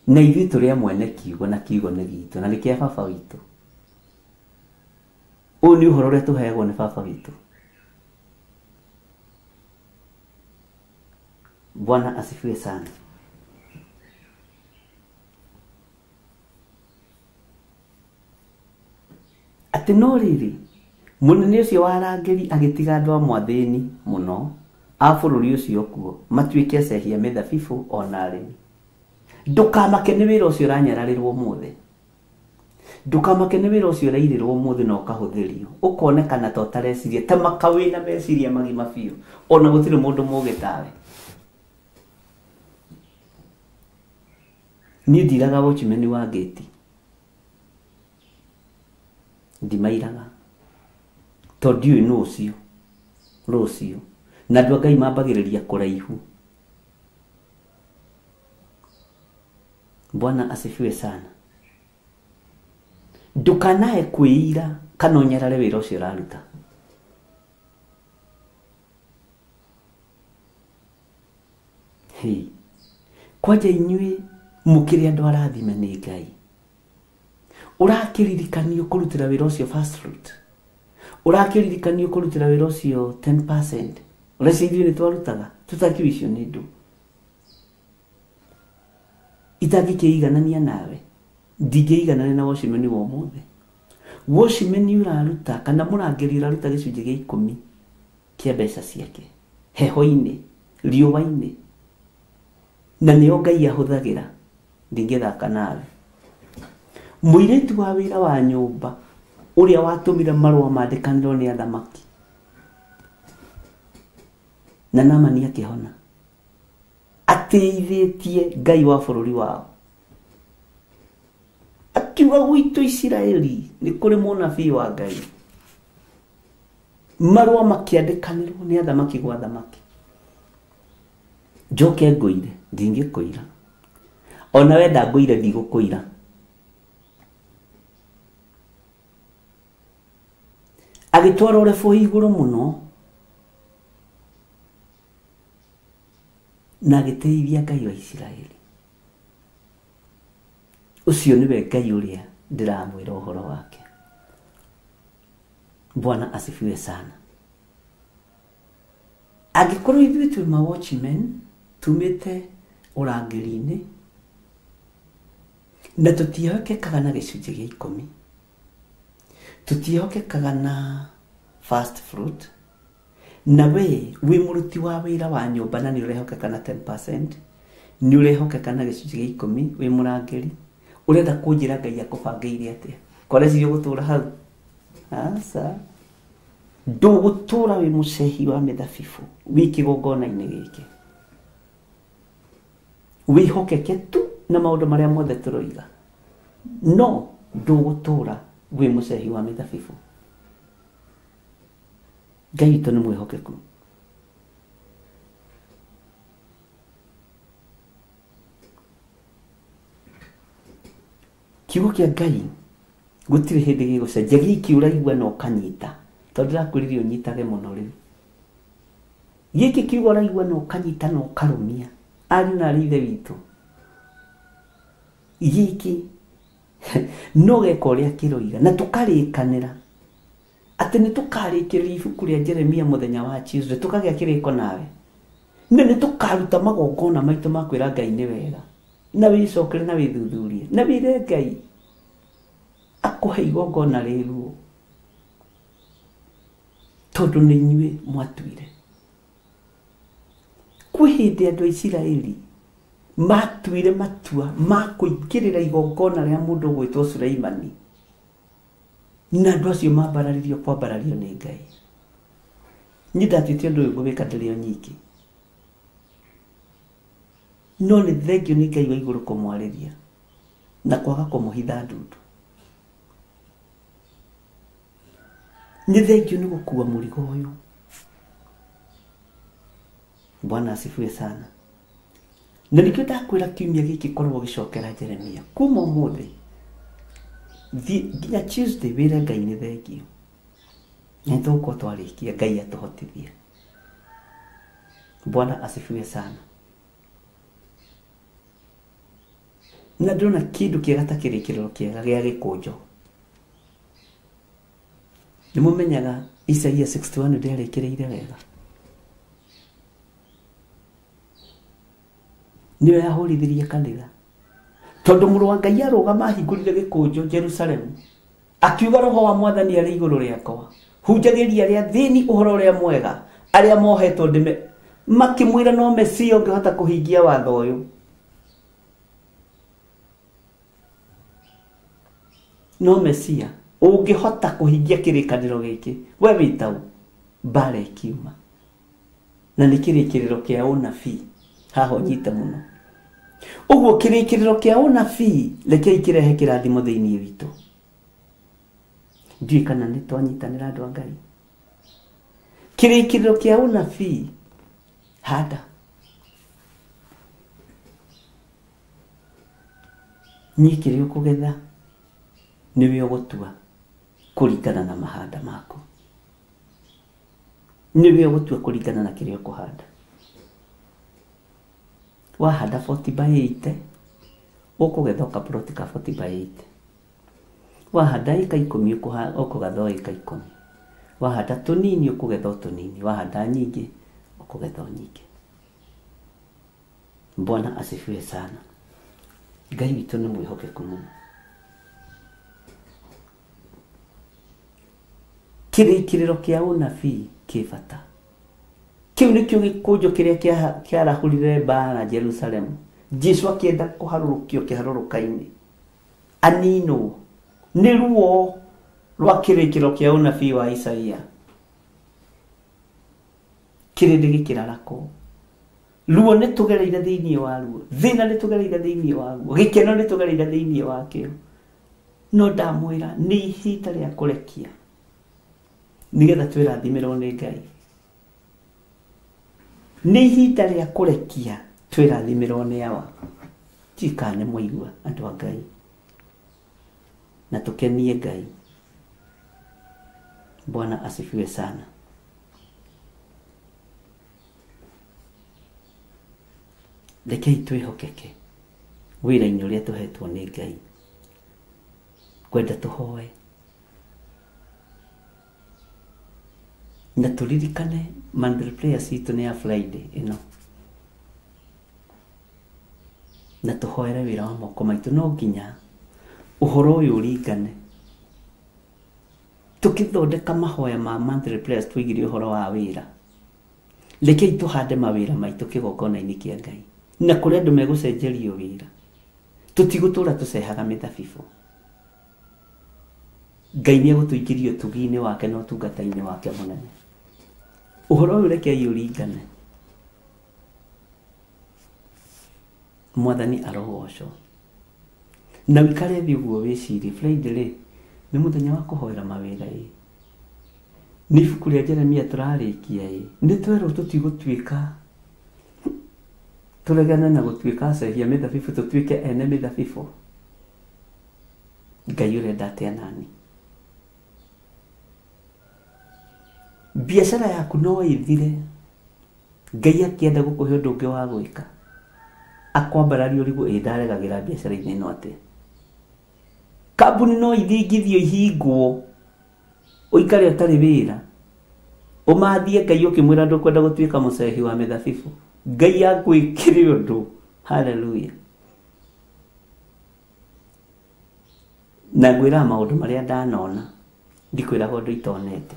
na ithuĩ tũrĩ mwene kiugo, na kiugo nĩ gitũ na nĩ kĩa baba witũ. Ũyũ nĩ ũhoro ũrĩa tũheagwo nĩ baba witũ. Bwana asifiwe sana. Atĩ no rĩrĩ mũnene ũcio wa arangĩri agĩtiga andũ a mwathĩni mũno a bũrũri ũcio kuo matuĩke acehia mĩthabibũ ona arĩmi. Ndũkamake nĩ wĩra ũcio ũranyararĩrwo ũmũthĩ, ndũkamake nĩ wĩra ũcio ũrairĩrwo ũmũthĩ na ũkahũthĩrio, ũkonekana ta ũtareciria, ta makawĩ na meciria magima biũ, ona gũtirĩ mũndũ mũũgĩ tawe. Niĩ ndiraga watchman wa gate, ndimairaga tondũ ndiũĩ nũ ũcio rũciũ, na andũ a Ngai mambagĩrĩria kũraihu. Bwana asifiwe sana. Ndũkanae kwĩira kana ũnyarare wĩra ũcio ũraruta. Kwanja inyuĩ mũkĩrĩ andũ arathime nĩ Ngai, ũrakĩririkanio kũrutĩra wĩra ũcio first fruit, ũrakĩririkanio kũrutĩra wĩra ũcio 10%. Ũreci ithuĩ nĩ twarutaga tũtakiu icio nĩ ndũ itangĩkĩiganania nawe, ndingĩiganania na watchman wa ũmũthĩ. Watchman ũraruta kana mũrangĩri ũraruta gĩcunjĩ gĩa 10 kĩa mbeca ciake heho-inĩ, riũa-inĩ, na nĩo Ngai ahũthagĩra. Ndingĩthaka nawe. Mũirĩtu wa wĩra wa nyũmba ũrĩa watũmire marũa mandĩkanĩrwo nĩ athamaki na Naamani akĩhona, ateithĩtie Ngai wa bũrũri wao, akiuga gwitũ Isiraeli nĩ kũrĩ mũnabii wa Ngai. Marũa makĩandĩkanĩrwo nĩ athamaki gwa athamaki. Njoke ngũire? Ndingĩkũira. Ona wenda ngũire ndigũkũira. Agĩtwara ũrebũ igũrũ mũno na agĩteithia Ngai wa Isiraeli. Ũcio nĩwe Ngai ũrĩa ndĩramwĩra ũhoro wake. Bwana asifiwe sana. Angĩkorwo ithuĩ twĩ ma watchmen tumĩte ũrangĩri-inĩ na tũtiehokekaga na gĩcunjĩ gĩa 10, tũtiehokekaga na first fruit, na we wĩ mũruti wa wĩra wa nyũmba na nĩ ũrehokeka na 10%, nĩ ũrehokeka na gĩcunjĩ gĩa 10, wĩ mũrangĩri, ũrenda kũnjĩra Ngai akũbangĩire atĩa? Koreciria gũtũra hau? asa ndũgũtũra wĩ mũcehi wa mĩthabibũ wĩ kĩgongona-inĩ gĩkĩ wĩhokeke tu na maũndũ marĩa mothe tũroiga no ndũgũtũra wĩ mũcehi wa mĩthabibũ. Ngai witũ nĩ mwĩhokeku. Kiugo kĩa Ngai gũtirĩ hĩndĩ gĩgũcenjia gĩkĩ ũraigua na ũkanyita tondũ ndĩrakwĩrire ũnyitage mũno rĩu. Gĩkĩ kiugo ũraigua na ũkanyita na ũkarũmia ariũ na aarĩ a Ithe witũ. Gĩkĩ no geka ũrĩa kĩroiga na tũkarĩkanĩra atĩ nĩ tũkarĩkĩrĩria ibuku rĩa Jeremia mũthenya wa Tuesday tũkagĩa kĩrĩko nawe na nĩ tũkaruta magongona maitũ ma kwĩra Ngai nĩ wega na wĩcokere na wĩthuthurie na wĩre Ngai akũhe igongona rĩruo tondũ nĩ inyuĩ mwatuire. Kwĩ hĩndĩ andũ a Isiraeli matuire matua ma kũingĩrĩra igongona rĩa mũndũ ũgwĩtwo Suleimani na andũ acio mambararirio kwambarario nĩ Ngai. Niĩ ndatuĩte ũndũ ũyũ ngũwĩka ndĩrĩ o nyiki no nĩ thengio nĩ Ngai wa igũrũ kũmwarĩria na kwaga kũmũhitha ndundu. Nĩ thengio nĩ gũkua mũrigo ũyũ. Bwana asifiwe sana. Na nĩkĩo ndakwĩra kiumia gĩkĩ korwo gĩcokera Jeremia kuma ũmũthĩ nginya Tuesday wĩre Ngai nĩ thengio na nĩtũgũkorwo twarĩkia Ngai atũhotithie. Bwana asifiwe sana. Na ndĩrona kĩndũ kĩega ta kĩrĩkĩrĩro kĩega gĩa gĩkũnjo. Nĩmũmenyaga Isaia 61 ndĩarĩkĩrĩire wega. Nĩwe yahũrithirie kanitha tondũ mũrũ wa Ngai arũgama ahingũrire gĩkũnjo Jerusalemu akiuga roho wa Mwathani arĩ igũrũ rĩakwa hunjagĩria arĩa thĩni ũhoro ũrĩa mwega arĩa mohetwo ndĩme makĩmwĩra no Mesia ũngĩhota kũhingia watho ũyũ. No Mesia ũngĩhota kũhingia kĩrĩkanĩro gĩkĩ we wĩtaũ mbara ĩkiuma na nĩ kĩrĩkĩrĩro kĩa ũnabii haha ũnyite mũno. Ũguo kĩrĩkĩrĩro kĩa ũnabii rekei kĩrehe kĩrathimo thĩinĩ witũ. Ndiũĩ kana nĩ twanyitanĩra andũ a Ngai. Kĩrĩkĩrĩro kĩa ũnabii handa. Niĩ kĩrĩa ũkũgetha nĩwe ũgũtua kũringana na mahanda maku. Nĩwe ũgũtua kũringana na kĩrĩa ũkũhanda. Wahanda 40/80 ũkũgetha kaploti ka 40/80. Wahanda ĩka 10 ũkũgetha ĩka 10. Wahanda tũnini ũkũgetha tũnini. Wahanda nyingĩ ũkũgetha nyingĩ. Bwana asifiwe sana. Ngai witũ nĩ mwĩhokeku mũno. Kĩrĩkĩrĩro kĩa ũnabii kĩ bata. Kĩu nĩkĩo gĩkũnjo kĩrĩa kĩarahũrire mbara Jerusalemu. Jesu akĩenda kũharũrũkio kĩharũrũka-inĩ aninwo nĩ ruo rwa kĩrĩkĩro kĩa ũnabii wa Isaia. Kĩrĩndĩ gĩkĩrarakwo. Ruo nĩ tũgereire thĩinĩ wa ruo. Thĩna nĩ tũgereire thĩinĩ wa ruo. Gĩkeno nĩ tũgereire thĩinĩ wa kĩo. No ndamwĩra nĩ ihinda rĩa kũrekia nĩgetha twĩrathimĩrwo nĩ Ngai. Nĩ ihinda rĩa kũrekia twĩrathimĩrwo nĩ awa. Tika nĩ mũigua andũ a Ngai na tũkenie Ngai. Bwana asifiwe sana. Rekei twĩhokeke wĩra-inĩ ũrĩa tũhetwo nĩ Ngai. Kwenda tũhoe na turirikane monthly prayers itũ nĩ ya Friday ĩno na tũhoere wĩra wa moko maitũ. No nginya ũhoro ũyũ ũringane tũkĩthondeka mahoya ma monthly prayers twĩgire ũhoro wa wĩra. Rekei tũhande mawĩra maitũ kĩgongona-inĩ kĩa Ngai na kũrĩ andũ megũcenjerio wĩra. Tũtigũtũra tũcehaga mĩthabibũ. Ngai nĩ egũtũingĩria ũtugi-inĩ wake na ũtungata-inĩ wake mũnene. Ũhoro ũyũ rekei ũringane. Mwathani arogocwo. Na wikare thĩ ũguo wĩcirie, Friday nĩ mũthenya wa kũhoera mawĩra ĩ. Nĩ ibuku rĩa Jeremia tũrarĩkia ĩ. Nĩ twerwo tũtigũtuĩka tũregane na gũtuĩka acehia mĩthabibũ, tũtuĩke ene mĩthabibũ. Ngai ũrenda atĩa nani? Biacara yaku no ĩthire, Ngai akĩenda gũkũhe ũndũ ũngĩ wa gwĩka, akwambararia ũrigũ ndaregagĩra biacara-inĩ ĩno atĩa. Kambuni no ithingithio ihingwo, ũikare ũtarĩ wĩra, ũmathie Ngai ũkĩmwĩra ndũkwenda gũtuĩka mũcehi wa mĩthabibũ. Ngai agwĩkĩre ũndũ. Hallelujah. Na ngwĩra maũndũ marĩa ndanona, ndikwĩraga ũndũ itonete.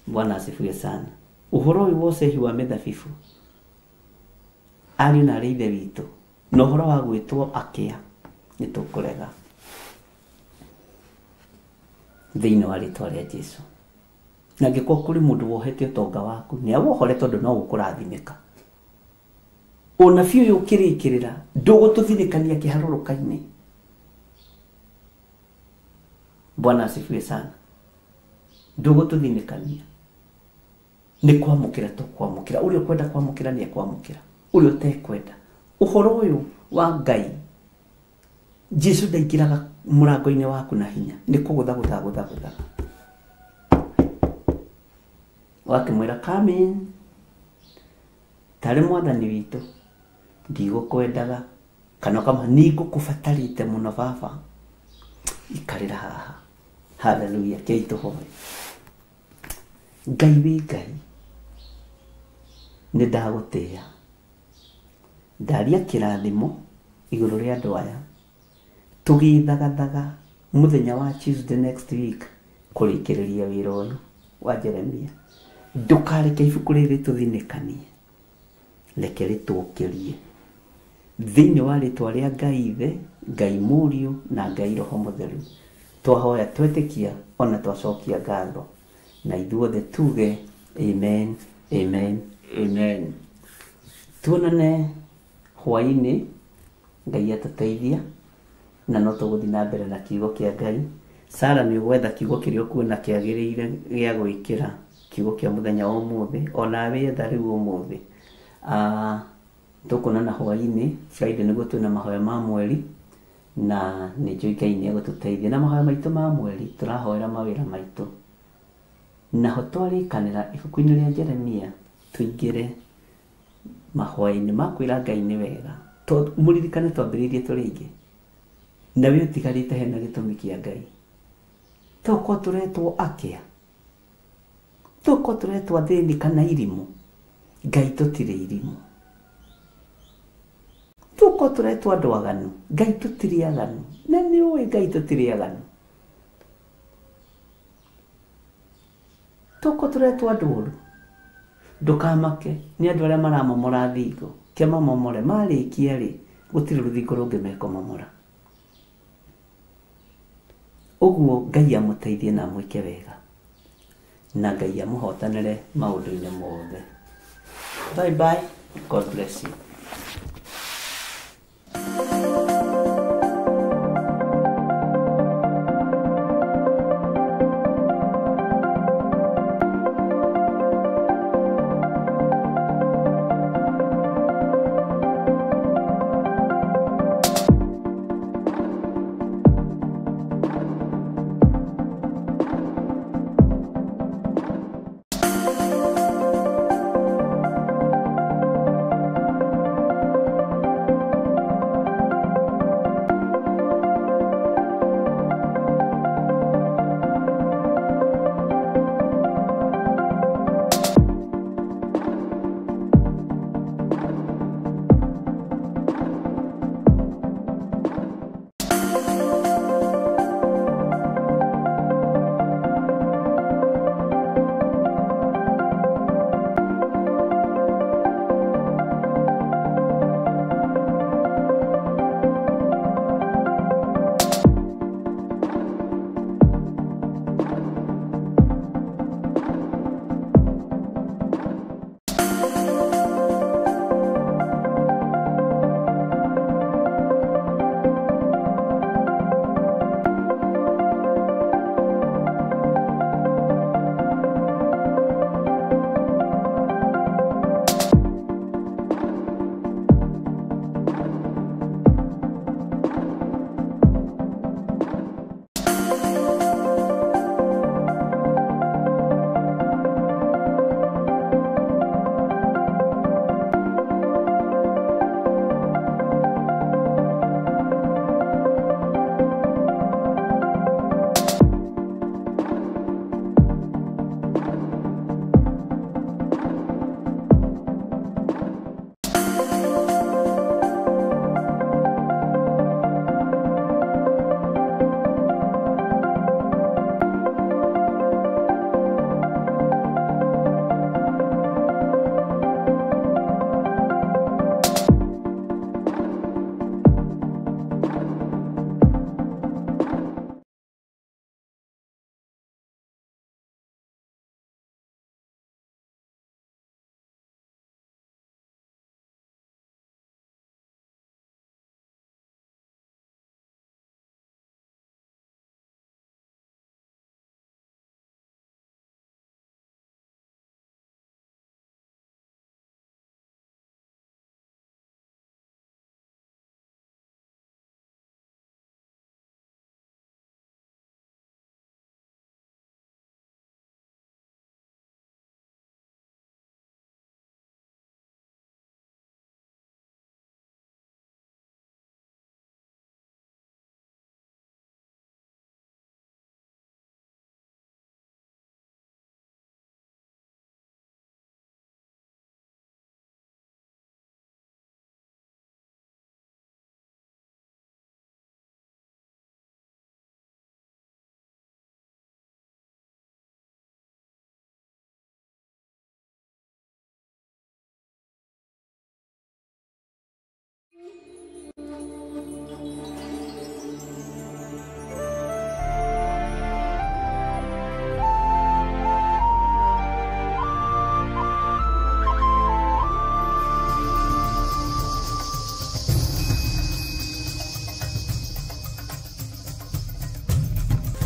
Bwana asifiwe sana. Ũhoro ũyũ wa ũcehi wa mĩthabibũ, ariũ na arĩ ithe witũ, na ũhoro wa gwĩtwo akĩa, nĩ tũkũrega thĩinĩ wa rĩtwa rĩa Jesũ. Na angĩkorwo kũrĩ mũndũ wohete ũtonga waku, nĩ awohore tondũ no gũkũrathimĩka. Ũnabii ũyũ ũkĩrĩkĩrĩra, ndũgũtũthinĩkania kĩharũrũka-inĩ. Bwana asifiwe sana. Ndũgũtũthinĩkania. Nĩ kwamũkĩra tũkwamũkĩra. Ũrĩa ũkwenda kwamũkĩra nĩ ekwamũkĩra. Ũrĩa ũtekwenda. Ũhoro ũyũ wa Ngai, Jesũ ndaingĩraga mũrango-inĩ waku na hinya, nĩ kũgũthagũtha. Wakĩmwĩra come in, tarĩ Mwathani witũ, ndigũkwendaga, kana kama nĩ ngũkũbatarĩte mũno baba, ikarĩra haha. Hallelujah. Kei tũhoe. Ngai wĩ Ngai, nĩ ndagũtĩĩa. Ndaria kĩrathimo igũrũ rĩa andũ aya, tũgĩthagathaga mũthenya wa Tuesday next week kũrĩkĩrĩria wĩra ũyũ wa Jeremia. Ndũkareke ibuku rĩrĩ tũthinĩkanie, reke rĩtũũkĩrie thĩinĩ wa rĩtwa rĩa Ngai Ithe, Ngai Mũriũ na Ngai Roho Mũtheru. Twahoya twetĩkia ona twacokia ngatho, na ithuothe tuge amen, amen, amen. Tuonane hwaĩ-inĩ, Ngai atũteithia, na no tũgũthiĩ na mbere na kiugo kĩa Ngai. Sara nĩ ũgwetha kiugo kĩrĩa ũkuona kĩagĩrĩire gĩa gwĩkĩra kiugo kĩa mũthenya wa ũmũthĩ, ona wetha rĩu ũmũthĩ. Tũkuonana hwaĩ-inĩ Friday, nĩguo twĩna mahoya ma mweri, na nĩ njũĩ Ngai nĩ egũtũteithia na mahoya maitũ ma mweri. Tũrahoera mawĩra maitũ, naho twarĩkanĩra ibuku-inĩ rĩa Jeremia tũingĩre mahoya-inĩ ma kwĩra Ngai nĩ wega. Mũririkane twambĩrĩirie tũrĩ aingĩ, na wĩ ũtigarĩte hena gĩtũmi kĩa Ngai. Tokorwo tũretwo akĩa, tokorwo tũretwo athĩni kana irimũ, Ngai tũtirĩ irimũ. Tokorwo tũretwo andũ aganu, Ngai tũtirĩ aganu. Na nĩ ũĩ Ngai tũtirĩ aganu. Tokorwo tũretwo andũ ũru, ndũkamake nĩ andũ arĩa maramomora thingo. Ke mamomore, marĩkia rĩ, gũtirĩ rũthingo rũngĩ mekũmomora. Ũguo Ngai amũteithie na amwĩke wega, na Ngai amũhotanĩre maũndũ-inĩ mothe. Bye bye. God bless you.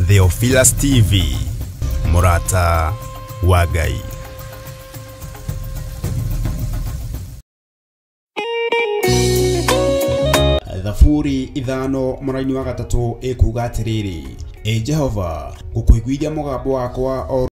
Theophilus TV, Murata wa Ngai. Thaburi ithano mũraini wa gatatũ ĩkuga atĩrĩrĩ: Jehova, ngũkũiguithia mũgambo wakwa